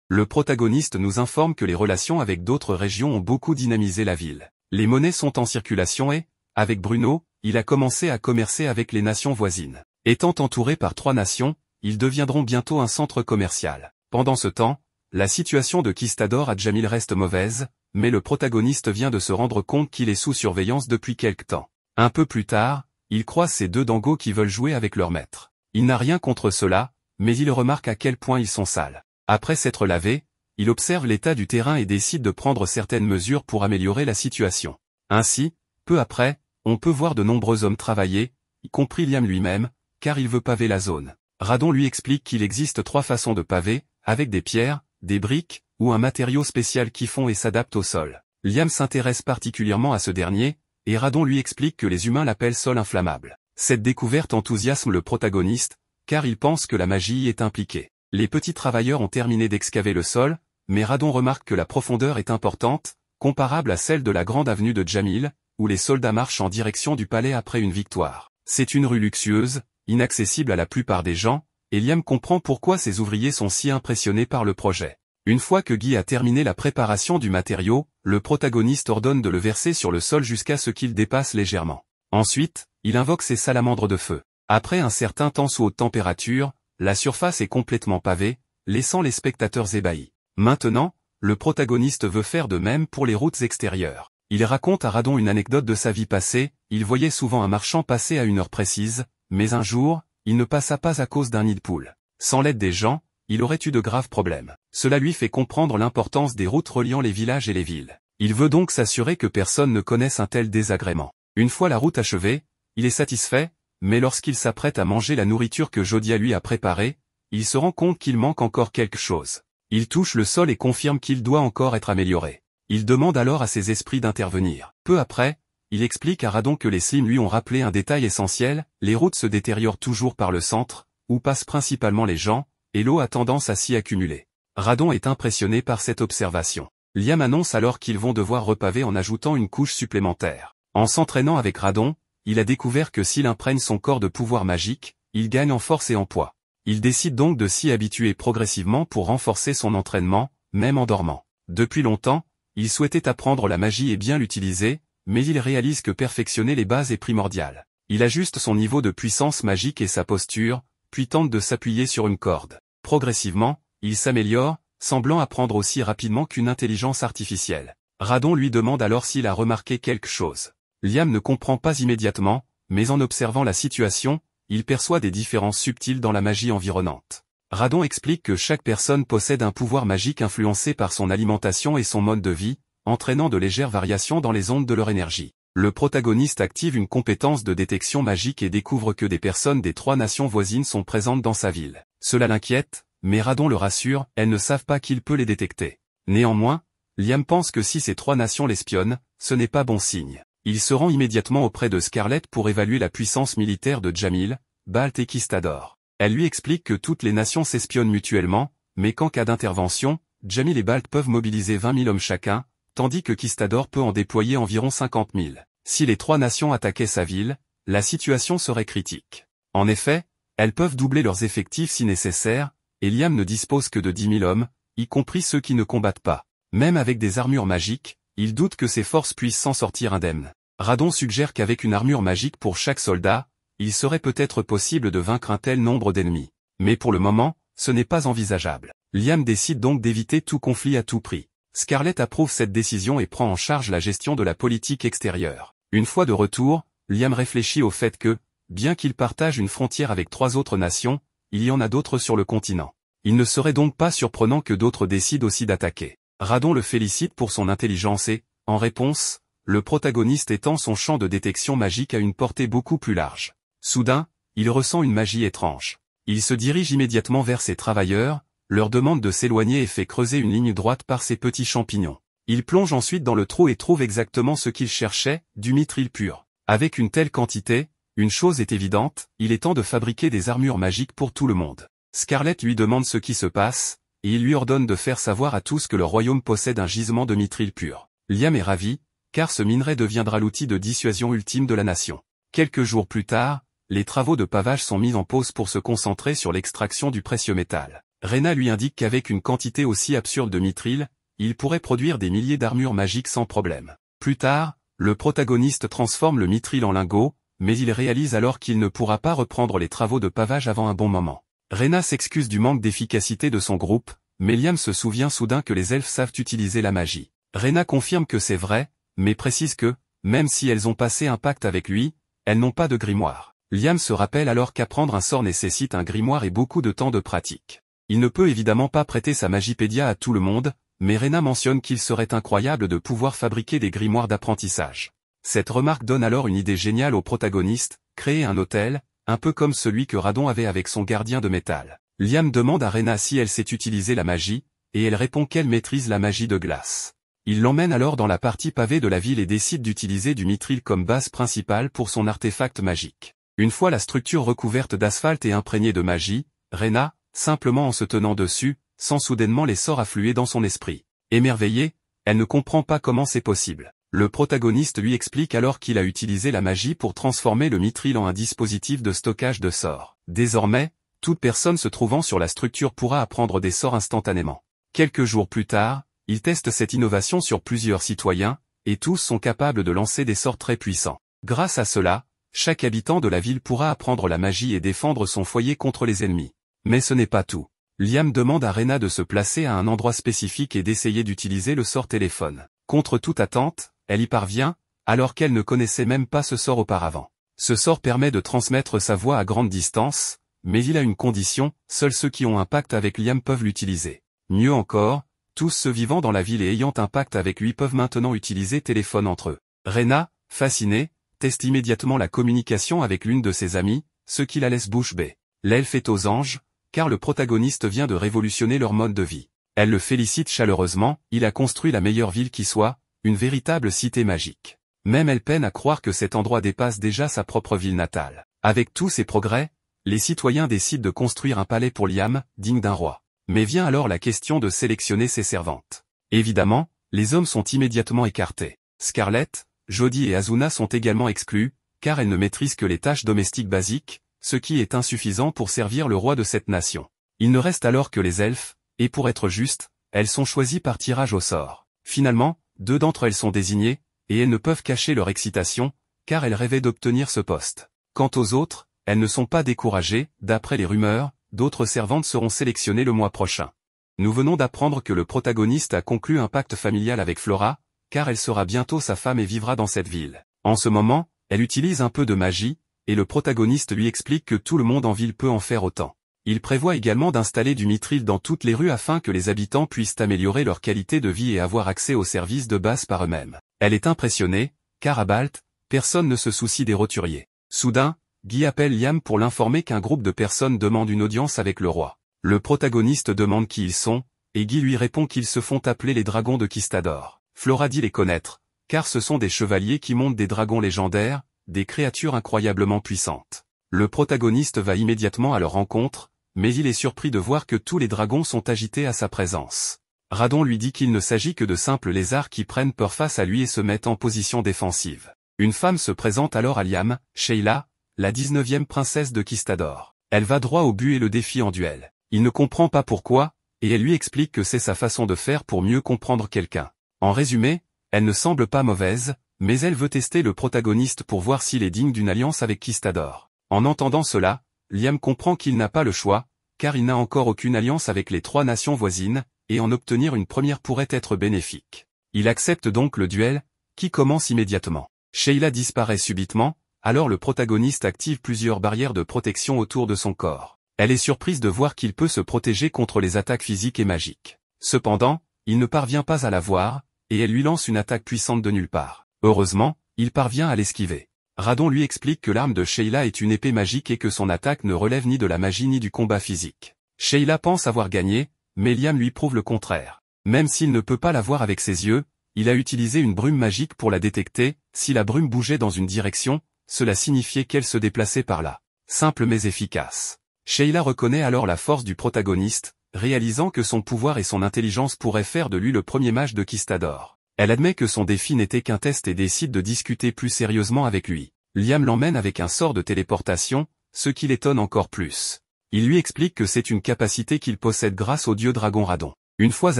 Le protagoniste nous informe que les relations avec d'autres régions ont beaucoup dynamisé la ville. Les monnaies sont en circulation et, avec Bruno, il a commencé à commercer avec les nations voisines. Étant entouré par 3 nations, ils deviendront bientôt un centre commercial. Pendant ce temps, la situation de Kistador à Jamil reste mauvaise, mais le protagoniste vient de se rendre compte qu'il est sous surveillance depuis quelque temps. Un peu plus tard, il croise ces 2 dangos qui veulent jouer avec leur maître. Il n'a rien contre cela, mais il remarque à quel point ils sont sales. Après s'être lavé, il observe l'état du terrain et décide de prendre certaines mesures pour améliorer la situation. Ainsi, peu après, on peut voir de nombreux hommes travailler, y compris Liam lui-même, car il veut paver la zone. Radon lui explique qu'il existe 3 façons de paver, avec des pierres, des briques, ou un matériau spécial qui fond et s'adapte au sol. Liam s'intéresse particulièrement à ce dernier, et Radon lui explique que les humains l'appellent sol inflammable. Cette découverte enthousiasme le protagoniste, car il pense que la magie y est impliquée. Les petits travailleurs ont terminé d'excaver le sol, mais Radon remarque que la profondeur est importante, comparable à celle de la grande avenue de Jamil, où les soldats marchent en direction du palais après une victoire. C'est une rue luxueuse, inaccessible à la plupart des gens, et Liam comprend pourquoi ces ouvriers sont si impressionnés par le projet. Une fois que Guy a terminé la préparation du matériau, le protagoniste ordonne de le verser sur le sol jusqu'à ce qu'il dépasse légèrement. Ensuite, il invoque ses salamandres de feu. Après un certain temps sous haute température, la surface est complètement pavée, laissant les spectateurs ébahis. Maintenant, le protagoniste veut faire de même pour les routes extérieures. Il raconte à Radon une anecdote de sa vie passée, il voyait souvent un marchand passer à une heure précise, mais un jour, il ne passa pas à cause d'un nid de poule. Sans l'aide des gens, il aurait eu de graves problèmes. Cela lui fait comprendre l'importance des routes reliant les villages et les villes. Il veut donc s'assurer que personne ne connaisse un tel désagrément. Une fois la route achevée, il est satisfait, mais lorsqu'il s'apprête à manger la nourriture que Jodia lui a préparée, il se rend compte qu'il manque encore quelque chose. Il touche le sol et confirme qu'il doit encore être amélioré. Il demande alors à ses esprits d'intervenir. Peu après, il explique à Radon que les Slim lui ont rappelé un détail essentiel, les routes se détériorent toujours par le centre, où passent principalement les gens, et l'eau a tendance à s'y accumuler. Radon est impressionné par cette observation. Liam annonce alors qu'ils vont devoir repaver en ajoutant une couche supplémentaire. En s'entraînant avec Radon, il a découvert que s'il imprègne son corps de pouvoir magique, il gagne en force et en poids. Il décide donc de s'y habituer progressivement pour renforcer son entraînement, même en dormant. Depuis longtemps, il souhaitait apprendre la magie et bien l'utiliser, mais il réalise que perfectionner les bases est primordial. Il ajuste son niveau de puissance magique et sa posture, puis tente de s'appuyer sur une corde. Progressivement, il s'améliore, semblant apprendre aussi rapidement qu'une intelligence artificielle. Radon lui demande alors s'il a remarqué quelque chose. Liam ne comprend pas immédiatement, mais en observant la situation, il perçoit des différences subtiles dans la magie environnante. Radon explique que chaque personne possède un pouvoir magique influencé par son alimentation et son mode de vie, entraînant de légères variations dans les ondes de leur énergie. Le protagoniste active une compétence de détection magique et découvre que des personnes des 3 nations voisines sont présentes dans sa ville. Cela l'inquiète, mais Radon le rassure, elles ne savent pas qu'il peut les détecter. Néanmoins, Liam pense que si ces 3 nations l'espionnent, ce n'est pas bon signe. Il se rend immédiatement auprès de Scarlett pour évaluer la puissance militaire de Jamil, Balt et Kistador. Elle lui explique que toutes les nations s'espionnent mutuellement, mais qu'en cas d'intervention, Jamil et Balt peuvent mobiliser 20 000 hommes chacun, tandis que Kistador peut en déployer environ 50 000. Si les 3 nations attaquaient sa ville, la situation serait critique. En effet, elles peuvent doubler leurs effectifs si nécessaire, et Liam ne dispose que de 10 000 hommes, y compris ceux qui ne combattent pas. Même avec des armures magiques, il doute que ses forces puissent s'en sortir indemnes. Radon suggère qu'avec une armure magique pour chaque soldat, il serait peut-être possible de vaincre un tel nombre d'ennemis. Mais pour le moment, ce n'est pas envisageable. Liam décide donc d'éviter tout conflit à tout prix. Scarlett approuve cette décision et prend en charge la gestion de la politique extérieure. Une fois de retour, Liam réfléchit au fait que, bien qu'il partage une frontière avec 3 autres nations, il y en a d'autres sur le continent. Il ne serait donc pas surprenant que d'autres décident aussi d'attaquer. Radon le félicite pour son intelligence et, en réponse, le protagoniste étend son champ de détection magique à une portée beaucoup plus large. Soudain, il ressent une magie étrange. Il se dirige immédiatement vers ses travailleurs, leur demande de s'éloigner et fait creuser une ligne droite par ses petits champignons. Il plonge ensuite dans le trou et trouve exactement ce qu'il cherchait, du mithril pur. Avec une telle quantité, une chose est évidente, il est temps de fabriquer des armures magiques pour tout le monde. Scarlett lui demande ce qui se passe, et il lui ordonne de faire savoir à tous que le royaume possède un gisement de mithril pur. Liam est ravi, car ce minerai deviendra l'outil de dissuasion ultime de la nation. Quelques jours plus tard, les travaux de pavage sont mis en pause pour se concentrer sur l'extraction du précieux métal. Rena lui indique qu'avec une quantité aussi absurde de mithril, il pourrait produire des milliers d'armures magiques sans problème. Plus tard, le protagoniste transforme le mithril en lingots, mais il réalise alors qu'il ne pourra pas reprendre les travaux de pavage avant un bon moment. Rena s'excuse du manque d'efficacité de son groupe, mais Liam se souvient soudain que les elfes savent utiliser la magie. Rena confirme que c'est vrai, mais précise que, même si elles ont passé un pacte avec lui, elles n'ont pas de grimoire. Liam se rappelle alors qu'apprendre un sort nécessite un grimoire et beaucoup de temps de pratique. Il ne peut évidemment pas prêter sa magipédia à tout le monde, mais Rena mentionne qu'il serait incroyable de pouvoir fabriquer des grimoires d'apprentissage. Cette remarque donne alors une idée géniale au protagoniste, créer un hôtel, un peu comme celui que Radon avait avec son gardien de métal. Liam demande à Rena si elle sait utiliser la magie, et elle répond qu'elle maîtrise la magie de glace. Il l'emmène alors dans la partie pavée de la ville et décide d'utiliser du mithril comme base principale pour son artefact magique. Une fois la structure recouverte d'asphalte et imprégnée de magie, Rena, simplement en se tenant dessus, sent soudainement les sorts affluer dans son esprit. Émerveillée, elle ne comprend pas comment c'est possible. Le protagoniste lui explique alors qu'il a utilisé la magie pour transformer le mithril en un dispositif de stockage de sorts. Désormais, toute personne se trouvant sur la structure pourra apprendre des sorts instantanément. Quelques jours plus tard, il teste cette innovation sur plusieurs citoyens, et tous sont capables de lancer des sorts très puissants. Grâce à cela, chaque habitant de la ville pourra apprendre la magie et défendre son foyer contre les ennemis. Mais ce n'est pas tout. Liam demande à Rena de se placer à un endroit spécifique et d'essayer d'utiliser le sort téléphone. Contre toute attente, elle y parvient, alors qu'elle ne connaissait même pas ce sort auparavant. Ce sort permet de transmettre sa voix à grande distance, mais il a une condition, seuls ceux qui ont un pacte avec Liam peuvent l'utiliser. Mieux encore, tous ceux vivant dans la ville et ayant un pacte avec lui peuvent maintenant utiliser téléphone entre eux. Rena, fascinée, teste immédiatement la communication avec l'une de ses amies, ce qui la laisse bouche bée. L'elfe est aux anges, car le protagoniste vient de révolutionner leur mode de vie. Elle le félicite chaleureusement, il a construit la meilleure ville qui soit, une véritable cité magique. Même elle peine à croire que cet endroit dépasse déjà sa propre ville natale. Avec tous ces progrès, les citoyens décident de construire un palais pour Liam, digne d'un roi. Mais vient alors la question de sélectionner ses servantes. Évidemment, les hommes sont immédiatement écartés. Scarlett, Jodie et Azuna sont également exclus, car elles ne maîtrisent que les tâches domestiques basiques, ce qui est insuffisant pour servir le roi de cette nation. Il ne reste alors que les elfes, et pour être juste, elles sont choisies par tirage au sort. Finalement, 2 d'entre elles sont désignées, et elles ne peuvent cacher leur excitation, car elles rêvaient d'obtenir ce poste. Quant aux autres, elles ne sont pas découragées, d'après les rumeurs, d'autres servantes seront sélectionnées le mois prochain. Nous venons d'apprendre que le protagoniste a conclu un pacte familial avec Flora, car elle sera bientôt sa femme et vivra dans cette ville. En ce moment, elle utilise un peu de magie, et le protagoniste lui explique que tout le monde en ville peut en faire autant. Il prévoit également d'installer du mithril dans toutes les rues afin que les habitants puissent améliorer leur qualité de vie et avoir accès aux services de base par eux-mêmes. Elle est impressionnée, car à Balt, personne ne se soucie des roturiers. Soudain, Guy appelle Liam pour l'informer qu'un groupe de personnes demande une audience avec le roi. Le protagoniste demande qui ils sont, et Guy lui répond qu'ils se font appeler les dragons de Kistador. Flora dit les connaître, car ce sont des chevaliers qui montent des dragons légendaires, des créatures incroyablement puissantes. Le protagoniste va immédiatement à leur rencontre, mais il est surpris de voir que tous les dragons sont agités à sa présence. Radon lui dit qu'il ne s'agit que de simples lézards qui prennent peur face à lui et se mettent en position défensive. Une femme se présente alors à Liam, Sheila, la 19e princesse de Kistador. Elle va droit au but et le défie en duel. Il ne comprend pas pourquoi, et elle lui explique que c'est sa façon de faire pour mieux comprendre quelqu'un. En résumé, elle ne semble pas mauvaise, mais elle veut tester le protagoniste pour voir s'il est digne d'une alliance avec Kistador. En entendant cela, Liam comprend qu'il n'a pas le choix, car il n'a encore aucune alliance avec les 3 nations voisines, et en obtenir une première pourrait être bénéfique. Il accepte donc le duel, qui commence immédiatement. Sheila disparaît subitement, alors le protagoniste active plusieurs barrières de protection autour de son corps. Elle est surprise de voir qu'il peut se protéger contre les attaques physiques et magiques. Cependant, il ne parvient pas à la voir, et elle lui lance une attaque puissante de nulle part. Heureusement, il parvient à l'esquiver. Radon lui explique que l'arme de Sheila est une épée magique et que son attaque ne relève ni de la magie ni du combat physique. Sheila pense avoir gagné, mais Liam lui prouve le contraire. Même s'il ne peut pas la voir avec ses yeux, il a utilisé une brume magique pour la détecter. Si la brume bougeait dans une direction, cela signifiait qu'elle se déplaçait par là. Simple mais efficace. Sheila reconnaît alors la force du protagoniste, réalisant que son pouvoir et son intelligence pourraient faire de lui le premier mage de Kistador. Elle admet que son défi n'était qu'un test et décide de discuter plus sérieusement avec lui. Liam l'emmène avec un sort de téléportation, ce qui l'étonne encore plus. Il lui explique que c'est une capacité qu'il possède grâce au dieu dragon Radon. Une fois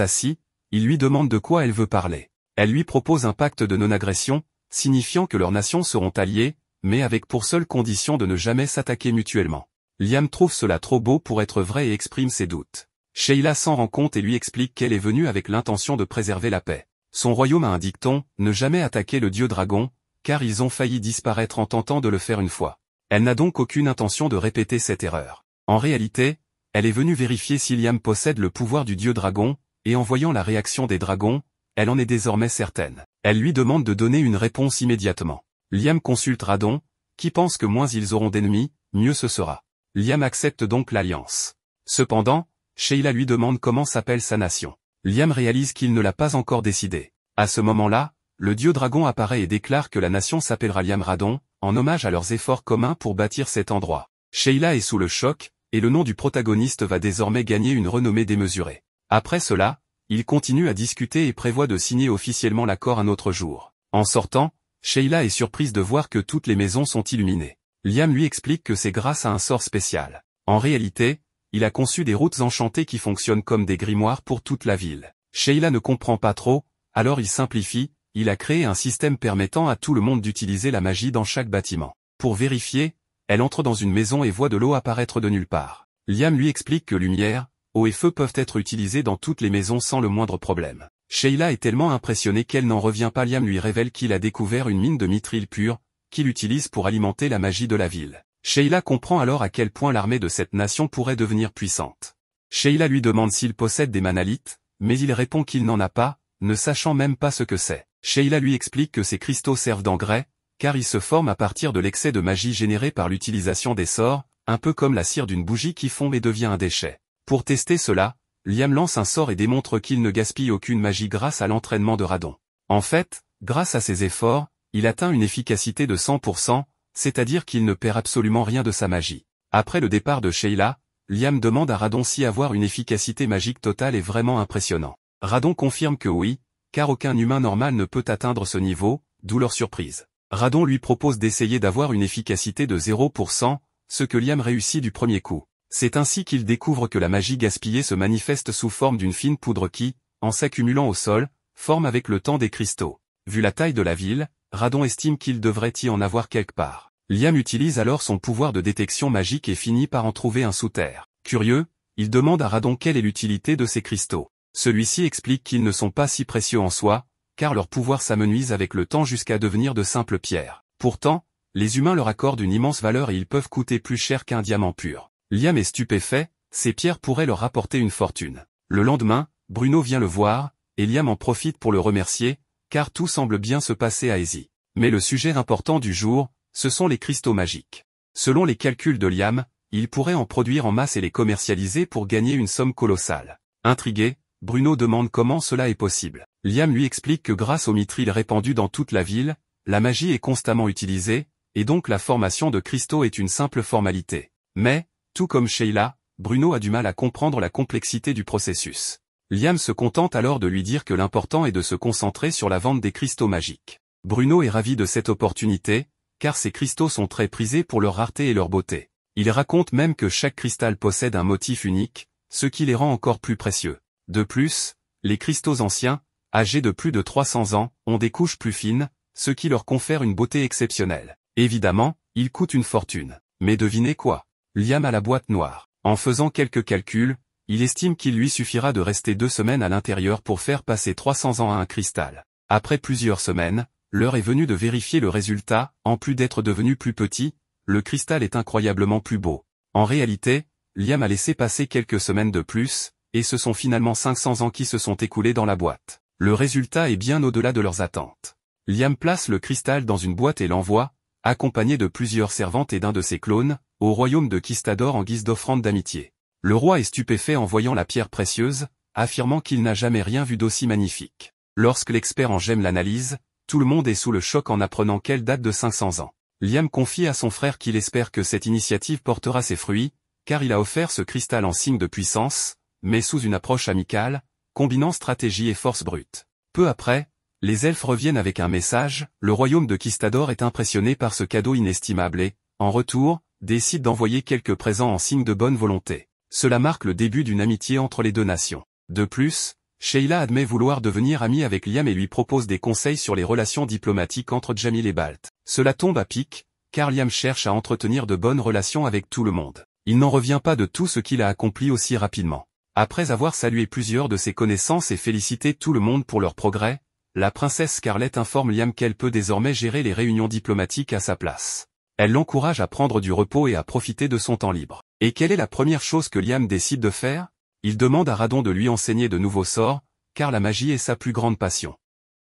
assis, il lui demande de quoi elle veut parler. Elle lui propose un pacte de non-agression, signifiant que leurs nations seront alliées, mais avec pour seule condition de ne jamais s'attaquer mutuellement. Liam trouve cela trop beau pour être vrai et exprime ses doutes. Sheila s'en rend compte et lui explique qu'elle est venue avec l'intention de préserver la paix. Son royaume a un dicton, ne jamais attaquer le dieu dragon, car ils ont failli disparaître en tentant de le faire une fois. Elle n'a donc aucune intention de répéter cette erreur. En réalité, elle est venue vérifier si Liam possède le pouvoir du dieu dragon, et en voyant la réaction des dragons, elle en est désormais certaine. Elle lui demande de donner une réponse immédiatement. Liam consulte Radon, qui pense que moins ils auront d'ennemis, mieux ce sera. Liam accepte donc l'alliance. Cependant, Sheila lui demande comment s'appelle sa nation. Liam réalise qu'il ne l'a pas encore décidé. À ce moment-là, le dieu dragon apparaît et déclare que la nation s'appellera Liam Radon, en hommage à leurs efforts communs pour bâtir cet endroit. Sheila est sous le choc, et le nom du protagoniste va désormais gagner une renommée démesurée. Après cela, ils continuent à discuter et prévoient de signer officiellement l'accord un autre jour. En sortant, Sheila est surprise de voir que toutes les maisons sont illuminées. Liam lui explique que c'est grâce à un sort spécial. En réalité, il a conçu des routes enchantées qui fonctionnent comme des grimoires pour toute la ville. Sheila ne comprend pas trop, alors il simplifie, il a créé un système permettant à tout le monde d'utiliser la magie dans chaque bâtiment. Pour vérifier, elle entre dans une maison et voit de l'eau apparaître de nulle part. Liam lui explique que lumière, eau et feu peuvent être utilisés dans toutes les maisons sans le moindre problème. Sheila est tellement impressionnée qu'elle n'en revient pas. Liam lui révèle qu'il a découvert une mine de mithril pur, qu'il utilise pour alimenter la magie de la ville. Sheila comprend alors à quel point l'armée de cette nation pourrait devenir puissante. Sheila lui demande s'il possède des manalites, mais il répond qu'il n'en a pas, ne sachant même pas ce que c'est. Sheila lui explique que ces cristaux servent d'engrais, car ils se forment à partir de l'excès de magie généré par l'utilisation des sorts, un peu comme la cire d'une bougie qui fond et devient un déchet. Pour tester cela, Liam lance un sort et démontre qu'il ne gaspille aucune magie grâce à l'entraînement de Radon. En fait, grâce à ses efforts, il atteint une efficacité de 100%, c'est-à-dire qu'il ne perd absolument rien de sa magie. Après le départ de Sheila, Liam demande à Radon si avoir une efficacité magique totale est vraiment impressionnant. Radon confirme que oui, car aucun humain normal ne peut atteindre ce niveau, d'où leur surprise. Radon lui propose d'essayer d'avoir une efficacité de 0%, ce que Liam réussit du premier coup. C'est ainsi qu'il découvre que la magie gaspillée se manifeste sous forme d'une fine poudre qui, en s'accumulant au sol, forme avec le temps des cristaux. Vu la taille de la ville, Radon estime qu'il devrait y en avoir quelque part. Liam utilise alors son pouvoir de détection magique et finit par en trouver un sous terre. Curieux, il demande à Radon quelle est l'utilité de ces cristaux. Celui-ci explique qu'ils ne sont pas si précieux en soi, car leur pouvoir s'amenuise avec le temps jusqu'à devenir de simples pierres. Pourtant, les humains leur accordent une immense valeur et ils peuvent coûter plus cher qu'un diamant pur. Liam est stupéfait, ces pierres pourraient leur rapporter une fortune. Le lendemain, Bruno vient le voir, et Liam en profite pour le remercier, car tout semble bien se passer à Easy. Mais le sujet important du jour, ce sont les cristaux magiques. Selon les calculs de Liam, il pourrait en produire en masse et les commercialiser pour gagner une somme colossale. Intrigué, Bruno demande comment cela est possible. Liam lui explique que grâce au mithril répandu dans toute la ville, la magie est constamment utilisée, et donc la formation de cristaux est une simple formalité. Mais, tout comme Sheila, Bruno a du mal à comprendre la complexité du processus. Liam se contente alors de lui dire que l'important est de se concentrer sur la vente des cristaux magiques. Bruno est ravi de cette opportunité, car ces cristaux sont très prisés pour leur rareté et leur beauté. Il raconte même que chaque cristal possède un motif unique, ce qui les rend encore plus précieux. De plus, les cristaux anciens, âgés de plus de 300 ans, ont des couches plus fines, ce qui leur confère une beauté exceptionnelle. Évidemment, ils coûtent une fortune. Mais devinez quoi? Liam a la boîte noire. En faisant quelques calculs, il estime qu'il lui suffira de rester 2 semaines à l'intérieur pour faire passer 300 ans à un cristal. Après plusieurs semaines, l'heure est venue de vérifier le résultat. En plus d'être devenu plus petit, le cristal est incroyablement plus beau. En réalité, Liam a laissé passer quelques semaines de plus, et ce sont finalement 500 ans qui se sont écoulés dans la boîte. Le résultat est bien au-delà de leurs attentes. Liam place le cristal dans une boîte et l'envoie, accompagné de plusieurs servantes et d'un de ses clones, au royaume de Kistador en guise d'offrande d'amitié. Le roi est stupéfait en voyant la pierre précieuse, affirmant qu'il n'a jamais rien vu d'aussi magnifique. Lorsque l'expert en gemmes l'analyse, tout le monde est sous le choc en apprenant qu'elle date de 500 ans. Liam confie à son frère qu'il espère que cette initiative portera ses fruits, car il a offert ce cristal en signe de puissance, mais sous une approche amicale, combinant stratégie et force brute. Peu après, les elfes reviennent avec un message, le royaume de Kistador est impressionné par ce cadeau inestimable et, en retour, décide d'envoyer quelques présents en signe de bonne volonté. Cela marque le début d'une amitié entre les deux nations. De plus, Sheila admet vouloir devenir amie avec Liam et lui propose des conseils sur les relations diplomatiques entre Jamil et Balt. Cela tombe à pic, car Liam cherche à entretenir de bonnes relations avec tout le monde. Il n'en revient pas de tout ce qu'il a accompli aussi rapidement. Après avoir salué plusieurs de ses connaissances et félicité tout le monde pour leur progrès, la princesse Scarlett informe Liam qu'elle peut désormais gérer les réunions diplomatiques à sa place. Elle l'encourage à prendre du repos et à profiter de son temps libre. Et quelle est la première chose que Liam décide de faire? Il demande à Radon de lui enseigner de nouveaux sorts, car la magie est sa plus grande passion.